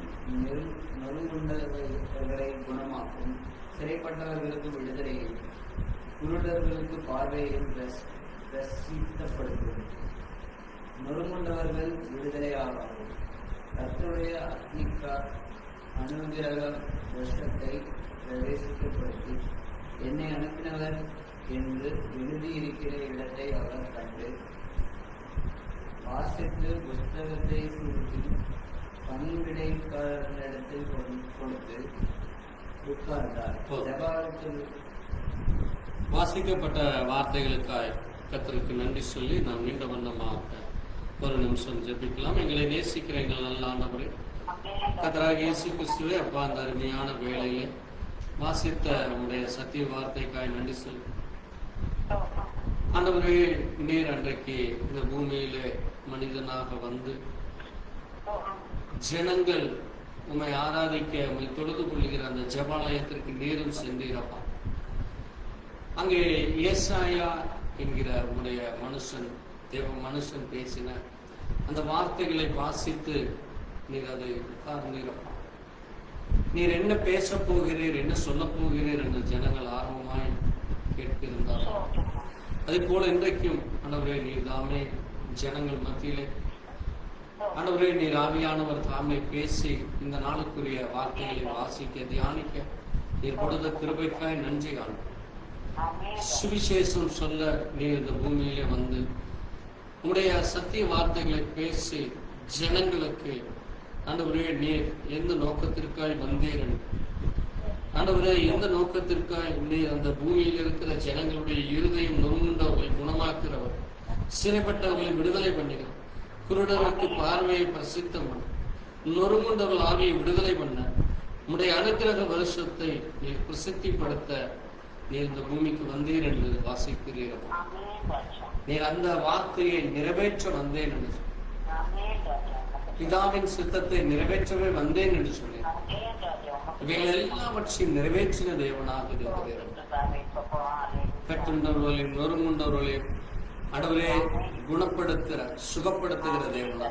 நொறுங்குண்டவர்களை குணமாக்கும், சிறைப்பட்டவர்களுக்கு விடுதலையும், குருடர்களுக்கு பார்வையையும் பிரசித்தப்படுத்தும். நொறுங்குண்டவர்கள் விடுதலையாவார்கள். கர்த்தருடைய அக்னிக்கார் அனுகிரக வருஷத்தை பிரவேசிக்கப்படுத்தி என்னை அனுப்பினவர் என்று எழுதியிருக்கிற இடத்தை அவர் கண்டு வாசித்து புஸ்தகத்தை சுருட்டி பணிவிடைக்காரர்களிடத்தில் கொடுத்து உட்கார்ந்தார். ஜெபத்தில் வாசிக்கப்பட்ட வார்த்தைகளுக்காய் கர்த்தருக்கு நன்றி சொல்லி நாம் நீண்ட வண்ணமாக ஒரு நிமிஷம் ஜெபிக்கலாம். எங்களை நேசிக்கிற எங்கள் நல்ல ஆண்டவரே, கர்த்தராகிய இயேசு கிறிஸ்துவே, அப்பா, அந்த அருமையான வேளையிலே வாசித்த நம்முடைய சத்திய வார்த்தைக்காய் நன்றி சொல்லி ஆண்டவரே, நீர் அன்றைக்கு இந்த பூமியிலே மனிதனாக வந்து ஜனங்கள் உம்மை ஆராதிக்க உம்மை தொழுது கொள்ளுகிற அந்த ஜெபாலயத்திற்கு நேரும் சென்றீரப்பா. அங்கே ஏசாயா என்கிற உடைய மனுஷன், தேவ மனுஷன் பேசின அந்த வார்த்தைகளை வாசித்து நீர் அதை உட்கார்ந்தீரப்பா. நீர் என்ன பேச போகிறீர், என்ன சொல்ல போகிறீர் என்று ஜனங்கள் ஆர்வமாய் கேட்கிருந்தார். அதே போல இன்றைக்கும் ஆண்டவரே, நீர் தாமே ஜனங்கள் மத்தியிலே ஆண்டவரே, நீர் ஆவியானவர் தாமே பேசி இந்த நாளுக்குரிய வார்த்தைகளை வாசிக்க தியானிக்க நீர் கொடுத்த கிருபைக்காய் நன்றி ஆண்டவரே. சுவிசேஷம் சொல்ல நீர் இந்த பூமியிலே வந்து உங்களுடைய சத்திய வார்த்தைகளை பேசி ஜனங்களுக்கு ஆண்டவரே, நீர் எந்த நோக்கத்திற்காய் வந்தீர், ஆண்டவரே, எந்த நோக்கத்திற்காய் நீர் அந்த பூமியில் இருக்கிற ஜனங்களுடைய இருதயம் நொறுங்குண்டவர்களை குணமாக்குறவர், சிறைப்பட்டவர்களை விடுதலை பண்ணுகிறவர், குருடருக்கு பார்வையை பிரசித்தம் பண்ண, நொறுங்குண்டவர்கள் ஆவியை விடுதலை பண்ண, உம்முடைய அனுக்கிரக வருஷத்தை நீர் பிரசித்திப்படுத்த நீர் இந்த பூமிக்கு வந்தீர் என்று வாசிக்கிறீர்கள். நீர் அந்த வார்த்தையை நிறைவேற்ற வந்தேன் என்று சொன்னார். பிதாவின் சித்தத்தை நிறைவேற்றவே வந்தேன் என்று சொன்னேன். இவைகள் எல்லாவற்றையும் நிறைவேற்றின தேவனாக இருக்கிறீர்கள். கட்டுண்டவர்களையும் நொறுங்குண்டவர்களையும் ஆண்டவரே குணப்படுத்துகிற, சுகப்படுத்துகிற தேவனா,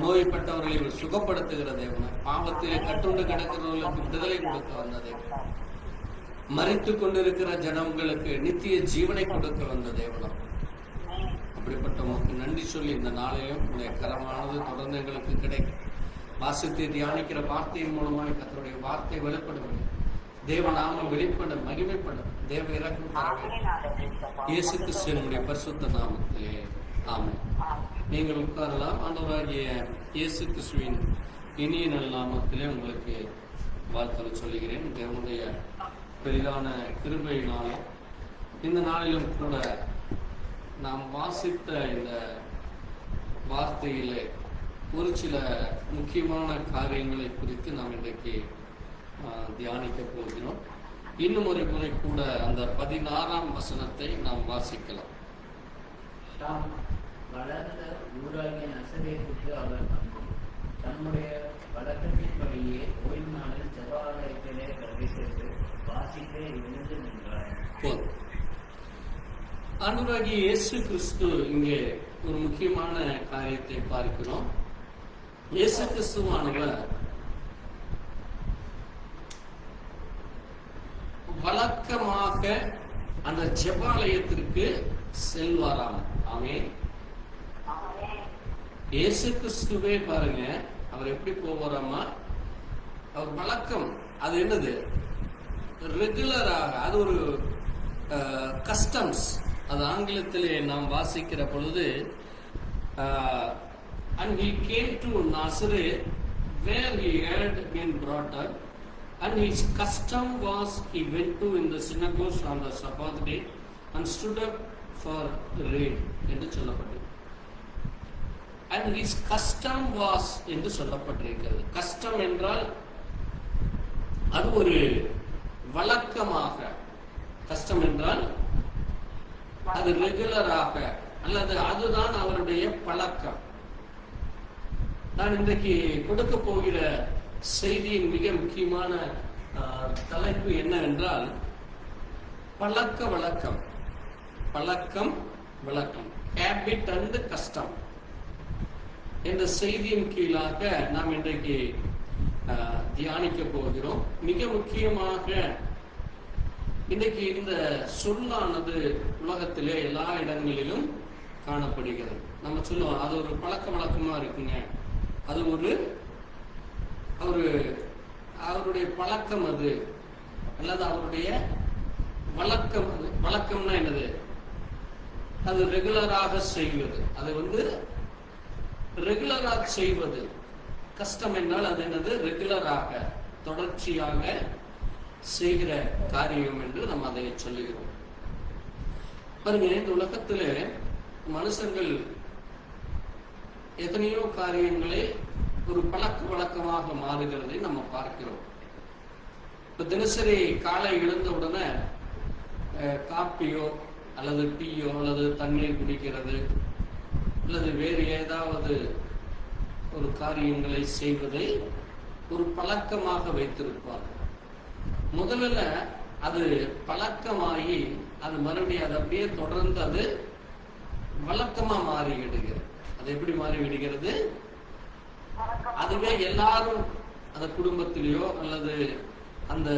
நோய்பட்டவர்களை சுகப்படுத்துகிற தேவனா, பாவத்திலே கட்டுண்டு கிடக்கிறவர்களுக்கு விடுதலை கொடுக்க வந்த தேவனா, மரித்துக் கொண்டிருக்கிற ஜனங்களுக்கு நித்திய ஜீவனை கொடுக்க வந்த தேவனா, அப்படிப்பட்ட உங்களுக்கு நன்றி சொல்லி இந்த நாளிலும் உங்களுடைய கரமானது தொடர்ந்து எங்களுக்கு கிடைக்கும். வாசித்து தியானிக்கிற வார்த்தையின் மூலமாக கர்த்தருடைய வார்த்தை வெளிப்படும், தேவநாமம் வெளிப்பட, மகிமைப்படும், தேவ இறக்கம் தர வேண்டும். இயேசு கிறிஸ்துவினுடைய பரிசுத்த நாமத்திலே ஆமென். நீங்கள் உட்காரலாம். ஆண்டவராகிய இயேசு கிறிஸ்துவின் இனிய நல்ல நாமத்திலே உங்களுக்கு வாழ்த்துக்கள் சொல்லுகிறேன். தேவனுடைய பெரிதான கிருபையினால இந்த நாளிலும் கூட நாம் வாசித்த இந்த வார்த்தையிலே ஒரு சில முக்கியமான காரியங்களை குறித்து நாம் இன்றைக்கு தியானிக்க போகிறோம். இன்னும் ஒரு முறை கூட அந்த 16ஆம் வசனத்தை நாம் வாசிக்கலாம். வளர்ந்த ஊராகிய நசரேத்துக்கு அவர் தன்னுடைய வழக்கத்தின்படியே ஓய்வு நாளில் ஜெபாலயத்திலே பிரவேசித்து வாசிக்க எழுந்து நின்றார். ஆண்டவராகிய இயேசு கிறிஸ்து இங்கே ஒரு முக்கியமான காரியத்தை பார்க்கிறோம். இயேசு கிறிஸ்துவானவர் வழக்கமாக அந்த ஜெபாலயத்திற்கு செல்வாராம். ஆமென். இயேசு கிறிஸ்துவே பாருங்க, அவர் எப்படி போவாராமா, அவர் வழக்கம், அது என்னது, ரெகுலராக, அது ஒரு கஸ்டம்ஸ். அது ஆங்கிலத்திலே நாம் வாசிக்கிற பொழுது and he came to Nazareth where he had been brought up, and his custom was he went to in the synagogues on the Sabbath day and stood up for the read என்று சொல்லப்பட்டது. and his custom was என்று சொல்லப்பட்டிருக்கிறது. கஸ்டம் என்றால் அது ஒரு வழக்கமாக, கஸ்டம் என்றால் அது ரெகுலராக, அல்லது அதுதான் அவருடைய பழக்கம். நான் இன்றைக்கு கொடுக்க போகிற செய்தியின் மிக முக்கியமான தலைப்பு என்னவென்றால் பழக்க வழக்கம். பழக்கம் வழக்கம், ஹேபிட் அண்ட் கஸ்டம் என்ற செய்தியின் கீழாக நாம் இன்றைக்கு தியானிக்க போகிறோம். மிக முக்கியமாக இன்னைக்கு இந்த சொல்லானது உலகத்திலே எல்லா இடங்களிலும் காணப்படுகிறது. நம்ம சொல்லுவோம் அது ஒரு பழக்க வழக்கமா இருக்குங்க, அது அவருடைய பழக்கம், அது அல்லது அவருடைய வழக்கம். அது வழக்கம்னா என்னது? அது ரெகுலராக செய்வது. அது ரெகுலராக செய்வது. கஷ்டம் என்றால் அது என்னது? ரெகுலராக தொடர்ச்சியாக செய்கிற காரியம் என்று நம்ம அதை சொல்லுகிறோம். பாருங்க, இந்த உலகத்தில் மனுஷர்கள் எத்தனையோ காரியங்களை ஒரு பழக்க வழக்கமாக மாறுகிறதை நம்ம பார்க்கிறோம். இப்ப தினசரி காலை எழுந்த உடனே காப்பியோ அல்லது டீயோ அல்லது தண்ணீர் குடிக்கிறது அல்லது வேறு ஏதாவது ஒரு காரியங்களை செய்வதை ஒரு பழக்கமாக வைத்திருப்பார். முதல்ல அது பழக்கமாகி அது மறுபடியும் அது அப்படியே தொடர்ந்து அது வழக்கமா மாறிவிடுகிறது. அது எப்படி மாறிவிடுகிறது? அதுவே எல்லாரும் அந்த குடும்பத்திலேயோ அல்லது அந்த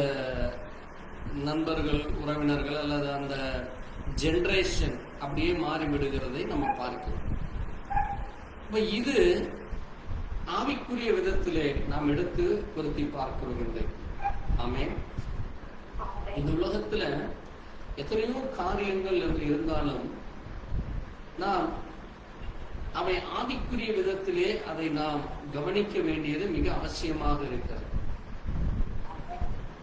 நண்பர்கள், உறவினர்கள் அல்லது அந்த ஜெனரேஷன் அப்படியே மாறிவிடுகிறதை நம்ம பார்க்கிறோம். இப்ப இது ஆவிக்குரிய விதத்திலே நாம் எடுத்து பொருத்தி பார்க்கிறோம் இன்றைக்கு. ஆமென். இந்த உலகத்துல எத்தனையோ காரியங்கள் இருந்தாலும் நாம் அவை ஆவிக்குரிய விதத்திலே அதை நாம் கவனிக்க வேண்டியது மிக அவசியமாக இருக்கிறது.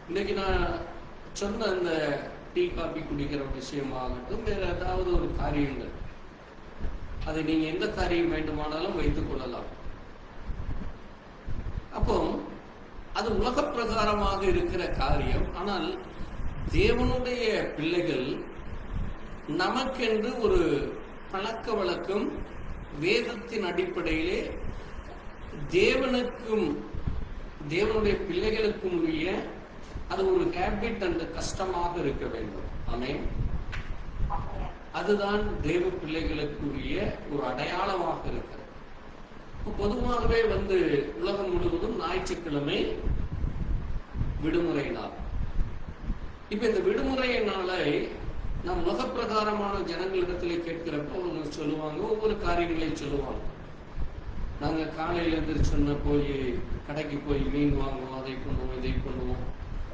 இன்னைக்கு நான் சொன்ன இந்த டீ காபி குடிக்கிற விஷயமாகட்டும், வேற ஏதாவது ஒரு காரியங்கள், அதை நீங்க எந்த காரியம் வேண்டுமானாலும் வைத்துக் கொள்ளலாம். அப்போ அது உலக பிரகாரமாக இருக்கிற காரியம். ஆனால் தேவனுடைய பிள்ளைகள் நமக்கென்று ஒரு பழக்க வழக்கம் வேதத்தின் அடிப்படையிலே தேவனுக்கும் தேவனுடைய பிள்ளைகளுக்கும் உரிய அது ஒரு ஹேபிட் அந்த கஷ்டமாக இருக்க வேண்டும். ஆமென். அதுதான் தேவ பிள்ளைகளுக்குரிய ஒரு அடையாளமாக இருக்கிறது. பொதுவாகவே உலகம் முழுவதும் ஞாயிற்றுக்கிழமை விடுமுறை நாள். இப்ப இந்த விடுமுறை நாளை நாம் உலக பிரகாரமான ஜனங்களிடத்திலே கேட்கிறப்போ சொல்லுவாங்க, ஒவ்வொரு காரியங்களை சொல்லுவாங்க. நாங்க காலையில எந்திரிச்சோன்னா போய் கடைக்கு போய் மீன் வாங்குவோம், அதை பண்ணுவோம், இதை பண்ணுவோம்,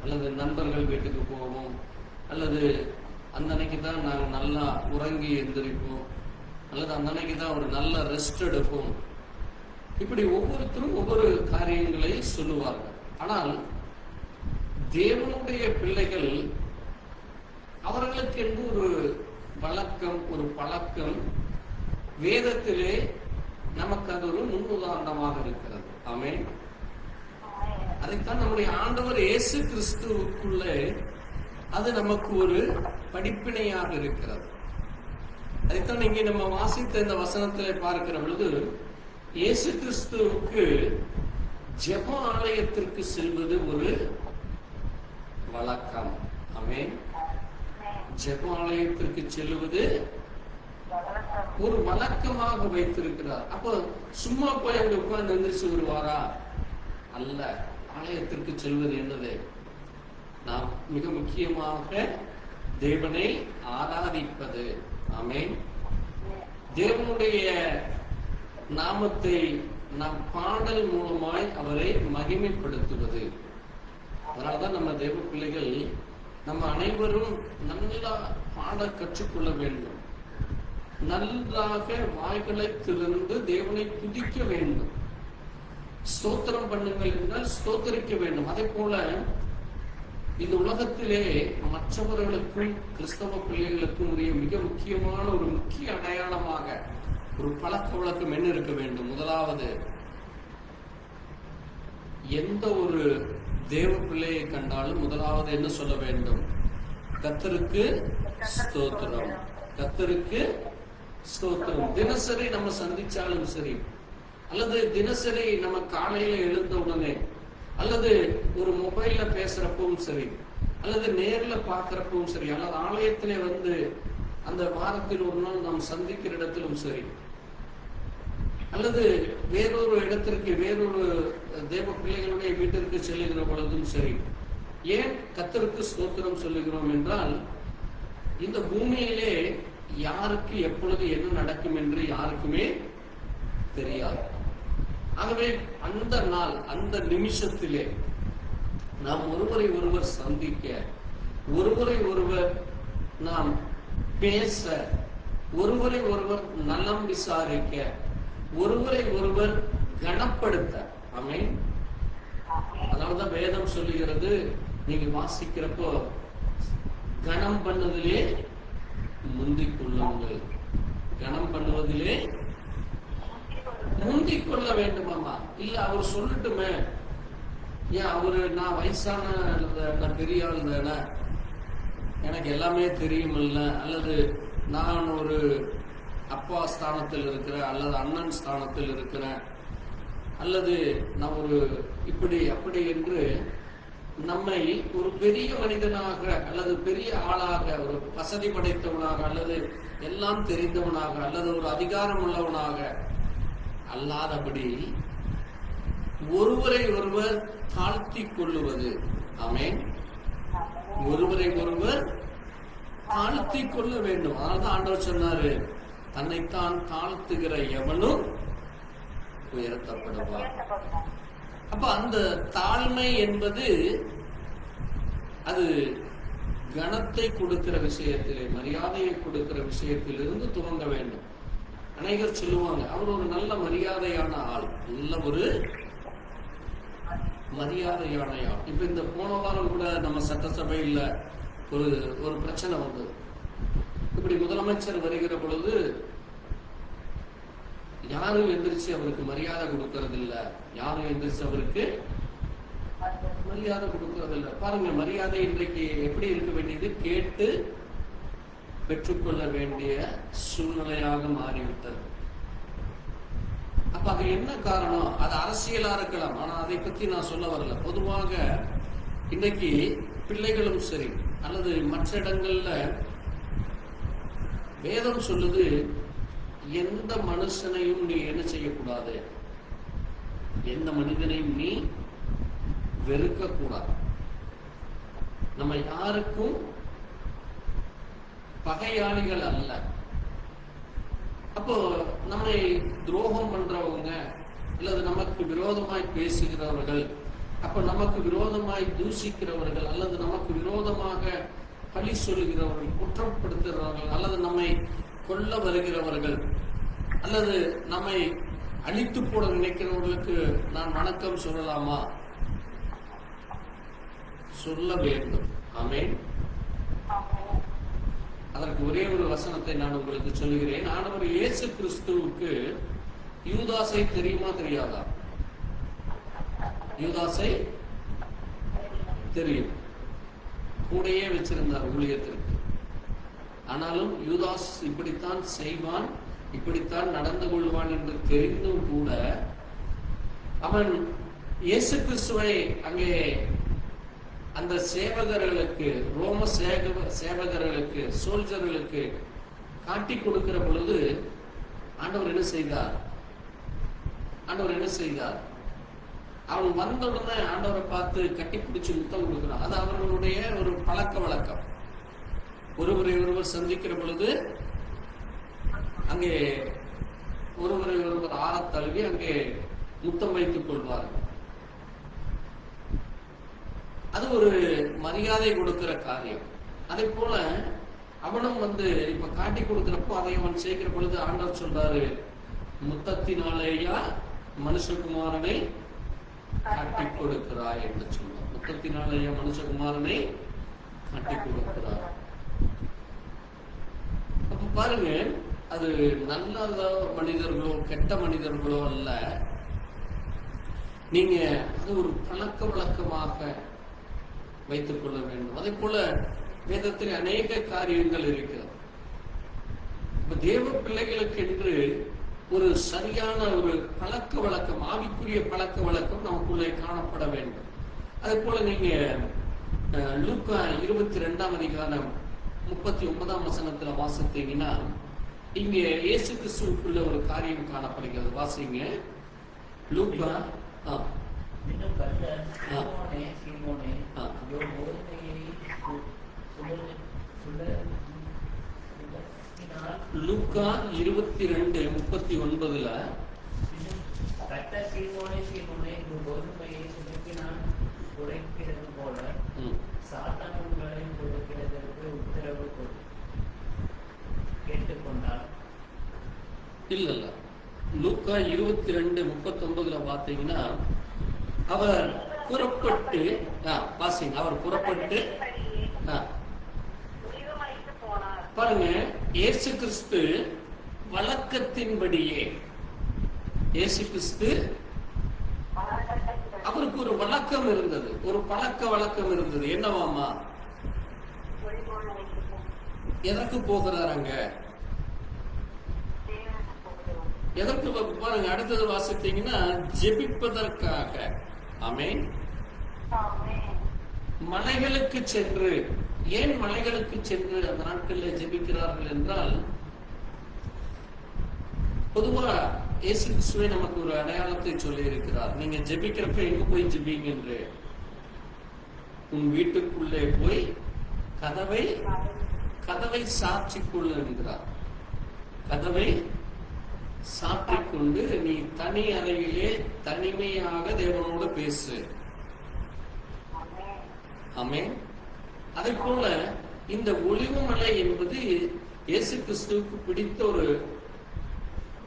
அல்லது நண்பர்கள் வீட்டுக்கு போவோம், அல்லது அந்த அன்னைக்கு தான் நாங்கள் நல்லா உறங்கி எந்திரிப்போம், அல்லது அந்த அன்னைக்கு தான் ஒரு நல்ல ரெஸ்ட் எடுப்போம். இப்படி ஒவ்வொருத்தரும் ஒவ்வொரு காரியங்களை சொல்லுவார்கள். ஆனால் தேவனுடைய பிள்ளைகள் அவர்களுக்கு என்று ஒரு வழக்கம், ஒரு பழக்கம் வேதத்திலே நமக்கு அது ஒரு முன்னுதாரணமாக இருக்கிறது. ஆமென். அதைத்தான் நம்முடைய ஆண்டவர் இயேசு கிறிஸ்துவுக்குள்ளே அது நமக்கு ஒரு படிப்பினையாக இருக்கிறது. அதைத்தான் இங்கே நம்ம வாசித்த இந்த வசனத்திலே பார்க்கிற பொழுது இயேசு கிறிஸ்துவுக்கு ஜெப ஆலயத்திற்கு செல்வது ஒரு வழக்கம். ஆமென். ஜெப ஆலயத்திற்கு செல்வது ஒரு வழக்கமாக வைத்திருக்கிறார். அப்போ சும்மா போய் அங்க உட்கார்ந்து எந்திரிச்சு வருவாரா? அல்ல. ஆலயத்திற்கு செல்வது என்னது? நாம் மிக முக்கியமாக தேவனை ஆராதிப்பது. ஆமென். தேவனுடைய நாமத்தை நாம் பாடல் மூலமாய் அவரை மகிமைப்படுத்துவது. அதனாலதான் நம்ம தேவ பிள்ளைகள் நம்ம அனைவரும் நல்லா பாட கற்றுக்கொள்ள வேண்டும். நன்றாக வாய்களை திறந்து தேவனை துதிக்க வேண்டும். ஸ்தோத்திரம் பண்ணுங்கள் என்றால் ஸ்தோத்தரிக்க வேண்டும். அதே போல இந்த உலகத்திலே மற்றவர்களுக்கும் கிறிஸ்தவ பிள்ளைகளுக்கும் உரிய மிக முக்கியமான ஒரு முக்கிய அடையாளமாக ஒரு பழக்க வழக்கம் என்ன இருக்க வேண்டும்? முதலாவது, எந்த ஒரு தேவ பிள்ளையை கண்டாலும் முதலாவது என்ன சொல்ல வேண்டும்? கர்த்தருக்கு ஸ்தோத்திரம், கர்த்தருக்கு ஸ்தோத்திரம். தினசரி நம்ம சந்திச்சாலும் சரி, அல்லது தினசரி நம்ம காலையில எழுந்த உடனே, அல்லது ஒரு மொபைல்ல பேசுறப்பவும் சரி, அல்லது நேர்ல பாக்குறப்பவும் சரி, அல்லது ஆலயத்திலே அந்த வாரத்தில் ஒரு நாள் நாம் சந்திக்கிற இடத்திலும் சரி, அல்லது வேறொரு இடத்திற்கு வேறொரு தேவ பிள்ளைகளுடைய வீட்டிற்கு செல்லுகிற பொழுதும் சரி, ஏன் கர்த்தருக்கு ஸ்தோத்திரம் சொல்லுகிறோம் என்றால், இந்த பூமியிலே யாருக்கு எப்பொழுது என்ன நடக்கும் என்று யாருக்குமே தெரியாது. ஆகவே அந்த நாள், அந்த நிமிஷத்திலே நாம் ஒருவரை ஒருவர் சந்திக்க, ஒருவரை ஒருவர் நாம் பேச, ஒருவரை ஒருவர் நலம் விசாரிக்க, ஒருவரை ஒருவர் கனப்படுத்த. ஆமென். அதனாலதான் வேதம் சொல்லுகிறது, நீங்க வாசிக்கிறப்போ கனம் பண்ணதிலே முந்திக் கொள்ளுங்கள், கனம் பண்ணுவதிலே முந்திக் கொள்ள வேண்டுமாமா. இல்ல அவர் சொல்லட்டுமே, ஏன் அவரு நான் வயசான நான் பெரிய ஆள் தானே, எனக்கு எல்லாமே தெரியுமில்ல, அல்லது நான் ஒரு அப்பா ஸ்தானத்தில் இருக்கிறேன், அல்லது அண்ணன் ஸ்தானத்தில் இருக்கிறேன், அல்லது நான் ஒரு இப்படி அப்படி என்று நம்மை ஒரு பெரிய மனிதனாக அல்லது பெரிய ஆளாக, ஒரு வசதி படைத்தவனாக அல்லது எல்லாம் தெரிந்தவனாக அல்லது ஒரு அதிகாரம் உள்ளவனாக அல்லாதபடி ஒருவரை ஒருவர் தாழ்த்தி கொள்ளுவது. ஆமென். ஒருவரை ஒருவர் தாழ்த்தி கொள்ள வேண்டும். அதனால்தான் ஆண்டவர் சொன்னாரு, தன்னைத்தான் தாழ்த்துகிற எவனும் உயர்த்தப்படுவார். அப்ப அந்த தாழ்மை என்பது அது கனத்தை கொடுக்கிற விஷயத்திலே, மரியாதையை கொடுக்கிற விஷயத்திலிருந்து துவங்க வேண்டும். அநேகர் சொல்லுவாங்க, அவர் ஒரு நல்ல மரியாதையான ஆள், நல்ல ஒரு மரியாதையான ஆள். இப்ப இந்த போன வாரம் கூட நம்ம சட்டசபையில் ஒரு பிரச்சனை வந்தது. இப்படி முதலமைச்சர் வருகிற பொழுது யாரும் எந்திரிச்சு அவருக்கு மரியாதை கொடுக்கறது இல்ல, யாரும் எந்திரிச்சு அவருக்கு மரியாதை கொடுக்கறது இல்ல. பாருங்க, மரியாதை இன்றைக்கு எப்படி இருக்க வேண்டியது, கேட்டு பெற்றுக்கொள்ள வேண்டிய சூழ்நிலையாக மாறிவிட்டது. அப்ப அது என்ன காரணம்? அது அரசியலா இருக்கலாம், ஆனா அதை பத்தி நான் சொல்ல வரல. பொதுவாக இன்னைக்கு பிள்ளைகளும் சரி அல்லது மற்ற இடங்கள்ல வேதம் சொல்லுது, எந்த மனுஷனையும் நீ என்ன செய்யக்கூடாது, எந்த மனிதனையும் நீ வெறுக்க கூடாது. நம்ம யாருக்கும் பகையாளிகள் அல்ல. அப்போ நம்மை துரோகம் பண்றவங்க அல்லது நமக்கு விரோதமாய் பேசுகிறவர்கள், அப்ப நமக்கு விரோதமாய் தூஷிக்கிறவர்கள் அல்லது நமக்கு விரோதமாக பழி சொல்லுகிறவர்கள், குற்றப்படுத்துகிறவர்கள் அல்லது நம்மை கொல்ல வருகிறவர்கள் அல்லது நம்மை அழித்து போட நினைக்கிறவர்களுக்கு நான் வணக்கம் சொல்லலாமா? சொல்ல வேண்டும். ஆமென். அதற்கு ஒரே ஒரு வசனத்தை நான் உங்களுக்கு சொல்லுகிறேன். ஆண்டவர் இயேசு கிறிஸ்துவுக்கு யூதாசை தெரியுமா தெரியாதா? யூதாசை தெரியும், கூடையே வச்சிருந்தார் ஊழியத்திற்கு. ஆனாலும் யூதாஸ் இப்படித்தான் செய்வான், இப்படித்தான் நடந்து கொள்வான் என்று தெரிந்தும் கூட அவன் இயேசு கிறிஸ்துவை அங்கே அந்த சேவகர்களுக்கு, ரோம சேவகர்களுக்கு, சோல்ஜர்களுக்கு காட்டி கொடுக்கிற பொழுது ஆண்டவர் என்ன செய்தார்? அவன் வந்த உடனே ஆண்டவரை பார்த்து கட்டி பிடிச்சு முத்தம் கொடுக்கிறான். அது அவர்களுடைய ஒரு பழக்க வழக்கம். ஒருவரை ஒருவர் சந்திக்கிற பொழுது அங்கே ஒருவரை ஒருவர் ஆறத் தழுவி அங்கே முத்தம் வைத்துக் கொள்வார்கள். அது ஒரு மரியாதை கொடுக்கிற காரியம். அதே போல அவனும் இப்ப காட்டி கொடுக்கிறப்போ அதை அவன் சேர்க்கிற பொழுது ஆண்டவர் சொல்றாரு, முத்தத்தினாலேயா மனுஷகுமாரனை காட்டி கொடுக்கிறாய் என்று சொல்றார். முத்தத்தினாலேயா மனுஷகுமாரனை காட்டி கொடுக்கிறார். அப்ப பாருங்க, அது நல்ல மனிதர்களோ கெட்ட மனிதர்களோ அல்ல, நீங்க அது ஒரு பழக்க வழக்கமாக வைத்துக் கொள்ள வேண்டும். அதே போல வேதத்தில் அநேக காரியங்கள் இருக்கிறது. தேவ பிள்ளைகளுக்கு என்று ஒரு சரியான ஒரு பழக்க வழக்கம், ஆவிக்குரிய பழக்க வழக்கம் நமக்குள்ளே காணப்பட வேண்டும். அதே போல நீங்க லூக்கா 22ஆம் அதிகாரம் 39ஆம் வசனத்துல வாசித்தீங்கன்னா, இங்க இயேசு கிறிஸ்துவுக்குள்ள ஒரு காரியம் காணப்படுகிறது. வாசிங்க. லூக்கா இன்னும் கர்த்தர் சீமோனே, யோனா, லூக்கா 22:39 கட்ட சீமோனே பொறுமையை சுருக்கி நான் குறைக்கிறது போல சாத்தான் உங்களை கொடுக்கிறதற்கு உத்தரவு கேட்டுக்கொண்டார். இல்ல லூக்கா 22:39 பார்த்தீங்கன்னா அவர் புறப்பட்டு அவர் புறப்பட்டு பாருங்க, இயேசு கிறிஸ்து வழக்கத்தின்படியே இயேசு கிறிஸ்து அவருக்கு ஒரு வழக்கம் இருந்தது, ஒரு பழக்க வழக்கம் இருந்தது. என்னவாமா? எதற்கு போகிறாராங்க? எதற்கு பாருங்க, அடுத்தது வாசித்தீங்கன்னா ஜெபிப்பதற்காக. ஆமென். மலைகளுக்கு சென்று, ஏன் மலைகளுக்கு சென்று அந்த நாட்களில் ஜெபிக்கிறார்கள் என்றால், பொதுவா இயேசு கிறிஸ்துவே நமக்கு ஒரு அடையாளத்தை சொல்லி இருக்கிறார். நீங்க ஜெபிக்கிறப்ப எங்க போய் ஜெபிங்க என்று, உன் வீட்டுக்குள்ளே போய் கதவை சாற்றிக்கொள்ள என்கிறார். கதவை சாற்றிக்கொண்டு நீ தனி அறையிலே தனிமையாக தேவனோடு பேசு. ஆமென். அதே போல இந்த ஒலிவு மலை என்பது இயேசு கிறிஸ்துவுக்கு பிடித்த ஒரு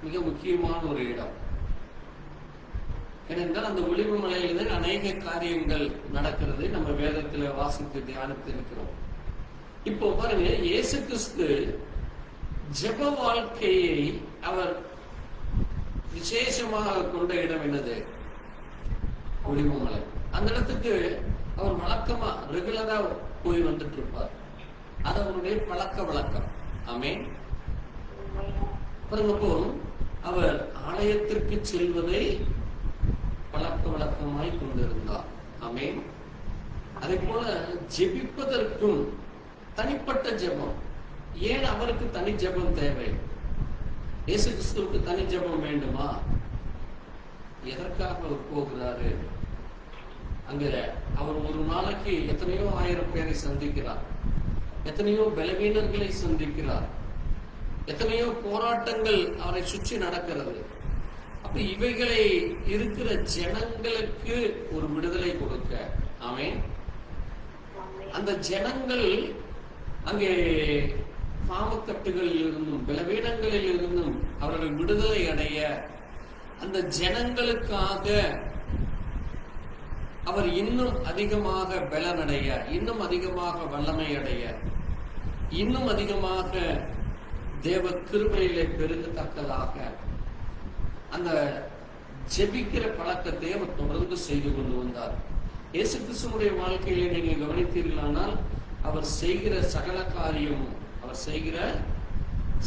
மிக முக்கியமான ஒரு இடம். ஏனென்றால் அந்த ஒலிவு மலையில அநேக காரியங்கள் நடக்கிறது, நம்ம வேதத்துல வாசித்து தியானித்து இருக்கிறோம். இப்போ பாருங்க, இயேசு கிறிஸ்து ஜெப வாழ்க்கையை அவர் விசேஷமாக கொண்ட இடம் என்னது? ஒலிவு மலை. அந்த இடத்துக்கு அவர் வழக்கமா ரெகுலரா போய் வந்துட்டு இருப்பார். அது அவருடைய பழக்க வழக்கம். ஆமென். பாருங்க, அவர் ஆலயத்திற்கு செல்வதை பழக்க வழக்கமாய் கொண்டிருந்தார். ஆமென். அதே போல ஜெபிப்பதற்கும் தனிப்பட்ட ஜெபம். ஏன் அவருக்கு தனி ஜெபம் தேவை? இயேசு கிறிஸ்துவுக்கு தனி ஜெபம் வேண்டுமா? எதற்காக அவர் போகிறாரு? அங்க அவர் ஒரு நாளைக்கு எத்தனையோ ஆயிரம் பேரை சந்திக்கிறார், எத்தனையோ பலவீனர்களை சந்திக்கிறார், எத்தனையோ போராட்டங்கள் அவரை சுற்றி நடக்கிறது. அப்ப இவைகளை இருக்கிற ஜனங்களுக்கு ஒரு விடுதலை கொடுக்க. ஆமென். அந்த ஜனங்கள் அங்கே பாவக்கட்டுகளில் இருந்தும் பலவீனங்களில் இருந்தும் அவர்கள் விடுதலை அடைய, அந்த ஜனங்களுக்காக அவர் இன்னும் அதிகமாக பலனடைய, இன்னும் அதிகமாக வல்லமை அடைய, இன்னும் அதிகமாக தேவ கிருபையிலே பெருகத்தக்கதாக அந்த ஜெபிக்கிற பழக்கத்தை அவர் தொடர்ந்து செய்து கொண்டு வந்தார். இயேசு கிறிஸ்துவுடைய வாழ்க்கையிலே நீங்க கவனித்தீர்களானால் அவர் செய்கிற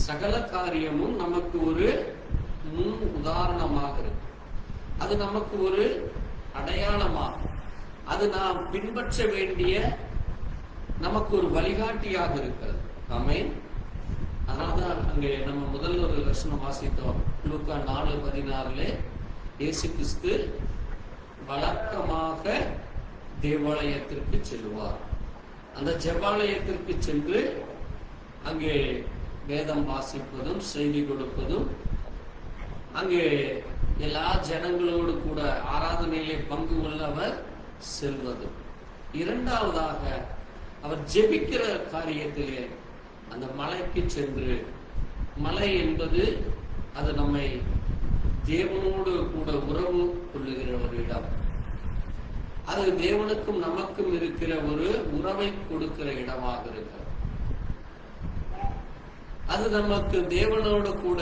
சகல காரியமும் நமக்கு ஒரு முன் உதாரணமாக இருக்கு. அது நமக்கு ஒரு அடையாளமாகும். அது நாம் பின்பற்ற வேண்டிய நமக்கு ஒரு வழிகாட்டியாக இருக்கிறது. ஆமென். அதனால்தான் அங்கே நம்ம முதல்ல ஒரு வசனம் வாசித்தோம், லூக்கா 4:16 இயேசு கிறிஸ்து வழக்கமாக தேவாலயத்திற்கு செல்வார். அந்த ஜெபாலயத்திற்கு சென்று அங்கே வேதம் வாசிப்பதும் செய்தி கொடுப்பதும், அங்கே எல்லா ஜனங்களோடு கூட ஆராதனையிலே பங்கு கொள்ள அவர் செல்வது. இரண்டாவதாக அவர் ஜெபிக்கிற காரியத்திலே அந்த மலைக்கு சென்று, மலை என்பது அது நம்மை தேவனோடு கூட உறவு கொள்ளுகிற ஒரு இடம். அது தேவனுக்கும் நமக்கும் இருக்கிற ஒரு உறவை கொடுக்கிற இடமாக இருக்கிறது. அது நமக்கு தேவனோடு கூட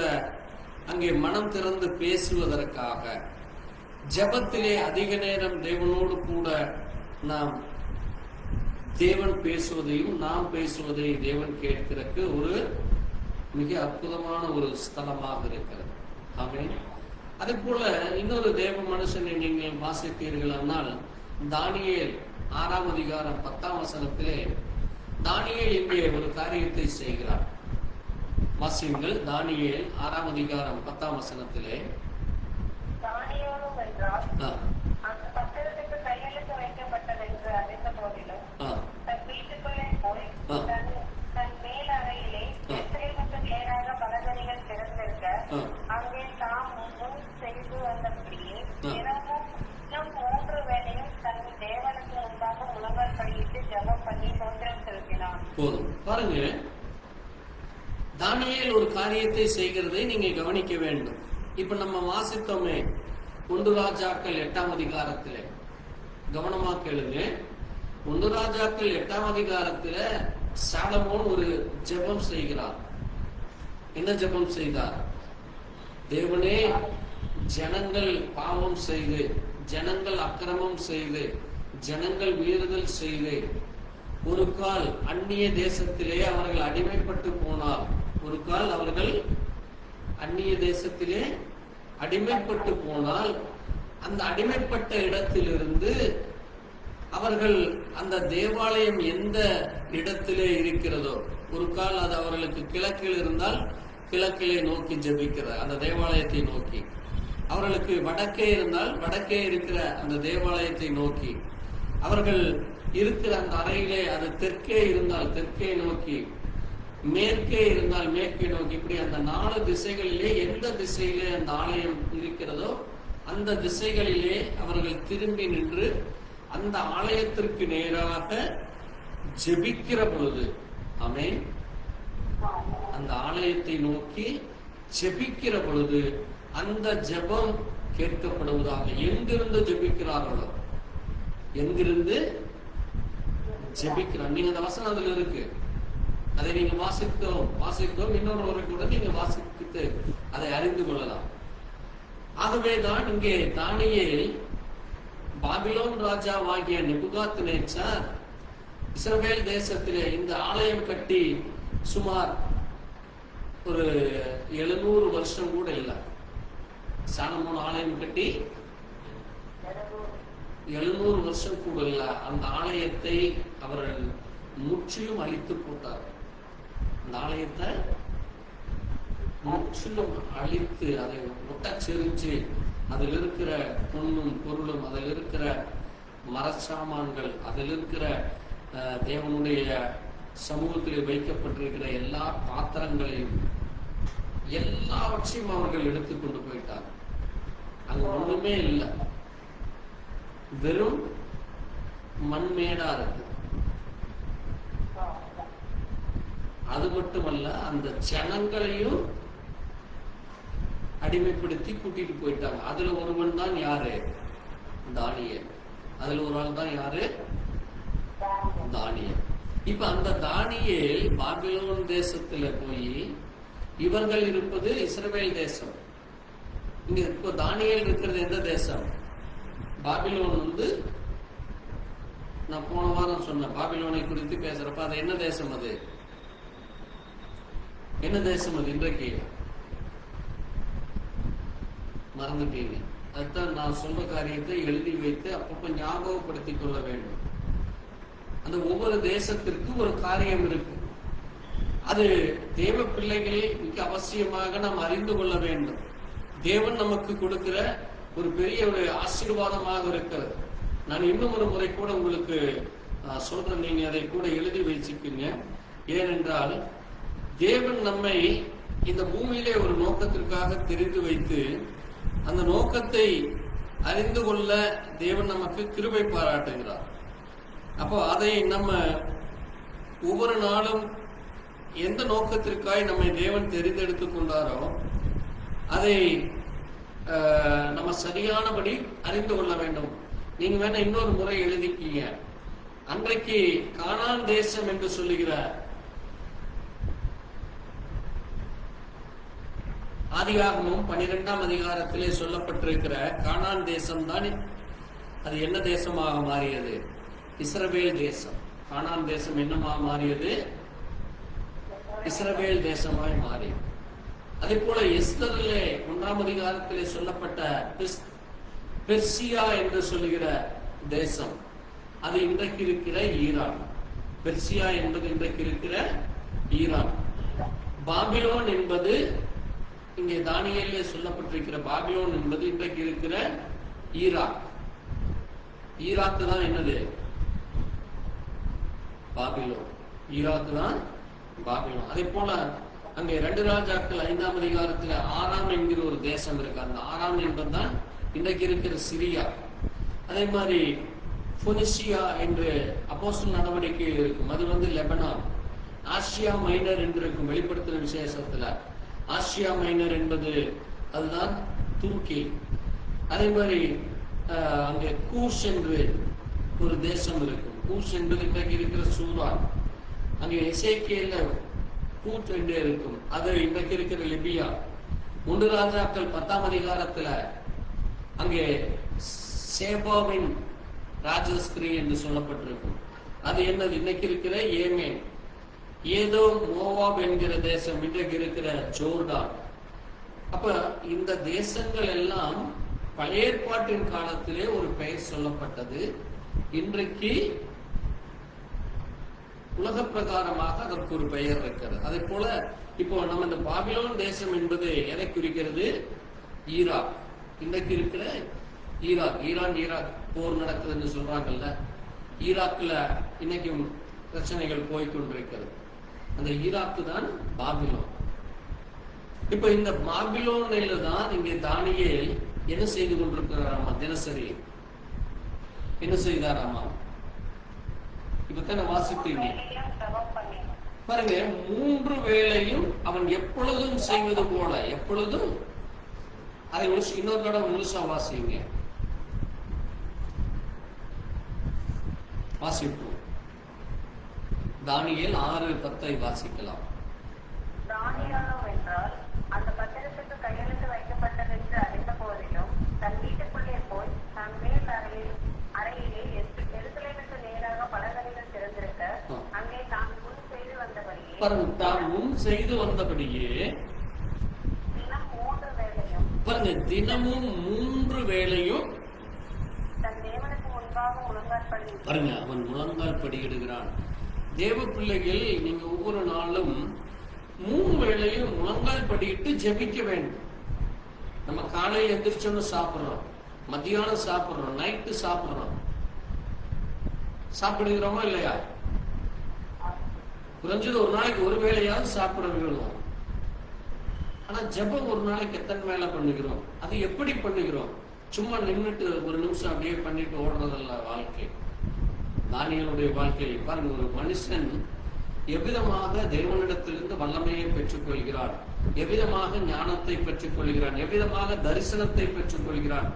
அங்கே மனம் திறந்து பேசுவதற்காக, ஜெபத்திலே அதிக நேரம் தேவனோடு கூட நாம் தேவன் பேசுவதையும் நாம் பேசுவதையும் தேவன் கேட்கிறதுக்கு ஒரு மிக அற்புதமான ஒரு ஸ்தலமாக இருக்கிறது. ஆமென். அதே போல இன்னொரு தேவ மனுஷனை நீங்கள் வாசித்தீர்களானால், தானியேல் 6ஆம் அதிகாரம் 10ஆம் வசனத்திலே தானியேல் இங்கே ஒரு காரியத்தை செய்கிறார். வாசியுங்கள். தானியேல் 6ஆம் அதிகாரம் 10ஆம் வசனத்திலே, அந்த பத்திரத்துக்கு கையெழுத்து வைக்கப்பட்டதென்று அறிந்த போதிலும் தன் வீட்டுக்குள்ளே போய் தன் மேல் அறையிலே எஸ்ரேலுக்கு நேராக தானியேல் ஒரு காரியத்தை செய்கிறதை நீங்க கவனிக்க வேண்டும். இப்ப நம்ம வாசித்தோமே 1 ராஜாக்கள் 8ஆம் அதிகாரத்திலே, கவனமா கேளுங்க. 1 ராஜாக்கள் 8ஆம் அதிகாரத்துல சாலமோன் ஒரு ஜெபம் செய்கிறார். என்ன ஜெபம் செய்தார்? தேவனே, ஜனங்கள் பாவம் செய்து, ஜனங்கள் அக்கிரமம் செய்து, ஜனங்கள் மீறுதல் செய்து, ஒரு கால் அந்நிய தேசத்திலே அவர்கள் அடிமைப்பட்டு போனால், ஒரு கால் அவர்கள் அந்நிய தேசத்திலே அடிமைப்பட்டு போனால், அந்த அடிமைப்பட்ட இடத்திலிருந்து அவர்கள் அந்த தேவாலயம் எந்த இடத்திலே இருக்கிறதோ, ஒரு கால் அது அவர்களுக்கு கிழக்கில் இருந்தால் கிழக்கிலே நோக்கி ஜெபிக்கிறார், அந்த தேவாலயத்தை நோக்கி. அவர்களுக்கு வடக்கே இருந்தால் வடக்கே இருக்கிற அந்த தேவாலயத்தை நோக்கி, அவர்கள் இருக்கிற அந்த அறையிலே அது தெற்கே இருந்தால் தெற்கே நோக்கி, மேற்கே இருந்தால் மேற்கே நோக்கி, இப்படி அந்த 4 திசைகளிலே எந்த திசையிலே அந்த ஆலயம் இருக்கிறதோ அந்த திசைகளிலே அவர்கள் திரும்பி நின்று அந்த ஆலயத்திற்கு நேராக ஜெபிக்கிற பொழுது, ஆமென், அந்த ஆலயத்தை நோக்கி ஜெபிக்கிற பொழுது அந்த ஜெபம் கேட்கப்படுவதாக. எங்கிருந்து ஜெபிக்கிறார்களோ, எங்கிருந்து ஜெபிக்கிறார். நீங்க அந்த வசனம் அதுல இருக்கு, அதை நீங்க வாசித்தோம் இன்னொரு கூட நீங்க வாசித்து அதை அறிந்து கொள்ளலாம். ஆகவேதான் இங்கே தானியேல் பாபிலோன் ராஜாவாகிய நேபுகாத்நேச்சார் இஸ்ரவேல் தேசத்திலே இந்த ஆலயம் கட்டி சுமார் ஒரு 700 வருஷம் கூட இல்லை. சாலமோன் ஆலயம் கட்டி 700 வருஷம் கூட இல்லை. அந்த ஆலயத்தை அவர்கள் முற்றிலும் அழித்து போட்டார். அந்த ஆலயத்தை முற்றிலும் அழித்து அதை ஒட்டச்செறிஞ்சு அதில் இருக்கிற பொன்னும் பொருளும், அதில் இருக்கிற மரச்சாமான்கள், அதில் இருக்கிற தேவனுடைய சமூகத்தில் வைக்கப்பட்டிருக்கிற எல்லா பாத்திரங்களையும் எல்லாவற்றையும் அவர்கள் எடுத்து கொண்டு போயிட்டார். அங்க ஒண்ணுமே இல்லை, வெறும் மண்மேடா இருக்கு. அது மட்டுமல்ல, அந்த ஜனங்களையும் அடிமைப்படுத்தி கூட்டிட்டு போயிட்டாங்க. அதுல ஒருவன் தான் யாரு? தானியேல். அதுல ஒரு ஆள் தான் யாரு? தானியேல். இப்ப அந்த தானியேல் பாபிலோன் தேசத்துல போய், இவர்கள் இருப்பது இஸ்ரவேல் தேசம். இங்க இப்போ தானியேல் இருக்கிறது எந்த தேசம்? பாபிலோன் நான் போன வாரம் சொன்ன பாபிலோனை குறித்து பேசுறப்ப அது என்ன தேசம்? அது என்ன தேசம்? அது இன்றைக்கு மறந்துட்டீங்க. அதுதான் நான் சொல்ற காரியத்தை எழுதி வைத்து அப்பப்ப ஞாபகப்படுத்திக் கொள்ள வேண்டும். அந்த ஒவ்வொரு தேசத்திற்கு ஒரு காரியம் இருக்கு. அது தேவ பிள்ளைகள் மிக அவசியமாக நாம் அறிந்து கொள்ள வேண்டும். தேவன் நமக்கு கொடுக்கிற ஒரு பெரிய ஒரு ஆசீர்வாதமாக இருக்கிறது. நான் இன்னும் ஒரு முறை கூட உங்களுக்கு சொல்றேன், நீங்க அதை கூட எழுதி வச்சுக்குங்க. ஏனென்றால் தேவன் நம்மை இந்த பூமியிலே ஒரு நோக்கத்திற்காக தெரிந்து வைத்து, அந்த நோக்கத்தை அறிந்து கொள்ள தேவன் நமக்கு கிருபை பாராட்டுகிறார். அப்போ அதை நம்ம ஒவ்வொரு நாளும் எந்த நோக்கத்திற்காய் நம்மை தேவன் தெரிந்தெடுத்துக் கொண்டாரோ அதை நம்ம சரியானபடி அறிந்து கொள்ள வேண்டும். நீங்க வேணா இன்னொரு முறை எழுதிக்கீங்க. அன்றைக்கு கானான் தேசம் என்று சொல்லுகிற ஆதியாகமம் 12ஆம் அதிகாரத்திலே சொல்லப்பட்டிருக்கிற கானான் தேசம் தான் அது என்ன தேசமாக மாறியது? இஸ்ரவேல் தேசம். கானான் தேசம் என்னமாக மாறியது? இஸ்ரவேல் தேசமாய் மாறியது. அதே போல எஸ்தரிலே 1ஆம் அதிகாரத்திலே சொல்லப்பட்ட பெர்சியா என்று சொல்லுகிற தேசம், அது இன்றைக்கு இருக்கிற ஈரான். பெர்சியா என்பது இன்றைக்கு இருக்கிற ஈரான். பாபிலோன் என்பது இங்கே தானியேலிலே சொல்லப்பட்டிருக்கிற பாபிலோன் என்பது இன்றைக்கு இருக்கிற ஈராக். ஈராக் தான் என்னது? பாபிலோன். ஈராக் தான் பாபிலோன். அதே போல அங்கே 2 ராஜாக்கள் 5ஆம் அதிகாரத்தில் ஆராம் என்கிற ஒரு தேசம் இருக்கு. அந்த ஆராம் என்பதுதான் இன்றைக்கு இருக்கிற சிரியா. அதே மாதிரி பொனிசியா என்று அப்போஸ்தலர் நடவடிக்கையில் இருக்கும், அது லெபனான். ஆசியா மைனர் என்று இருக்கும் வெளிப்படுத்தின விசேஷத்துல. ஆசியா மைனர் என்பது அதுதான் துருக்கி. அதே மாதிரி அங்கே கூஷ் என்று ஒரு தேசம் இருக்கும். கூஷ் என்பது இன்றைக்கு இருக்கிற சூடான். அங்கே எசேக்கியேல்ல கூட் என்று இருக்கும். அது இன்றைக்கு இருக்கிற லிபியா. 1 ராஜாக்கள் 10ஆம் அதிகாரத்துல அங்கே சேபாவின் ராஜஸ்திரி என்று சொல்லப்பட்டிருக்கும். அது என்னது? இன்னைக்கு இருக்கிற ஏமேன். ஏதோ மோவாப் என்கிற தேசம் இன்றைக்கு இருக்கிற ஜோர்டான். அப்ப இந்த தேசங்கள் எல்லாம் பழைய ஏற்பாட்டின் காலத்திலே ஒரு பெயர் சொல்லப்பட்டது. இன்றைக்கு உலக பிரகாரமாக அதற்கு ஒரு பெயர் இருக்கிறது. அதே போல இப்போ நம்ம இந்த பாபிலோன் தேசம் என்பது எதை குறிக்கிறது? ஈராக். இன்றைக்கு இருக்கிற ஈராக், ஈராக் போர் நடக்குதுன்னு சொல்றாங்கல்ல. ஈராக்ல இன்னைக்கும் பிரச்சனைகள் போய்கொண்டிருக்கிறது. அந்த ஈராக்கு தான் பாபிலோன். இப்ப இந்த பாபிலோனில தான் இங்கே தானியேல் என்ன செய்து கொண்டிருக்கிறாராமா? தினசரி என்ன செய்தாராமா? இப்பத்தான வாசித்தீங்க பாருங்க. 3 வேளையும் அவன் எப்பொழுதும் செய்வது போல, எப்பொழுதும். அதை இன்னொரு தடவை முழுசா வாசிங்க. வாசிப்போம். தானியேல் 6:10 வாசிக்கலாம். தானியேலோ என்றால் அந்த பத்திரத்துக்கு கையெழுத்து வைக்கப்பட்டதென்று அறிந்த போதிலும் தன் வீட்டுக்குள்ளே போய் தன் மேல் அறையிலே எருசலேமுக்கு நேராக பலகணிகள் திறந்திருக்க அங்கே தான் முன் செய்து வந்தபடியே தினம் 3 வேளையும் பாருங்க, தினமும் 3 வேளையும் தன் தேவனுக்கு முன்பாக முழங்கால் படி பாருங்க, அவன் முழங்கால் படியிடுகிறான். தேவ பிள்ளைகள், நீங்க ஒவ்வொரு நாளும் 3 வேளையும் முழங்கால் படியிட்டு ஜெபிக்க வேண்டும். நம்ம காலையில் எந்திரிச்சோன்னு சாப்பிடுறோம், மத்தியானம் சாப்பிடுறோம், நைட்டு சாப்பிடுறோம். சாப்பிடுகிறோமா இல்லையா? குறைஞ்சது ஒரு நாளைக்கு 1 வேளையாவது சாப்பிட வேணும். ஆனா ஜெபம் ஒரு நாளைக்கு எத்தனை வேலை பண்ணுகிறோம்? அது எப்படி பண்ணுகிறோம்? சும்மா நின்றுட்டு 1 நிமிஷம் அப்படியே பண்ணிட்டு ஓடுறதல்ல வாழ்க்கை. தானியேலுடைய வாழ்க்கையில் பாருங்க, ஒரு மனுஷன் எவ்விதமாக தேவனிடத்திலிருந்து வல்லமையை பெற்றுக் கொள்கிறான், எவ்விதமாக ஞானத்தை பெற்றுக் கொள்கிறான், எவ்விதமாக தரிசனத்தை பெற்றுக் கொள்கிறான்,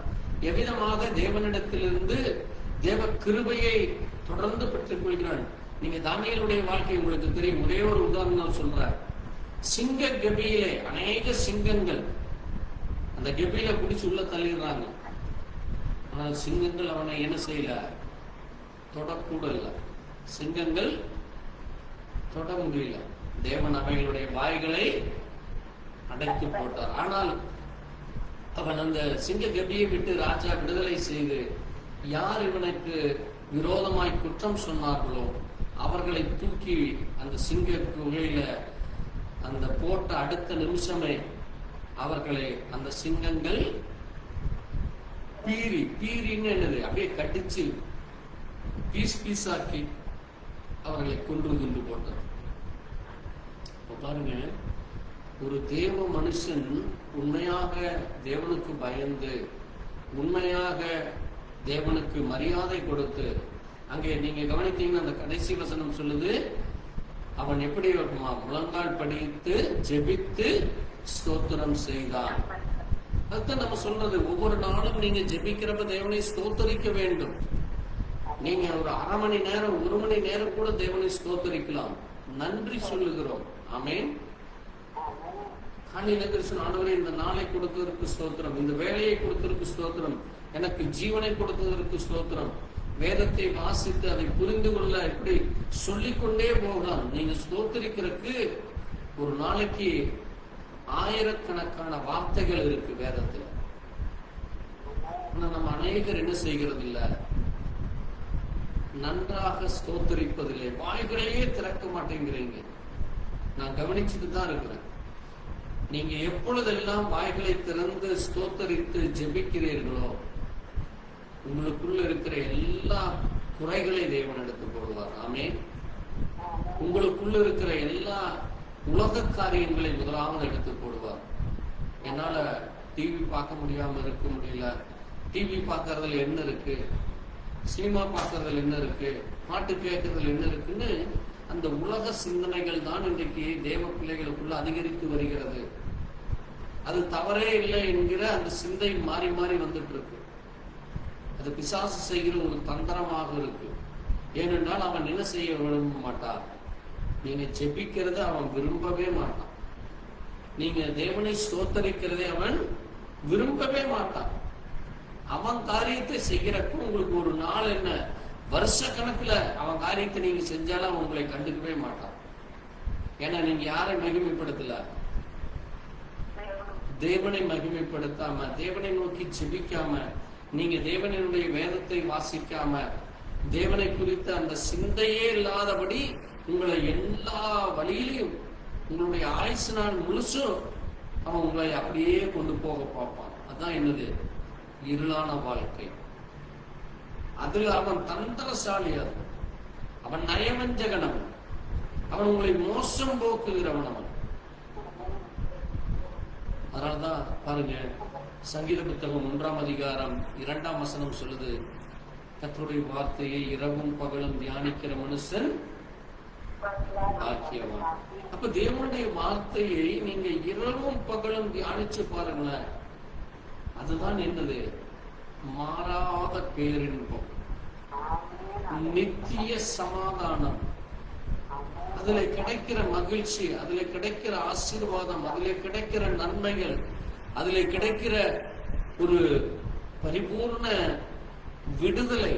எவ்விதமாக தேவனிடத்திலிருந்து தேவ கிருபையை தொடர்ந்து பெற்றுக் கொள்கிறான். நீங்க தானியேலுடைய வாழ்க்கை உங்களுக்கு தெரியும். ஒரே ஒரு உதாரணம் சொல்ற. சிங்க கபியிலே அநேக சிங்கங்கள் அந்த கபியில குடிச்சு உள்ள தள்ளிடுறாங்க. ஆனால் சிங்கங்கள் அவனை என்ன செய்யல? தொடக்கூட இல்லை. சிங்கங்கள் தொட முடியல. தேவன் அவைகளுடைய வாய்களை அடைத்து போட்டார். ஆனால் அவன் அந்த சிங்க கபியை விட்டு ராஜா விடுதலை செய்து யார் இவனுக்கு விரோதமாய் குற்றம் சொன்னார்களோ அவர்களை தூக்கி அந்த சிங்க குகையில அந்த போட்ட அடுத்த நிமிஷமே அவர்களை அந்த சிங்கங்கள் பீரின்னு என்னது அப்படியே கட்டிச்சு பீஸாக்கி அவர்களை கொன்று போட்டார். பாருங்க, ஒரு தேவ மனுஷன் உண்மையாக தேவனுக்கு பயந்து, உண்மையாக தேவனுக்கு மரியாதை கொடுத்து, அங்கே நீங்க கவனித்தீங்கன்னா அந்த கடைசி வசனம் சொல்லுது, அவன் எப்படி இருக்குமா? முழங்கால் படித்து ஜெபித்து ஸ்தோத்திரம் செய்தான். அதுதான் நம்ம சொல்றது. ஒவ்வொரு நாளும் நீங்க ஜெபிக்கிறப்ப தேவனை ஸ்தோத்தரிக்க வேண்டும். நீங்க ஒரு 1/2 மணி நேரம் 1 மணி நேரம் கூட தேவனை ஸ்தோத்தரிக்கலாம். நன்றி சொல்லுகிறோம். ஆமென். காலையில கிருஷ்ணன், ஆண்டவரே இந்த நாளை கொடுத்ததற்கு ஸ்தோத்திரம், இந்த வேலையை கொடுத்ததற்கு ஸ்தோத்திரம், எனக்கு ஜீவனை கொடுத்ததற்கு ஸ்தோத்திரம். வேதத்தை வாசித்து அதை புரிந்து கொள்ள இப்படி சொல்லிக்கொண்டே போகலாம். நீங்க ஸ்தோத்தரிக்கிறதுக்கு ஒரு நாளைக்கு ஆயிரக்கணக்கான வார்த்தைகள் இருக்கு வேதத்துல. ஆனா நம்ம அநேகர் என்ன செய்கிறது இல்ல, நன்றாக ஸ்தோத்தரிப்பதில்லை. வாய்களையே திறக்க மாட்டேங்கிறீங்க. நான் கவனிச்சுட்டு தான் இருக்கிறேன். நீங்க எப்பொழுதெல்லாம் வாய்களை திறந்து ஸ்தோத்தரித்து ஜெபிக்கிறீர்களோ உங்களுக்குள்ள இருக்கிற எல்லா குறைகளை தேவன் எடுத்து போடுவார். ஆமென். உங்களுக்குள்ள இருக்கிற எல்லா உலக காரியங்களை முதலாவது எடுத்து போடுவார். என்னால டிவி பார்க்க முடியாம இருக்க முடியல, டிவி பார்க்கறதுல என்ன இருக்கு, சினிமா பார்க்கறதுல என்ன இருக்கு, பாட்டு கேட்கறதுல என்ன இருக்குன்னு அந்த உலக சிந்தனைகள் தான் இன்றைக்கு தேவ பிள்ளைகளுக்குள்ள அதிகரித்து வருகிறது. அது தவறே இல்லை என்கிற அந்த சிந்தை மாறி மாறி வந்துட்டு இருக்கு. அது பிசாசு செய்கிற ஒரு தந்திரமாக இருக்கு. ஏனென்றால் அவன் என்ன செய்ய விரும்ப மாட்டான், நீங்க ஜெபிக்கிறத அவன் விரும்பவே மாட்டான், நீங்க தேவனை ஸ்தோத்தரிக்கிறதை அவன் விரும்பவே மாட்டான். அவன் காரியத்தை செய்கிறப்ப உங்களுக்கு ஒரு நாள் என்ன, வருஷ கணக்குல அவன் காரியத்தை நீங்க செஞ்சாலும் அவன் உங்களை கண்டுக்கவே மாட்டான். ஏன்னா நீங்க யாரை மகிமைப்படுத்தல, தேவனை மகிமைப்படுத்தாம, தேவனை நோக்கி ஜெபிக்காம, நீங்க தேவனுடைய வேதத்தை வாசிக்காம, தேவனை குறித்த அந்த சிந்தையே இல்லாதபடி உங்களை எல்லா வழியிலையும் உங்களுடைய ஆயுசு நாள் முழுசும் அவன் உங்களை அப்படியே கொண்டு போக பார்ப்பான். அதான் என்னது, இருளான வாழ்க்கை. அதுல அவன் தந்திரசாலி, அவன் நயவஞ்சகனவன், அவன் உங்களை மோசம் போக்குகிறவன் அவன். அதனாலதான் பாருங்க, சங்கீத புத்தகம் 1ஆம் அதிகாரம் 2ஆம் வசனம் சொல்லுது, கர்த்தருடைய வார்த்தையை இரவும் பகலும் தியானிக்கிற மனுஷன் பாக்கியவான். அப்ப தேவனுடைய வார்த்தையை நீங்க இரவும் பகலும் தியானிச்சு பாருங்களேன். அதுதான் என்னது, மாறாத பேரின்பம், நித்திய சமாதானம், அதுல கிடைக்கிற மகிழ்ச்சி, அதுல கிடைக்கிற ஆசீர்வாதம், அதுல கிடைக்கிற நன்மைகள், அதுல கிடைக்கிற ஒரு பரிபூர்ண விடுதலை,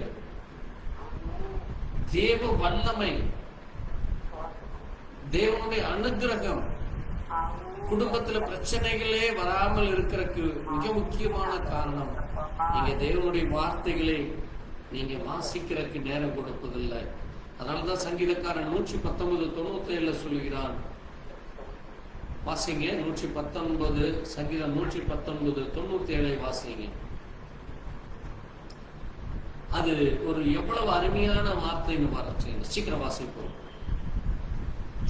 தேவ வல்லமை, தேவனுடைய அனுக்கிரகம், குடும்பத்துல பிரச்சனைகளே வராமல் இருக்கிறதுக்கு மிக முக்கியமான காரணம், நீங்க தேவனுடைய வார்த்தைகளை நீங்க வாசிக்கிறதுக்கு நேரம் கொடுப்பதில்லை. அதனாலதான் சங்கீதக்காரன் 119:97 சொல்லுகிறான். வாசிங்க 119, சங்கீதம் 119:97 வாசிங்க. அது ஒரு எவ்வளவு அருமையான வார்த்தைன்னு பாருங்க. சீக்கிரம் வாசிப்போம்.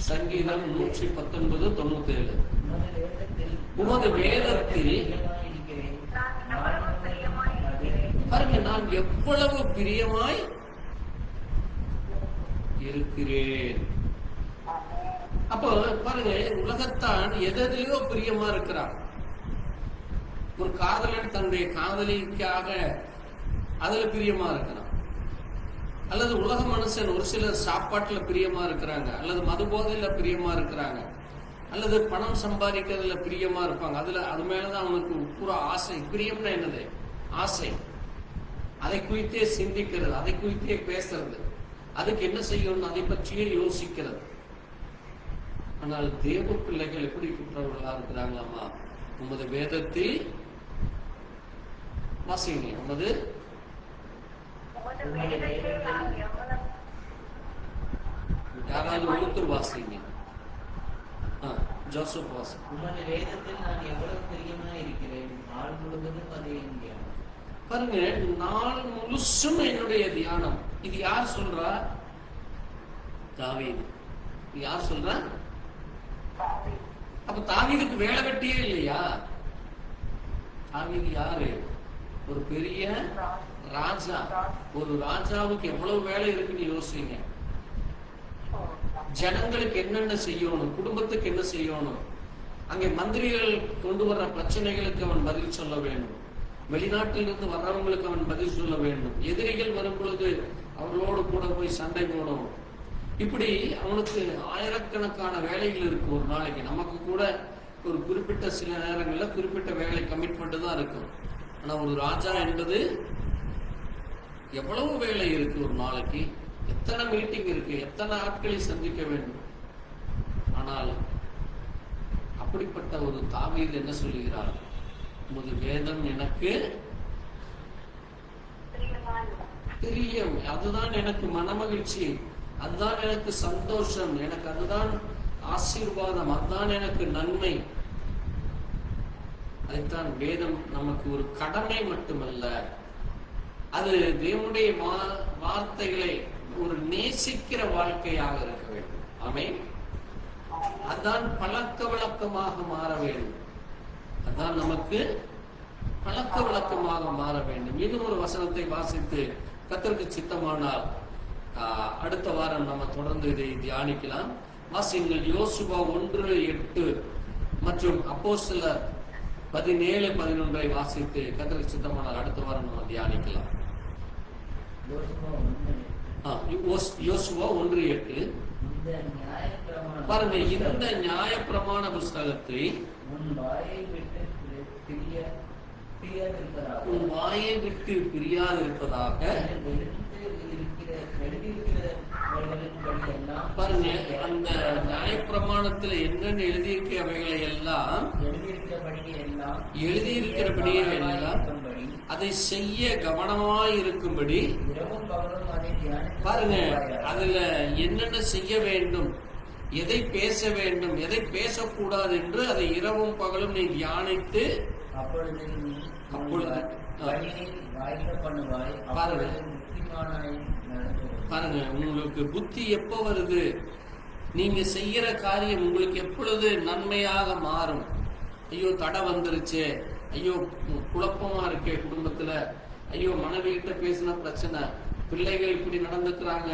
சங்கீதம் 119:97. உமது வேதத்தில் பாருங்க, நான் எவ்வளவு பிரியமாய் இருக்கிறேன். அப்போ பாருங்க, உலகத்தான் எதிலையோ பிரியமா இருக்கிறான். ஒரு காதலன் தன்னுடைய காதலிக்காக அதுல பிரியமா இருக்கிறான், அல்லது உலக மனுஷன் ஒரு சில சாப்பாட்டுல பிரியமா இருக்கிறாங்க, அல்லது மது போதையில பிரியமா இருக்கிறாங்க, அல்லது பணம் சம்பாதிக்கிறதுல பிரியமா இருப்பாங்க. அது மேலதான் அவனுக்கு பூரா ஆசை. பிரியம்னா என்னது, ஆசை. அதை குறித்தே சிந்திக்கிறது, அதை குறித்தே பேசுறது, அதுக்கு என்ன செய்யணும் அதை பற்றியே யோசிக்கிறது. ஆனால் தேவ பிள்ளைகள் எப்படி குற்றவர்களா இருக்கிறாங்களாமா, உமது வேதத்தில் வாசிங்க, உமது யாராவது ஒருத்தர் வாசிங்க. ஜோசப் வாசி. உமது வேதத்தில் நான் எவ்வளவு பிரியமா இருக்கிறேன், நாள் முழுவதும் அதை தியானம். பாருங்க, நாள் முழுசும் என்னுடைய தியானம். இது யார் சொல்றா? தாவீது. யார் சொல்றா? அப்ப தாவீதுக்கு வேலை வெட்டியே இல்லையா? தாவீது யாரு? ஒரு பெரிய ராஜா. ஒரு ராஜாவுக்கு எவ்வளவு வேலை இருக்குன்னு யோசிங்க. ஜனங்களுக்கு என்னென்ன செய்யணும், குடும்பத்துக்கு என்ன செய்யணும், அங்கே மந்திரிகள் கொண்டு வர்ற பிரச்சனைகளுக்கு அவன் பதில் சொல்ல வேண்டும், வெளிநாட்டிலிருந்து வர்றவங்களுக்கு அவன் பதில் சொல்ல வேண்டும், எதிரிகள் வரும் பொழுது அவர்களோடு கூட போய் சண்டை போடணும். இப்படி அவனுக்கு ஆயிரக்கணக்கான வேலைகள் இருக்கு ஒரு நாளைக்கு. நமக்கு கூட ஒரு குறிப்பிட்ட சில நேரங்களில் குறிப்பிட்ட வேலை கமிட்மெண்ட் தான் இருக்கும். ஆனா ஒரு ராஜா என்பது எவ்வளவு வேலை இருக்கு ஒரு நாளைக்கு, எத்தனை மீட்டிங் இருக்கு, எத்தனை ஆட்களை சந்திக்க வேண்டும். ஆனால் அப்படிப்பட்ட ஒரு தாவீது என்ன சொல்லுகிறார்? உமது வேதம் எனக்கு தெரியும், அதுதான் எனக்கு மனமகிழ்ச்சி, அதுதான் எனக்கு சந்தோஷம், எனக்கு அதுதான் ஆசீர்வாதம், அதுதான் எனக்கு நன்மை. அதைத்தான் வேதம் நமக்கு ஒரு கடமை மட்டுமல்ல, அது தேவனுடைய வார்த்தைகளை ஒரு நேசிக்கிற வாழ்க்கையாக இருக்க வேண்டும். ஆமென். அதான் பழக்க வழக்கமாக மாற வேண்டும். அதான் நமக்கு பழக்க வழக்கமாக மாற வேண்டும். இன்னும் ஒரு வசனத்தை வாசித்து கர்த்தருக்கு சித்தமானால் அடுத்த வாரம் நம்ம தொடர்ந்து இதை தியானிக்கலாம். வாசிங்கள் யோசுவா 1:8 மற்றும் அப்போஸ்தலர் 17:11 வாசித்து கர்த்தருக்கு சித்தமானால் அடுத்த வாரம் நம்ம தியானிக்கலாம். யோசுவா 1:8 பாருங்க. இந்த நியாயப்பிரமாண புஸ்தகத்தை உன் வாயை விட்டு பிரியாதிருப்பதாக பாருங்க. அந்த நியாயப்பிரமாணத்துல என்னென்ன எழுதியிருக்க அவைகளை எல்லாம் எழுதியிருக்கிறபடியே எல்லாம் அதை செய்ய கவனமாயிருக்கும்படி பாருங்க. அதுல என்னென்ன செய்ய வேண்டும், எதை பேச வேண்டும், எதை பேசக்கூடாது என்று அதை இரவும் பகலும் நீ தியானித்து பாருங்க. உங்களுக்கு புத்தி எப்ப வருது, நீங்க செய்யற காரியம் உங்களுக்கு எப்பொழுது நன்மையாக மாறும். ஐயோ தடை வந்துருச்சு, ஐயோ குழப்பமா இருக்கே குடும்பத்துல, ஐயோ மனைவிகிட்ட பேசின பிரச்சனை, பிள்ளைகள் இப்படி நடந்துக்கிறாங்க,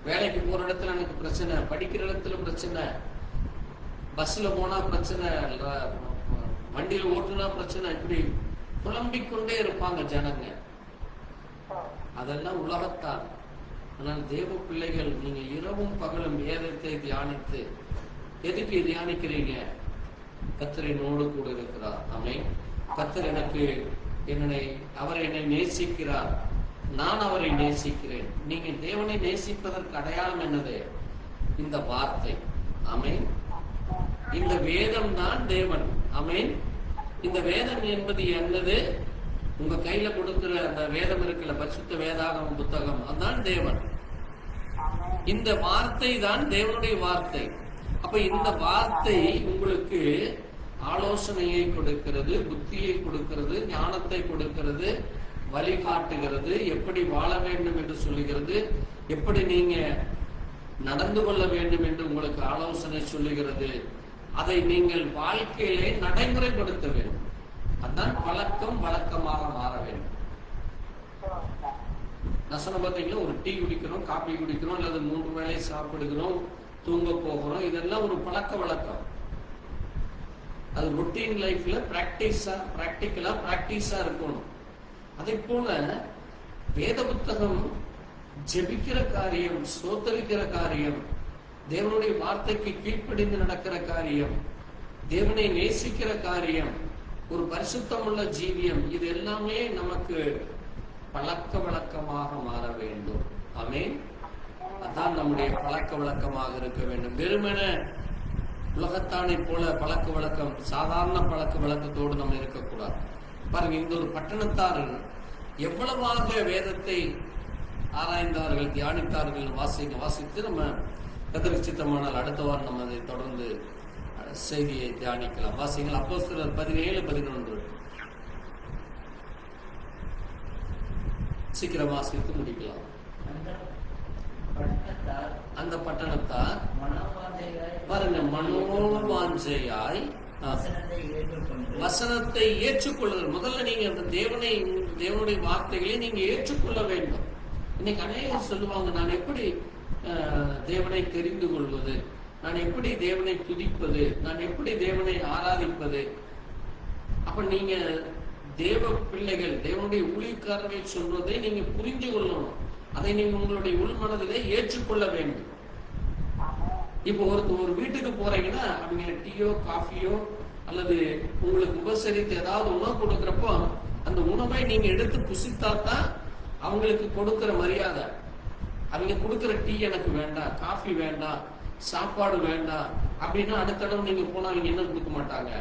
வேலைக்கு போற இடத்துல எனக்கு பிரச்சனை, படிக்கிற இடத்துல பிரச்சனை, பஸ்ல போனா பிரச்சனை, வண்டியில் ஓட்டுனா பிரச்சனை, இப்படி புலம்பிக்கொண்டே இருப்பாங்க ஜனங்க. அதெல்லாம் உலகத்தான். ஆனால் தேவ பிள்ளைகள் நீங்க இரவும் பகலும் வேதத்தை தியானித்து, எதுக்கு தியானிக்கிறீங்க? கர்த்தர் என்னோடு கூட இருக்கிறார். ஆமென். கர்த்தர் அவர் என்னை நேசிக்கிறார், நான் அவரை நேசிக்கிறேன். நீங்க தேவனை நேசிப்பதற்கு அடையாளம் என்னது? இந்த வார்த்தை. ஆமென். இந்த வேதம் தான் தேவன். ஆமென். இந்த வேதம் என்பது என்னது? உங்க கையில கொடுக்கிற அந்த வேதம் இருக்குல்ல, பரிசுத்த வேதாகம புத்தகம், அதுதான் தேவன். இந்த வார்த்தை தான் தேவனுடைய வார்த்தை. அப்ப இந்த வார்த்தை உங்களுக்கு ஆலோசனையை கொடுக்கிறது, புத்தியை கொடுக்கிறது, ஞானத்தை கொடுக்கிறது, வழிகாட்டுகிறது, எப்படி வாழ வேண்டும் என்று சொல்லுகிறது, எப்படி நீங்க நடந்து கொள்ள வேண்டும் என்று உங்களுக்கு ஆலோசனை சொல்லுகிறது. அதை நீங்கள் வாழ்க்கையிலே நடைமுறைப்படுத்த வேண்டும். அதுதான் பழக்கம் வழக்கமாக மாற வேண்டும். நசனம் பார்த்தீங்கன்னா, ஒரு டீ குடிக்கிறோம், காபி குடிக்கிறோம், அல்லது 3 வேளை சாப்பிடுகிறோம், தூங்க போகிறோம், இதெல்லாம் ஒரு பழக்க வழக்கம். அது ரொட்டீன் லைஃப்ல பிராக்டிஸா இருக்கணும். அதே போல வேத புத்தகம் ஜெபிக்கிற காரியம், ஸ்தோத்தரிக்கிற காரியம், தேவனுடைய வார்த்தைக்கு கீழ்ப்படிந்து நடக்கிற காரியம், தேவனை நேசிக்கிற காரியம், ஒரு பரிசுத்தமுள்ள ஜீவியம், இது எல்லாமே நமக்கு பழக்க வழக்கமாக மாற வேண்டும். ஆமென். அதான் நம்முடைய பழக்க வழக்கமாக இருக்க வேண்டும். வெறுமன உலகத்தானை போல பழக்க வழக்கம், சாதாரண பழக்க வழக்கத்தோடு நம்ம இருக்கக்கூடாது. பாருங்க, இந்த ஒரு பட்டணத்தார் எவ்வளவாக வேதத்தை ஆராய்ந்தார்கள், தியானித்தார்கள். வாசித்து நம்ம கர்த்தருக்கு சித்தமானால் அடுத்த வாரம் நம்ம அதை தொடர்ந்து செய்தியை தியானிக்கலாம். வாசிங்கள் அப்போஸ்தலர் 17:11. சீக்கிரம் வாசித்து முடிக்கலாம். அந்த பட்டணத்தார் பாருங்க, மனோவாஞ்சையாய் வசனத்தை ஏற்றுக்கொள்ளுதல். முதல்ல நீங்க அந்த தேவனுடைய வார்த்தைகளை நீங்க ஏற்றுக்கொள்ள வேண்டும். இன்னைக்கு அநேகர் சொல்லுவாங்க, நான் எப்படி தேவனை தெரிந்து கொள்வது, நான் எப்படி தேவனை துதிப்பது, நான் எப்படி தேவனை ஆராதிப்பது? அப்ப நீங்க தேவ பிள்ளைகள், தேவனுடைய ஊழியக்காரர்கள் சொல்வதை நீங்க புரிந்து கொள்ளணும். அதை நீங்க உங்களுடைய உள்மனதிலே ஏற்றுக்கொள்ள வேண்டும். இப்போ ஒரு வீட்டுக்கு போறீங்கன்னா, அவங்க டீயோ காஃபியோ அல்லது உங்களுக்கு உபசரித்து ஏதாவது உணவு கொடுக்கிறப்போ, அந்த உணவை நீங்க எடுத்து புசித்தாத்தான் அவங்களுக்கு கொடுக்கிற மரியாதை. அவங்க கொடுக்கிற டீ எனக்கு வேண்டாம், காஃபி வேண்டாம், சாப்பாடு வேண்டாம் அப்படின்னா அடுத்த தடவை நீங்க போனா அவங்க என்ன கொடுக்க மாட்டாங்க,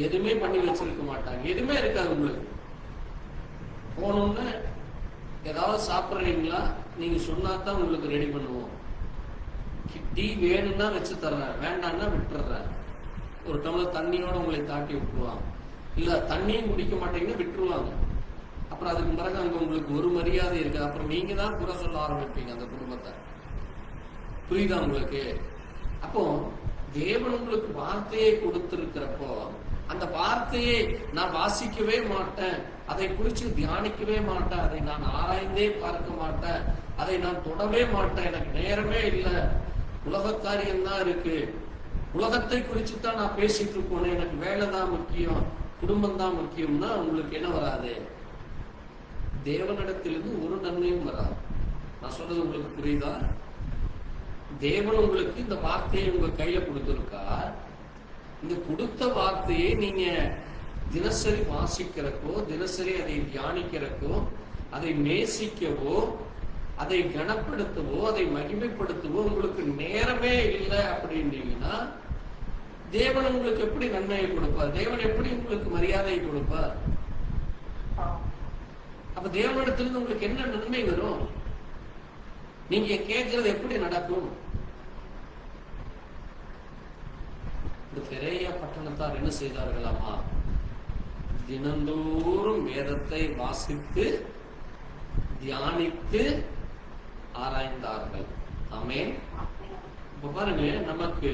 எதுவுமே பண்ணி வச்சிருக்க மாட்டாங்க, எதுவுமே இருக்காது. உங்களுக்கு போனோம்னா ஏதாவது சாப்பிட்றீங்களா நீங்க சொன்னாதான் உங்களுக்கு ரெடி பண்ணுவோம். டீ வேணும்னா வச்சு தர்றேன், வேண்டாம்னா விட்டுறேன். ஒரு டம்ளர் தண்ணியோட உங்களை தாட்டி விட்டுருவாங்க. இல்ல தண்ணியும் குடிக்க மாட்டீங்கன்னா விட்டுருவாங்க. அப்புறம் அதுக்கு பிறகு அங்க உங்களுக்கு ஒரு மரியாதை இருக்காது. அப்புறம் நீங்க தான் குறை சொல்ல ஆரம்பிப்பீங்க அந்த குடும்பத்தை. புரியுதா உங்களுக்கு? அப்போ தேவன் உங்களுக்கு வார்த்தையை கொடுத்திருக்கிறப்போ, அந்த வார்த்தையை நான் வாசிக்கவே மாட்டேன், அதை குறித்து தியானிக்கவே மாட்டேன், அதை நான் ஆராய்ந்தே பார்க்க மாட்டேன், அதை நான் தொடவே மாட்டேன், எனக்கு நேரமே இல்லை, உலக காரியம்தான் இருக்கு, உலகத்தை குறித்து தான் நான் பேசிட்டு இருக்கோம், எனக்கு வேலை தான் முக்கியம், குடும்பம் தான் முக்கியம்னா உங்களுக்கு என்ன வராது? தேவனிடத்திலிருந்து ஒரு நன்மையும் வராது. நான் சொல்றது உங்களுக்கு புரியுதா? தேவன் உங்களுக்கு இந்த வார்த்தையை உங்க கையில கொடுத்திருக்கா. இந்த கொடுத்த வார்த்தையை நீங்க தினசரி வாசிக்கிறக்கோ, தினசரி அதை தியானிக்கிறக்கோ, அதை நேசிக்கவோ, அதை கனப்படுத்தவோ, அதை மகிமைப்படுத்தவோ உங்களுக்கு நேரமே இல்லை அப்படின்னீங்கன்னா தேவன் உங்களுக்கு எப்படி நன்மையை கொடுப்பார்? தேவன் எப்படி உங்களுக்கு மரியாதையை கொடுப்பார்? அப்ப தேவனிடத்திலிருந்து உங்களுக்கு என்ன நன்மை வரும்? நீங்க கேட்கறது எப்படி நடக்கும்? இந்த பெரிய பட்டணத்தார் என்ன செய்தார்களாமா? தினந்தோறும் வேதத்தை வாசித்து தியானித்து ஆராய்ந்தார்கள். ஆமென். இப்ப பாருங்க, நமக்கு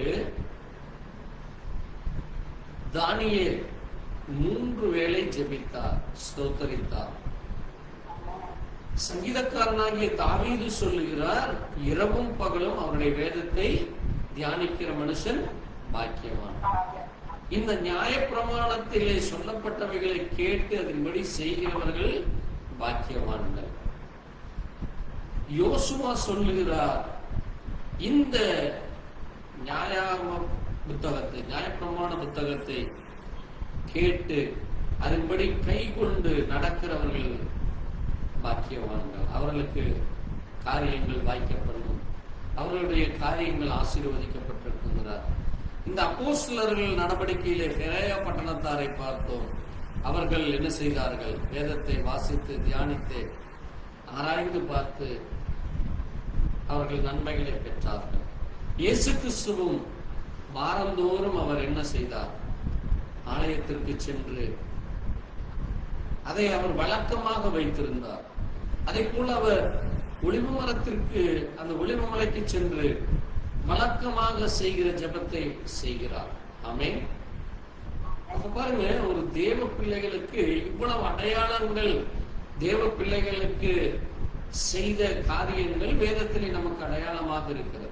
தானியேல் 3 வேளை ஜெபித்தார், ஸ்தோத்தரித்தார். சங்கீதக்காரனாகிய தாவீது சொல்லுகிறார், இரவும் பகலும் அவருடைய வேதத்தை தியானிக்கிற மனுஷன் பாக்கியவான். இந்த நியாயப்பிரமாணத்திலே சொல்லப்பட்டவைகளை கேட்டு அதன்படி செய்கிறவர்கள் பாக்கியவான்கள். யோசுவா சொல்லுகிறார், இந்த நியாயப்பிரமாண புத்தகத்தை கேட்டு அதன்படி கை கொண்டு நடக்கிறவர்கள் பாக்கியவான்கள், அவர்களுக்கு காரியங்கள் வாய்க்கப்படும், அவர்களுடைய காரியங்கள் ஆசீர்வதிக்கப்பட்டிருக்கிறார். இந்த அப்போஸ்தலர்கள் நடவடிக்கையிலே பெரேயா பட்டணத்தாரை பார்த்தோம். அவர்கள் என்ன செய்தார்கள்? வேதத்தை வாசித்து தியானித்து ஆராய்ந்து பார்த்து அவர்கள் நன்மைகளை பெற்றார்கள். இயேசு கிறிஸ்துவும் வாரந்தோறும் அவர் என்ன செய்தார்? ஆலயத்திற்கு சென்று அதை அவர் வழக்கமாக வைத்திருந்தார். அதை போல அவர் ஒலிவ மரத்திற்கு, அந்த ஒலிவ மலைக்கு சென்று வழக்கமாக செய்கிற ஜெபத்தை செய்கிறார். ஆமென். அப்ப பாருங்க, ஒரு தேவ பிள்ளைகளுக்கு இவ்வளவு அடையாளங்கள், தேவ பிள்ளைகளுக்கு செய்த காரியங்கள் வேதத்திலே நமக்கு அடையாளமாக இருக்கிறது.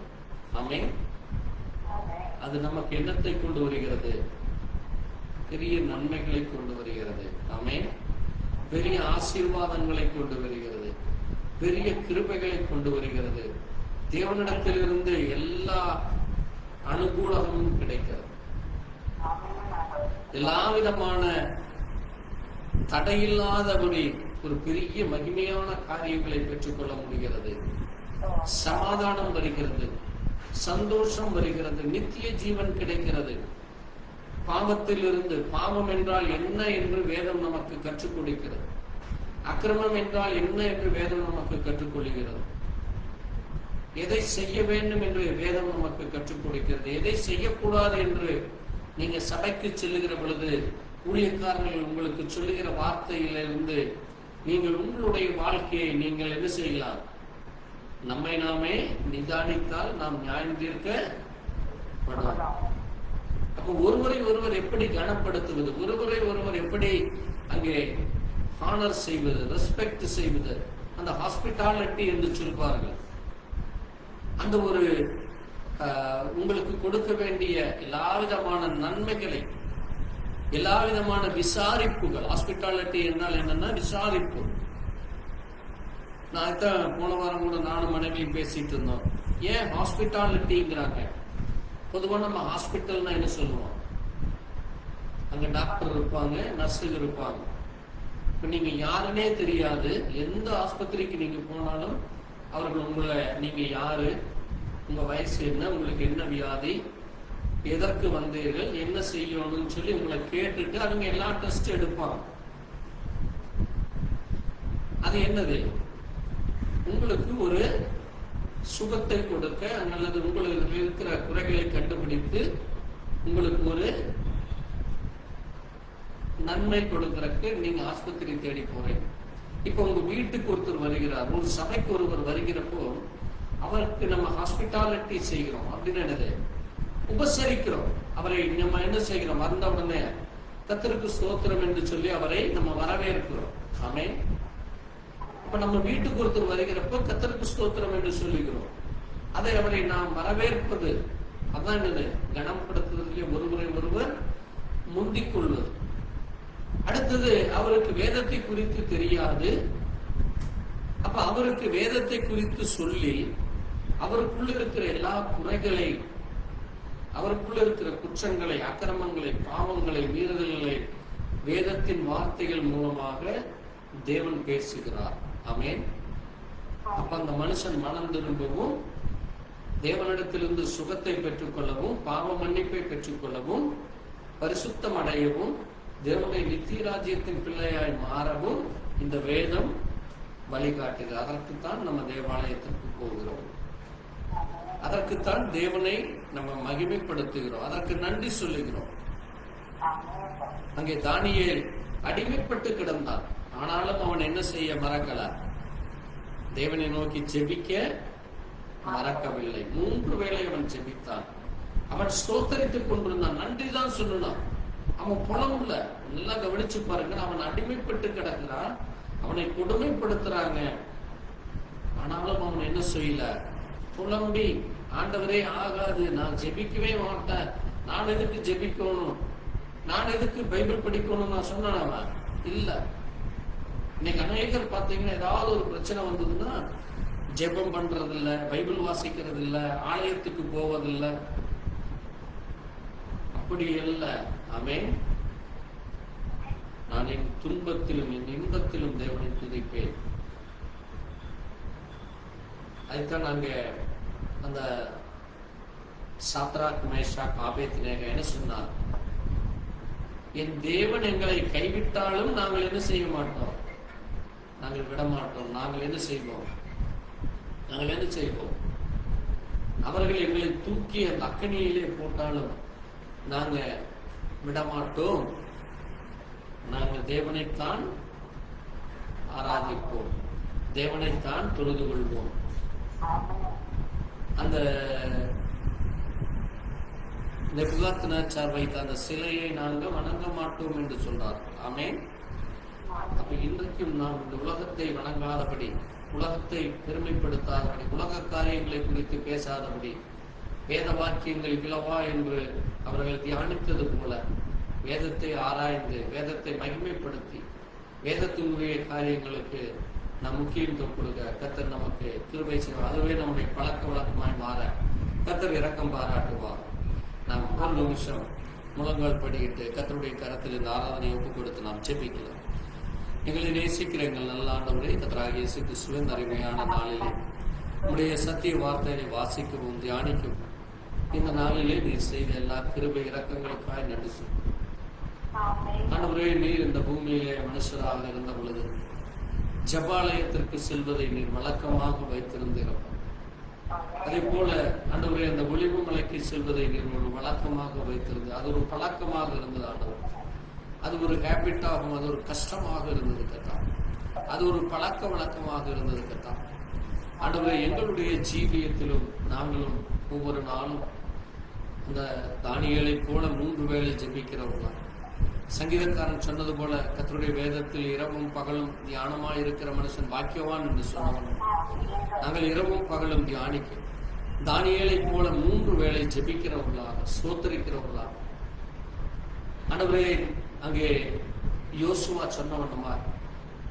ஆமென். அது நமக்கு என்னத்தை கொண்டு வருகிறது? பெரிய நன்மைகளை கொண்டு வருகிறது. ஆமென். பெரிய ஆசீர்வாதங்களை கொண்டு வருகிறது, பெரிய கிருபைகளை கொண்டு வருகிறது. தேவனிடத்திலிருந்து எல்லா அனுகூலமும் கிடைக்கிறது. எல்லா விதமான தடையில்லாதபடி ஒரு பெரிய மகிமையான காரியங்களை பெற்றுக்கொள்ள முடிகிறது. சமாதானம் வருகிறது, சந்தோஷம் வருகிறது, நித்திய ஜீவன் கிடைக்கிறது. பாவத்திலிருந்து, பாவம் என்றால் என்ன என்று வேதம் நமக்கு கற்றுக் கொடுக்கிறது. அக்கிரமம் என்றால் என்ன என்று வேதம் நமக்கு கற்றுக்கொள்கிறது. எதை செய்ய வேண்டும் என்று வேதம் நமக்கு கற்றுக் கொடுக்கிறது. எதை செய்யக்கூடாது என்று நீங்க சபைக்கு செல்லுகிற பொழுது ஊழியக்காரர்கள் உங்களுக்கு சொல்லுகிற வார்த்தையிலிருந்து நீங்கள் உங்களுடைய வாழ்க்கையை நீங்கள் என்ன செய்யலாம்? நம்மை நாமே நிதானித்தால் நாம் நியாயம் தீர்க்கப்படும். அப்ப ஒருவரை ஒருவர் எப்படி கனப்படுத்துவது, ஒருவரை ஒருவர் எப்படி அங்கே ஹானர் செய்வது, ரெஸ்பெக்ட் செய்வது, அந்த ஹாஸ்பிட்டாலிட்டி என்று சொல்வார்கள். அந்த ஒரு உங்களுக்கு கொடுக்க வேண்டிய எல்லா விதமான நன்மைகளை, எல்லா விதமான விசாரிப்புகள். ஹாஸ்பிட்டாலிட்டி என்றால் என்னன்னா விசாரிப்பு. நான் போன வாரம் கூட நானும் மனைவியும் பேசிட்டு இருந்தோம். ஏன் ஹாஸ்பிட்டாலிட்டிங்கிறாங்க? பொதுவாக நம்ம ஹாஸ்பிட்டல்னா என்ன சொல்லுவோம்? அங்க டாக்டர் இருப்பாங்க, நர்ஸுங்க இருப்பாங்க. இப்ப நீங்க யாருன்னே தெரியாது, எந்த ஆஸ்பத்திரிக்கு நீங்க போனாலும் அவர்கள் உங்களை, நீங்க யாரு, உங்க வயசு என்ன, உங்களுக்கு என்ன வியாதி, எதற்கு வந்தீர்கள், என்ன செய்யணும்னு சொல்லி உங்களை கேட்டுட்டு அவங்க எல்லா டெஸ்ட் எடுப்பாங்க. அது என்னது? உங்களுக்கு ஒரு சுகத்தை கொடுக்க, அல்லது உங்களுக்கு இருக்கிற குறைகளை கண்டுபிடித்து உங்களுக்கு ஒரு நன்மை கொடுக்கறதுக்கு நீங்க ஆஸ்பத்திரி தேடி போறீங்க. இப்ப உங்க வீட்டுக்கு ஒருத்தர் வருகிறார், ஒரு சபைக்கு ஒருவர் வருகிறப்போ அவருக்கு நம்ம ஹாஸ்பிட்டாலிட்டி செய்கிறோம். அப்படின்னு என்னது? உபசரிக்கிறோம். அவரை நம்ம என்ன செய்கிறோம்? வந்த உடனே கர்த்தருக்கு ஸ்தோத்திரம் என்று சொல்லி அவரை நம்ம வரவேற்கிறோம். ஆமென். அப்ப நம்ம வீட்டுக்கு ஒருத்தர் வருகிறப்ப கர்த்தருக்கு ஸ்தோத்திரம் என்று சொல்லுகிறோம். அதை அவரை நாம் வரவேற்பது, அதான் என்னது, கனப்படுத்துவதிலே ஒருவரை ஒருவர் முந்திக் கொள்வது. அடுத்தது, அவருக்கு வேதத்தை குறித்து தெரியாது. அப்ப அவருக்கு வேதத்தை குறித்து சொல்லி அவருக்குள்ள இருக்கிற எல்லா குறைகளை, அவருக்குள்ள இருக்கிற குற்றங்களை, அக்கிரமங்களை, பாவங்களை, மீறுதல்களை வேதத்தின் வார்த்தைகள் மூலமாக தேவன் பேசுகிறார். ஆமென். அப்ப அந்த மனுஷன் மனம் திரும்பவும், தேவனிடத்திலிருந்து சுகத்தை பெற்றுக்கொள்ளவும், பாவ மன்னிப்பை பெற்றுக்கொள்ளவும், பரிசுத்தம் அடையவும், தேவனுடைய நித்திய ராஜ்யத்தின் பிள்ளையாய் மாறவும் இந்த வேதம் வழிகாட்டுகிறது. அதற்குத்தான் நம்ம தேவாலயத்திற்கு போகிறோம். அதற்குத்தான் தேவனை நம்ம மகிமைப்படுத்துகிறோம். அதற்கு நன்றி சொல்லுகிறோம். அங்கே தானியேல் அடிமைப்பட்டு கிடந்தான். ஆனாலும் அவன் என்ன செய்ய மறக்கல? தேவனை நோக்கி ஜெபிக்க மறக்கவில்லை. 3 வேளை அவன் ஜெபித்தான். அவன் ஸ்தோத்தரித்துக் கொண்டிருந்தான். நன்றி தான் சொல்லணும். அவன் புலம்புல. நல்லா கவனிச்சு பாருங்க. அவன் அடிமைப்பட்டு கிடக்கிறான். அவனை கொடுமைப்படுத்துறாங்க. ஆனாலும் அவன் என்ன செய்யல? புலம்பி, ஆண்டவரே ஆகாது, நான் ஜெபிக்கவே மாட்டேன், நான் எதுக்கு ஜெபிக்கணும், நான் எதுக்கு பைபிள் படிக்கணும் நான் சொன்னான் அவன் இல்ல. இன்னைக்கு அநேகர் பாத்தீங்கன்னா ஏதாவது ஒரு பிரச்சனை வந்ததுன்னா ஜெபம் பண்றது இல்ல, பைபிள் வாசிக்கிறது இல்ல, ஆலயத்துக்கு போவதில்ல. அப்படி அல்ல. ஆமென். நான் என் துன்பத்திலும் என் இன்பத்திலும் தேவனை துதிப்பேன். அதுதான் நாங்க அந்த சாத்ராக், மேஷாக், ஆபேத்நேகோ என்ன சொன்னார்? என் தேவன் எங்களை கைவிட்டாலும் நாங்கள் என்ன செய்ய மாட்டோம், நாங்கள் விட மாட்டோம். நாங்கள் என்ன செய்வோம்? நாங்கள் என்ன செய்வோம்? அவர்கள் எங்களை தூக்கி அந்த அக்கனியிலே போட்டாலும் நாங்க விடமாட்டோம். நாங்கள் தேவனைத்தான் ஆராதிப்போம், தேவனைத்தான் தொழுது கொள்வோம். அந்த நேபுகாத்நேச்சார் வைத்த அந்த சிலையை நாங்கள் வணங்க மாட்டோம் என்று சொல்றார். ஆமென். அப்ப இன்றைக்கும் நாம் இந்த உலகத்தை வணங்காதபடி, உலகத்தை பெருமைப்படுத்தாதபடி, உலக காரியங்களை குறித்து பேசாதபடி, வேத வாக்கியங்கள் இலவா என்று அவர்கள் தியானித்தது போல வேதத்தை ஆராய்ந்து, வேதத்தை மகிமைப்படுத்தி, வேதத்தினுடைய காரியங்களுக்கு நாம் முக்கியத்துவம் கொடுக்க கர்த்தர் நமக்கு கிருபை செய்வார். அதுவே நம்முடைய பழக்க வழக்கமாய் மாற கர்த்தர் இரக்கம் பாராட்டுவார். நாம் ஒரு நிமிஷம் முழங்கால் படிக்கிட்டு கர்த்தருடைய கரத்தில் இந்த ஆராதனை ஒப்பு கொடுத்து நாம் ஜெபிக்கலாம். எங்களை நேசிக்கிற எங்கள் நல்ல ஆண்டவரே, கர்த்தராகிய இயேசு கிறிஸ்துவின் அருமையான நாளிலே உடைய சத்திய வார்த்தையை வாசிக்கவும் தியானிக்கவும் இந்த நாளிலே நீர் செய்த எல்லா கிருபை இரக்கங்களுக்காய் நன்றி சொல்லுவோம். ஆண்டவரே, நீர் இந்த பூமியிலே மனுஷராக இருந்த பொழுது ஜபாலயத்திற்கு செல்வதை நீர் வழக்கமாக வைத்திருந்தீர்கள். அதே போல ஆண்டவரே, அந்த ஒளிவு மலைக்கு செல்வதை நீர் ஒரு வழக்கமாக வைத்திருந்தது. அது ஒரு பழக்கமாக இருந்தது ஆண்டவர். அது ஒரு ஹேபிட்டாகும், அது ஒரு கஷ்டமாக இருந்தது கத்தா, அது ஒரு பழக்க வழக்கமாக இருந்தது கத்தா. ஆண்டவரே, எங்களுடைய ஜீவியத்திலும் நாங்களும் ஒவ்வொரு நாளும் அந்த தானியேலை போல 3 வேளை ஜெபிக்கிறவர்களா, சங்கீதக்காரன் சொன்னது போல கர்த்தருடைய வேதத்தில் இரவும் பகலும் தியானமாய் இருக்கிற மனுஷன் பாக்கியவான் என்று சொன்னவனும் நாங்கள் இரவும் பகலும் தியானிக்க தானியேலை போல 3 வேளை ஜெபிக்கிறவர்களாக, ஸ்தோத்திரிக்கிறவர்களாக. ஆண்டவரே, அங்கே யோசுவா சொன்னவனுமா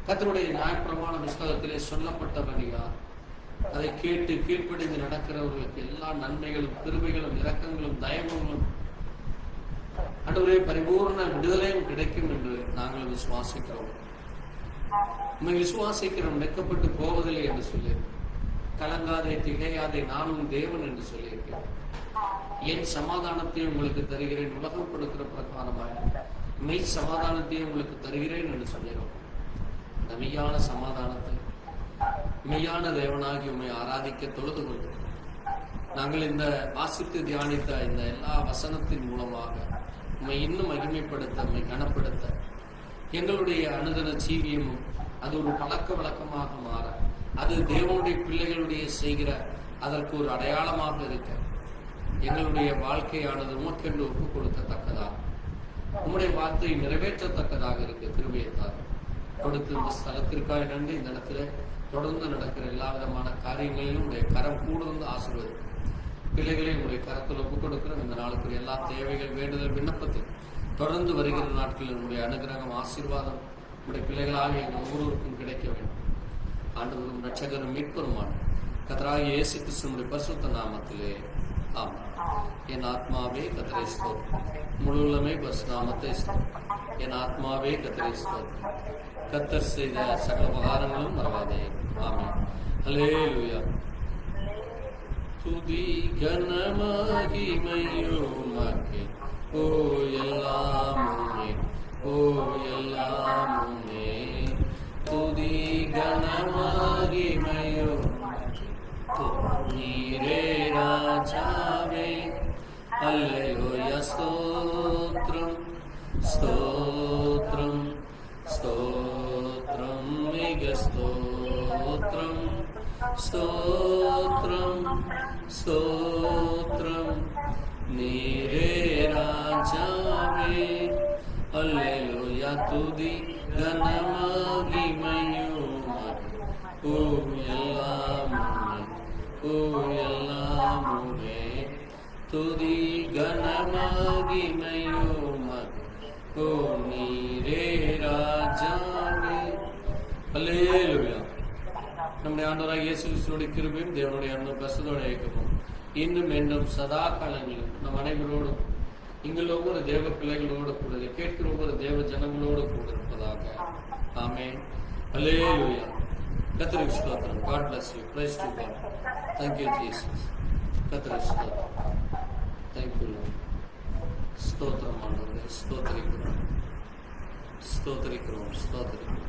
கர்த்தருடைய நியாயப்பிரமாண புஸ்தகத்திலே சொல்லப்பட்டவன் யார்? அதை கேட்டு கீழ்ப்படிந்து நடக்கிறவர்களுக்கு எல்லா நன்மைகளும், கிருபைகளும், இரக்கங்களும், தயவுகளும், ஆண்டவரே பரிபூர்ண விடுதலையும் கிடைக்கும் என்று நாங்கள் விசுவாசிக்கிறோம். உண்மை விசுவாசிக்கிறோம், வெட்கப்பட்டு போவதில்லை என்று சொல்லி, கலங்காதே திகையாதே, நானும் தேவன் என்று சொல்லியிருக்கிறேன். என் சமாதானத்தை உங்களுக்கு தருகிறேன், உலகம் கொடுக்கிற பிரகாரமாக மெய் சமாதானத்தை உங்களுக்கு தருகிறேன் என்று சொல்லிடுறோம். அந்த மெய்யான சமாதானத்தை, மெய்யான தேவனாகி உண்மை ஆராதிக்க தொழுது கொள்கிறோம். நாங்கள் இந்த வாசித்து தியானித்த இந்த எல்லா வசனத்தின் மூலமாக உண்மை இன்னும் மகிமைப்படுத்த, உண்மை கனப்படுத்த, எங்களுடைய அனுதின ஜீவியமும் அது ஒரு பழக்க வழக்கமாக மாற, அது தேவனுடைய பிள்ளைகளுடைய செய்கிற அதற்கு ஒரு அடையாளமாக இருக்க, எங்களுடைய வாழ்க்கையானது உமக்கென்று ஒப்புக் கொடுக்கத்தக்கதாக, உம்முடைய வார்த்தையை நிறைவேற்றத்தக்கதாக இருக்க கிருபையைத்தார். கொடுத்து இந்த ஸ்தலத்திற்காக நன்றி. இந்த இடத்துல தொடர்ந்து நடக்கிற எல்லா விதமான காரியங்களிலும் உடைய கரம் கூட வந்து ஆசீர்வதி. பிள்ளைகளை உடைய கரத்தில் ஒப்புக் கொடுக்கிறோம். இந்த நாளுக்குரிய எல்லா தேவைகள் வேண்டுதல் விண்ணப்பத்தில் தொடர்ந்து வருகிற நாட்களில் உடைய அனுகிரகம் ஆசீர்வாதம் உடைய பிள்ளைகளாக எங்கள் ஒவ்வொருவருக்கும் கிடைக்க வேண்டும். ஆண்டவரும் இரட்சகரும் மீட்பருமான கர்த்தராகிய இயேசு கிறிஸ்துவின் பரிசுத்த நாமத்திலே ஆமென். என் ஆத்மாவே கர்த்தரை ஸ்தோத்திரம், முழு உள்ளமே பரிசுத்த நாமத்தை ஸ்தோத்திரம். என் ஆத்மாவே கர்த்தரை ஸ்தோத்திரம். கர்த்தர் செய்த சகல உபகாரங்களும் மறவாதே. ஆமென். அல்லேலூயா. துதி கன மகிமையுமக்கே, ஓ எல்லாமுமே, ஓ எல்லாமுமே. துதி கன மகிமையுமக்கே, நீரே ராஜாவே. அல்லேலூயா. ஸ்தோத்திரம் ஸ்தோத்திரம் ஸ்தோத்திரம் மிக ஸ்தோத்திரம் ஸ்தோத்திரம் ஸ்தோத்திரம் நீரே ராஜாவே. அல்லேலூயா. துதி கன மகிமையுமக்கே, ஓ எல்லாமுமே, ஓ எல்லாமுமே. துதி கன மகிமையுமக்கே, ஓ நீரே ராஜாவே. அல்லேலூயா. நம்முடைய ஆண்டவராகிய இயேசு கிறிஸ்துவின் கிருபையும் தேவனுடைய அன்பும் பரிசுத்தோட ஐக்கியமும் இன்னும் என்றும் சதா காலங்களிலும் நம் அனைவரோடும் இங்குள்ள ஒவ்வொரு தேவ பிள்ளைகளோடு கூட கேட்கிற ஒவ்வொரு தேவ ஜனங்களோடு கூட இருப்பதாக. ஆமென். அல்லேலூயா. கர்த்தருக்கு ஸ்தோத்திரம். God bless you. Praise to God. Thank you Jesus. கர்த்தருக்கு ஸ்தோத்திரம். Thank you Lord. ஸ்தோத்திரம் ஆண்டவரே. ஸ்தோத்திரிக்கிறோம் ஸ்தோத்திரிக்கிறோம் ஸ்தோத்திரிக்கிறோம்.